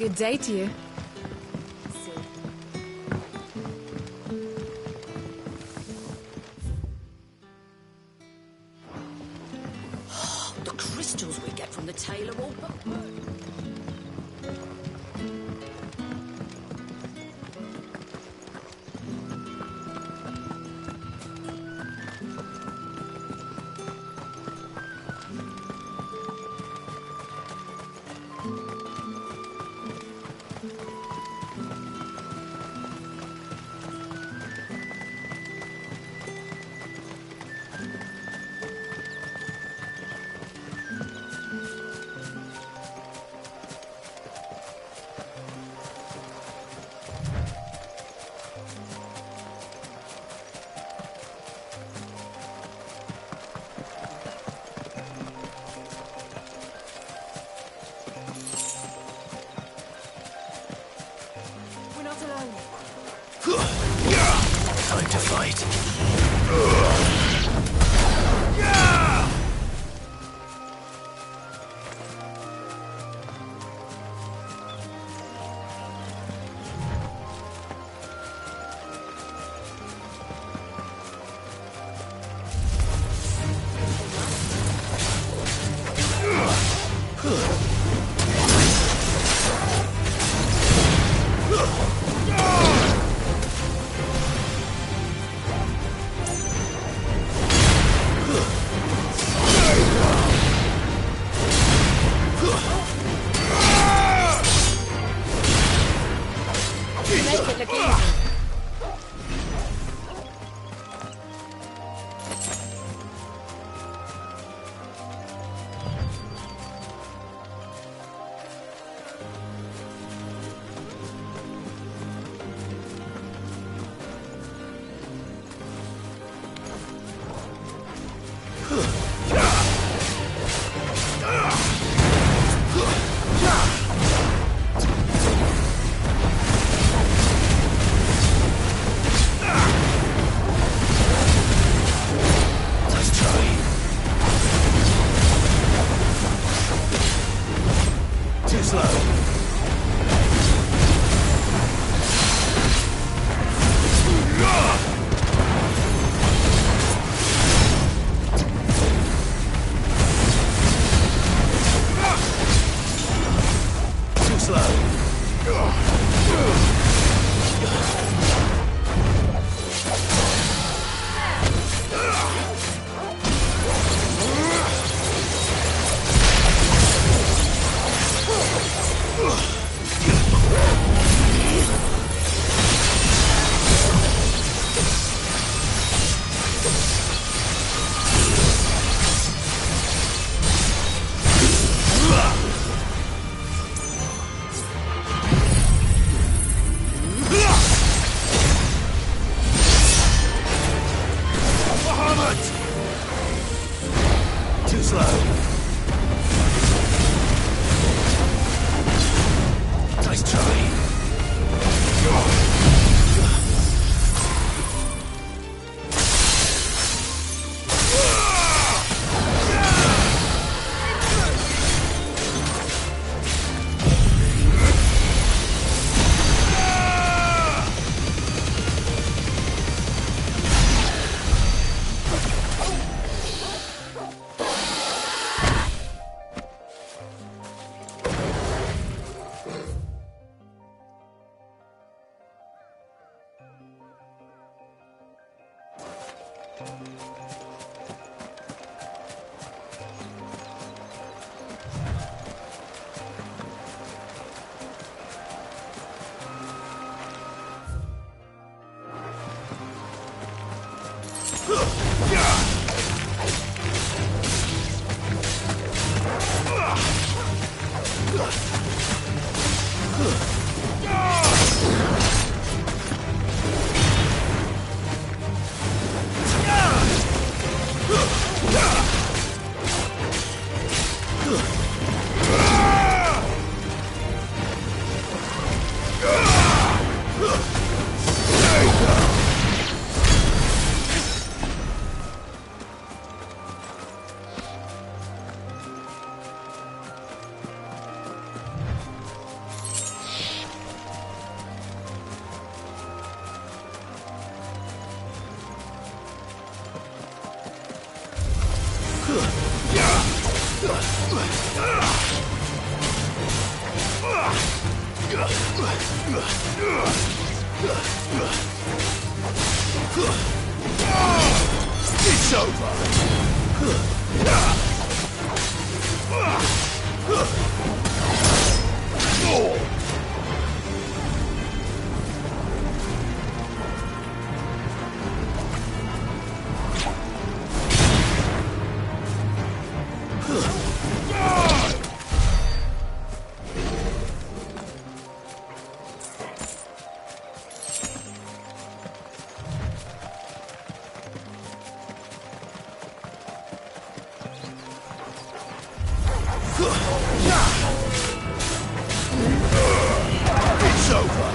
Good day to you. The crystals we get from the tail are all... Time to fight. It's over! It's over!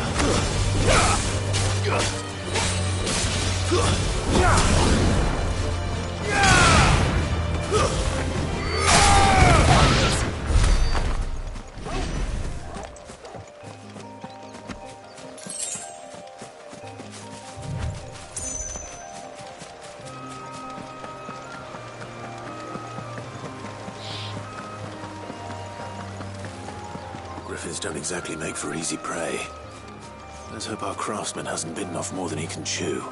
Griffins don't exactly make for easy prey. Let's hope our craftsman hasn't bitten off more than he can chew.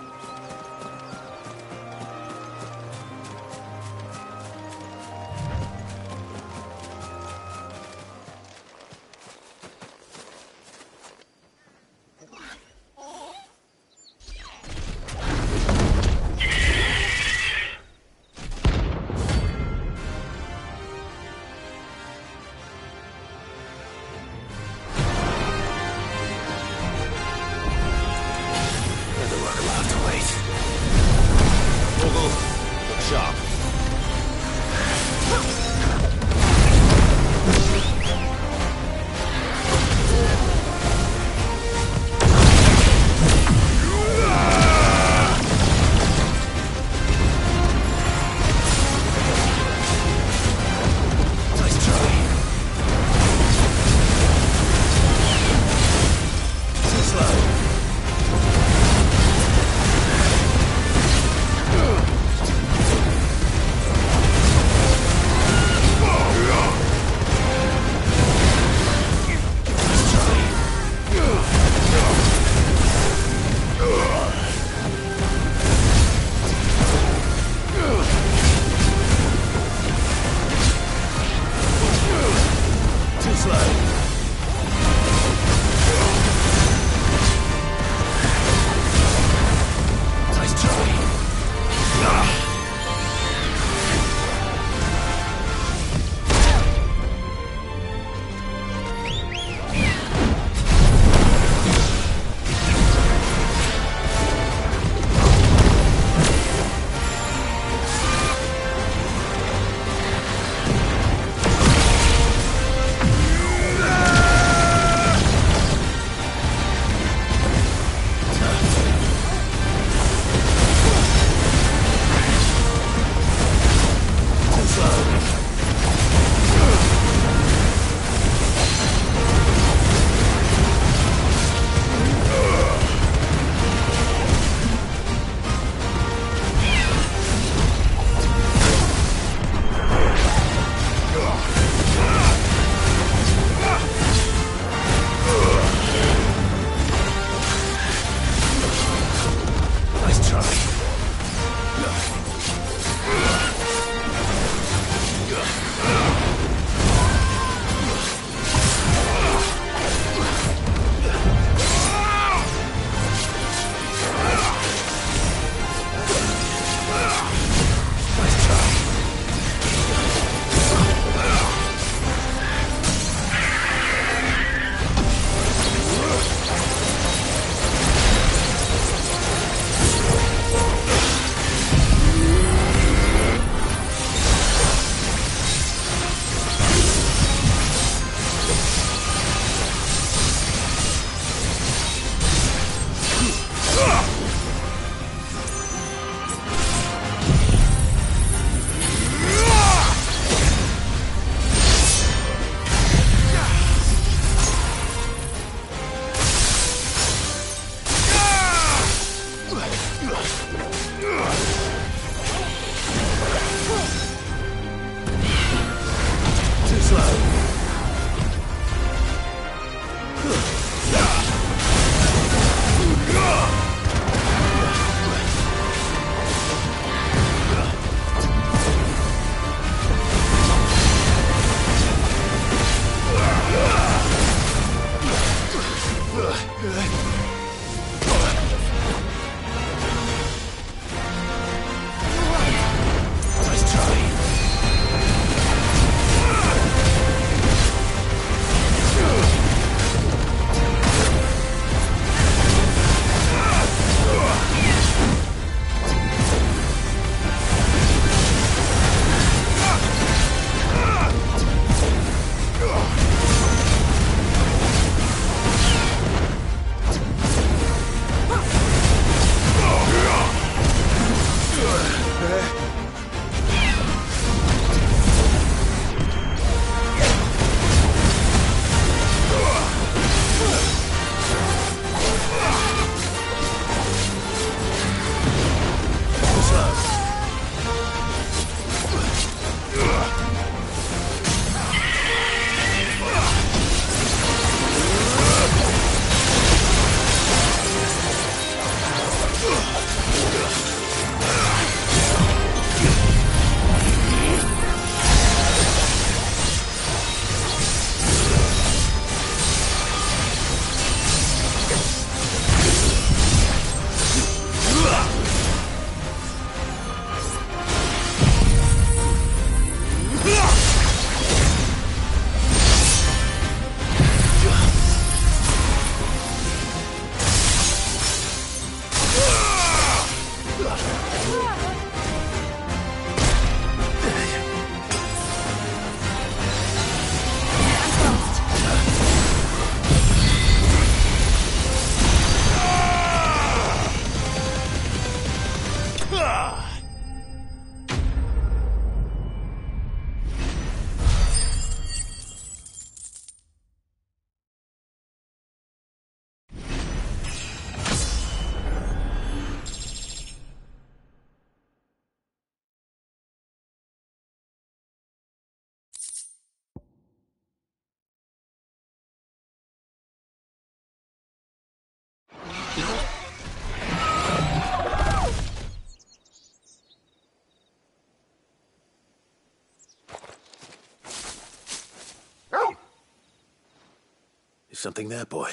Something there, boy?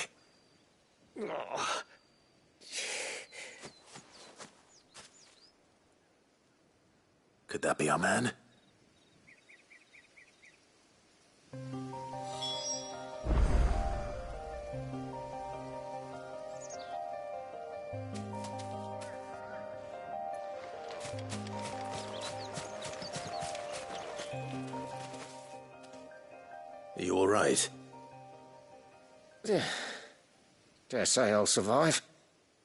Oh. Could that be our man? Are you all right? Dare say I'll survive.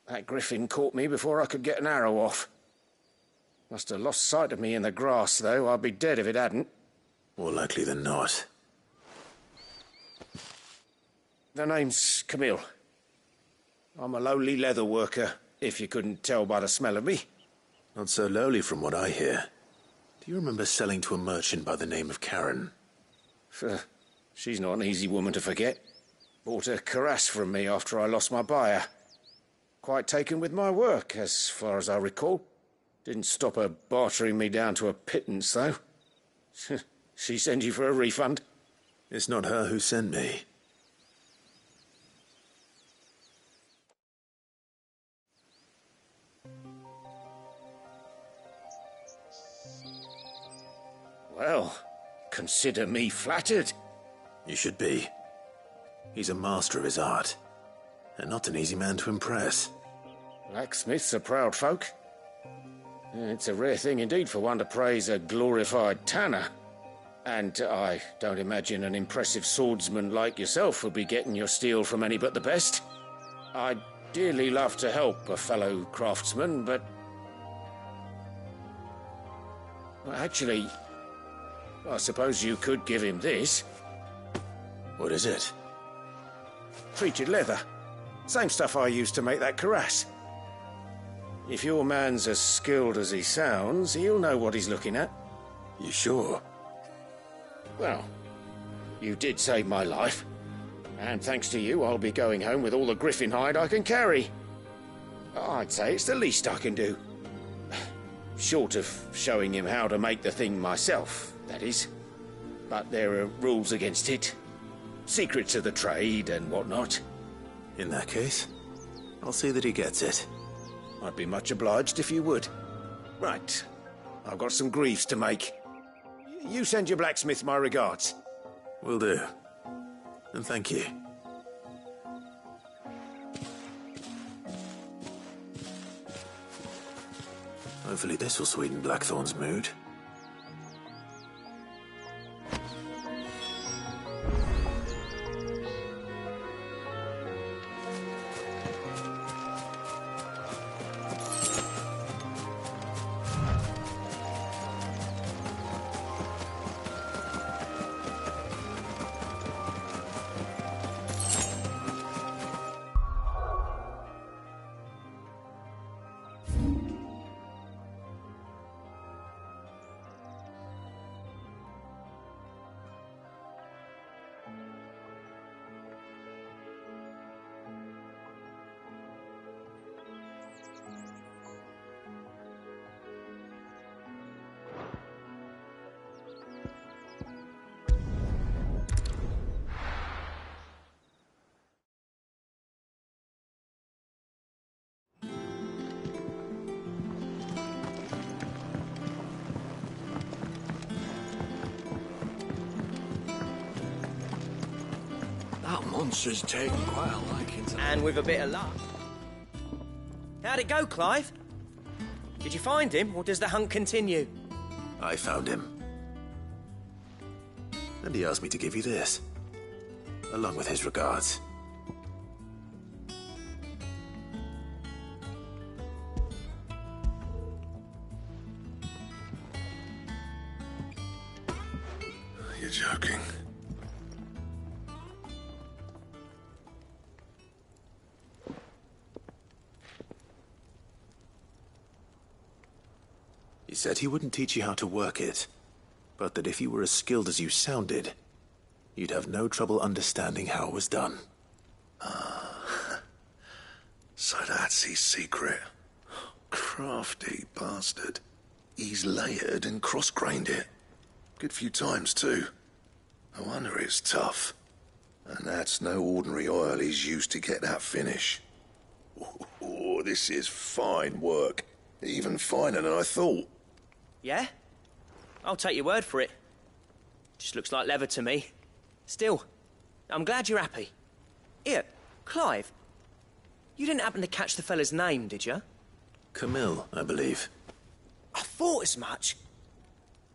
That griffin caught me before I could get an arrow off. Must have lost sight of me in the grass, though. I'd be dead if it hadn't. More likely than not. The name's Camille. I'm a lowly leather worker, if you couldn't tell by the smell of me. Not so lowly from what I hear. Do you remember selling to a merchant by the name of Karen? She's not an easy woman to forget. Bought a cuirass from me after I lost my buyer. Quite taken with my work, as far as I recall. Didn't stop her bartering me down to a pittance, though. She sent you for a refund? It's not her who sent me. Well, consider me flattered. You should be. He's a master of his art, and not an easy man to impress. Blacksmiths are proud folk. It's a rare thing indeed for one to praise a glorified tanner. And I don't imagine an impressive swordsman like yourself would be getting your steel from any but the best. I'd dearly love to help a fellow craftsman, but... Well, actually, I suppose you could give him this. What is it? Treated leather. Same stuff I used to make that cuirass. If your man's as skilled as he sounds, he'll know what he's looking at. You sure? Well, you did save my life. And thanks to you, I'll be going home with all the griffin hide I can carry. I'd say it's the least I can do. Short of showing him how to make the thing myself, that is. But there are rules against it. Secrets of the trade and whatnot. In that case, I'll see that he gets it. I'd be much obliged if you would. Right. I've got some greaves to make. You send your blacksmith my regards. Will do. And thank you. Hopefully this will sweeten Blackthorn's mood. Monster's taken quite a liking to... And with a bit of luck. How'd it go, Clive? Did you find him, or does the hunt continue? I found him. And he asked me to give you this, along with his regards. You're joking. He said he wouldn't teach you how to work it, but that if you were as skilled as you sounded, you'd have no trouble understanding how it was done. So that's his secret. Crafty bastard. He's layered and cross-grained it. Good few times, too. No wonder it's tough. And that's no ordinary oil he's used to get that finish. Oh, this is fine work. Even finer than I thought. Yeah? I'll take your word for it. Just looks like leather to me. Still, I'm glad you're happy. Here, Clive. You didn't happen to catch the fella's name, did you? Camille, I believe. I thought as much.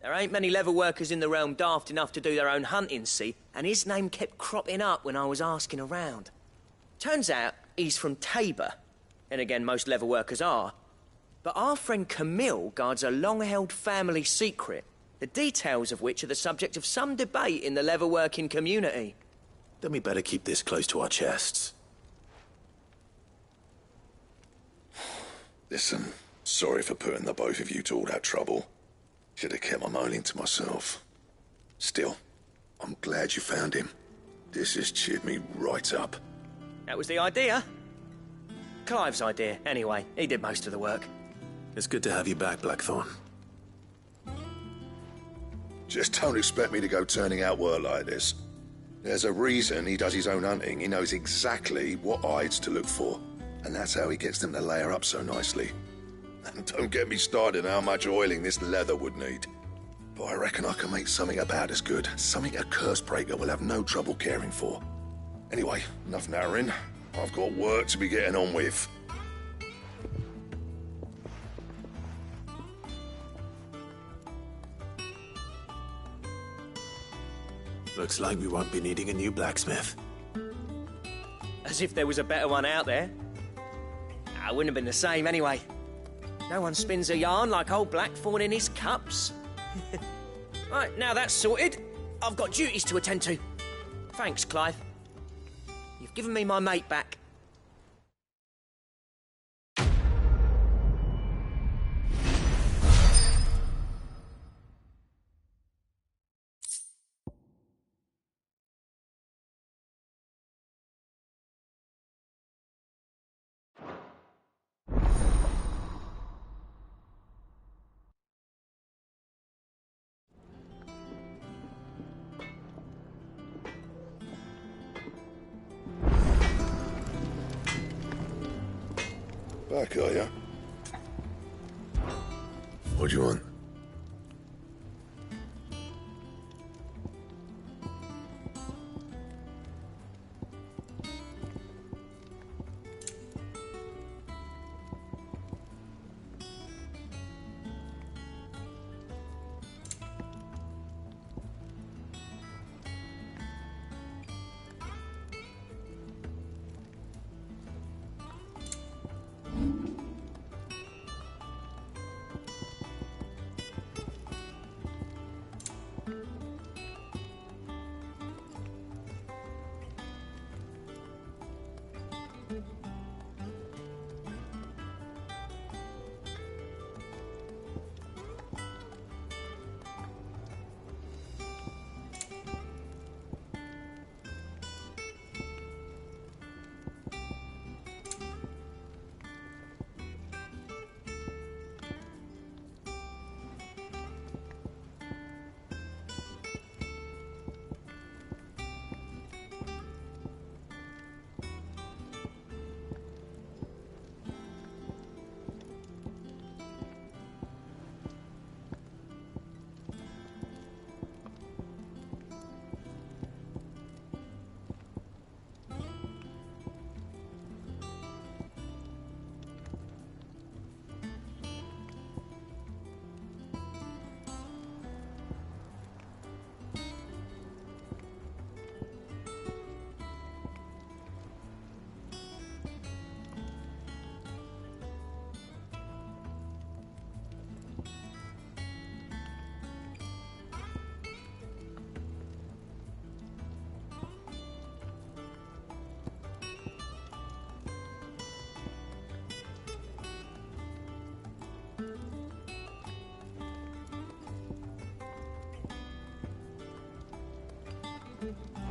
There ain't many leather workers in the realm daft enough to do their own hunting, see? And his name kept cropping up when I was asking around. Turns out he's from Tabor. And again, most leather workers are. But our friend Camille guards a long-held family secret, the details of which are the subject of some debate in the leather-working community. Then we better keep this close to our chests. Listen, sorry for putting the both of you to all that trouble. Should have kept my moaning to myself. Still, I'm glad you found him. This has cheered me right up. That was the idea. Clive's idea, anyway. He did most of the work. It's good to have you back, Blackthorn. Just don't expect me to go turning out work like this. There's a reason he does his own hunting. He knows exactly what hides to look for. And that's how he gets them to layer up so nicely. And don't get me started on how much oiling this leather would need. But I reckon I can make something about as good. Something a Cursebreaker will have no trouble caring for. Anyway, enough narrowing. I've got work to be getting on with. Looks like we won't be needing a new blacksmith. As if there was a better one out there. I wouldn't have been the same anyway. No one spins a yarn like old Blackthorn in his cups. Right, now that's sorted, I've got duties to attend to. Thanks, Clive. You've given me my mate back. Back, are ya? What do you want?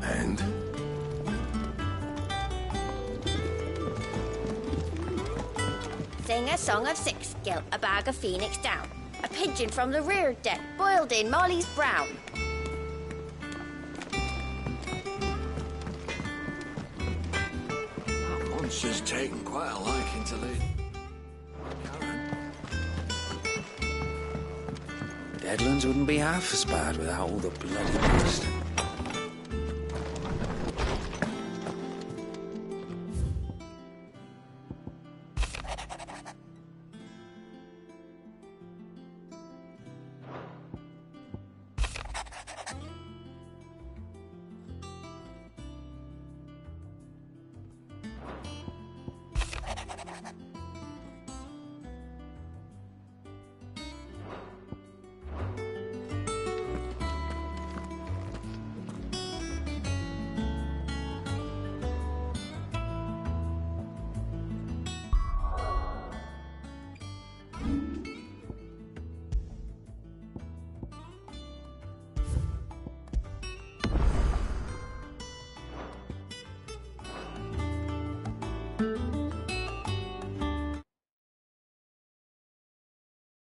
And? Sing a song of six, gilt a bag of phoenix down. A pigeon from the rear deck, boiled in Molly's brown. monster's taken quite a liking to Lee. Deadlands wouldn't be half as bad without all the bloody dust.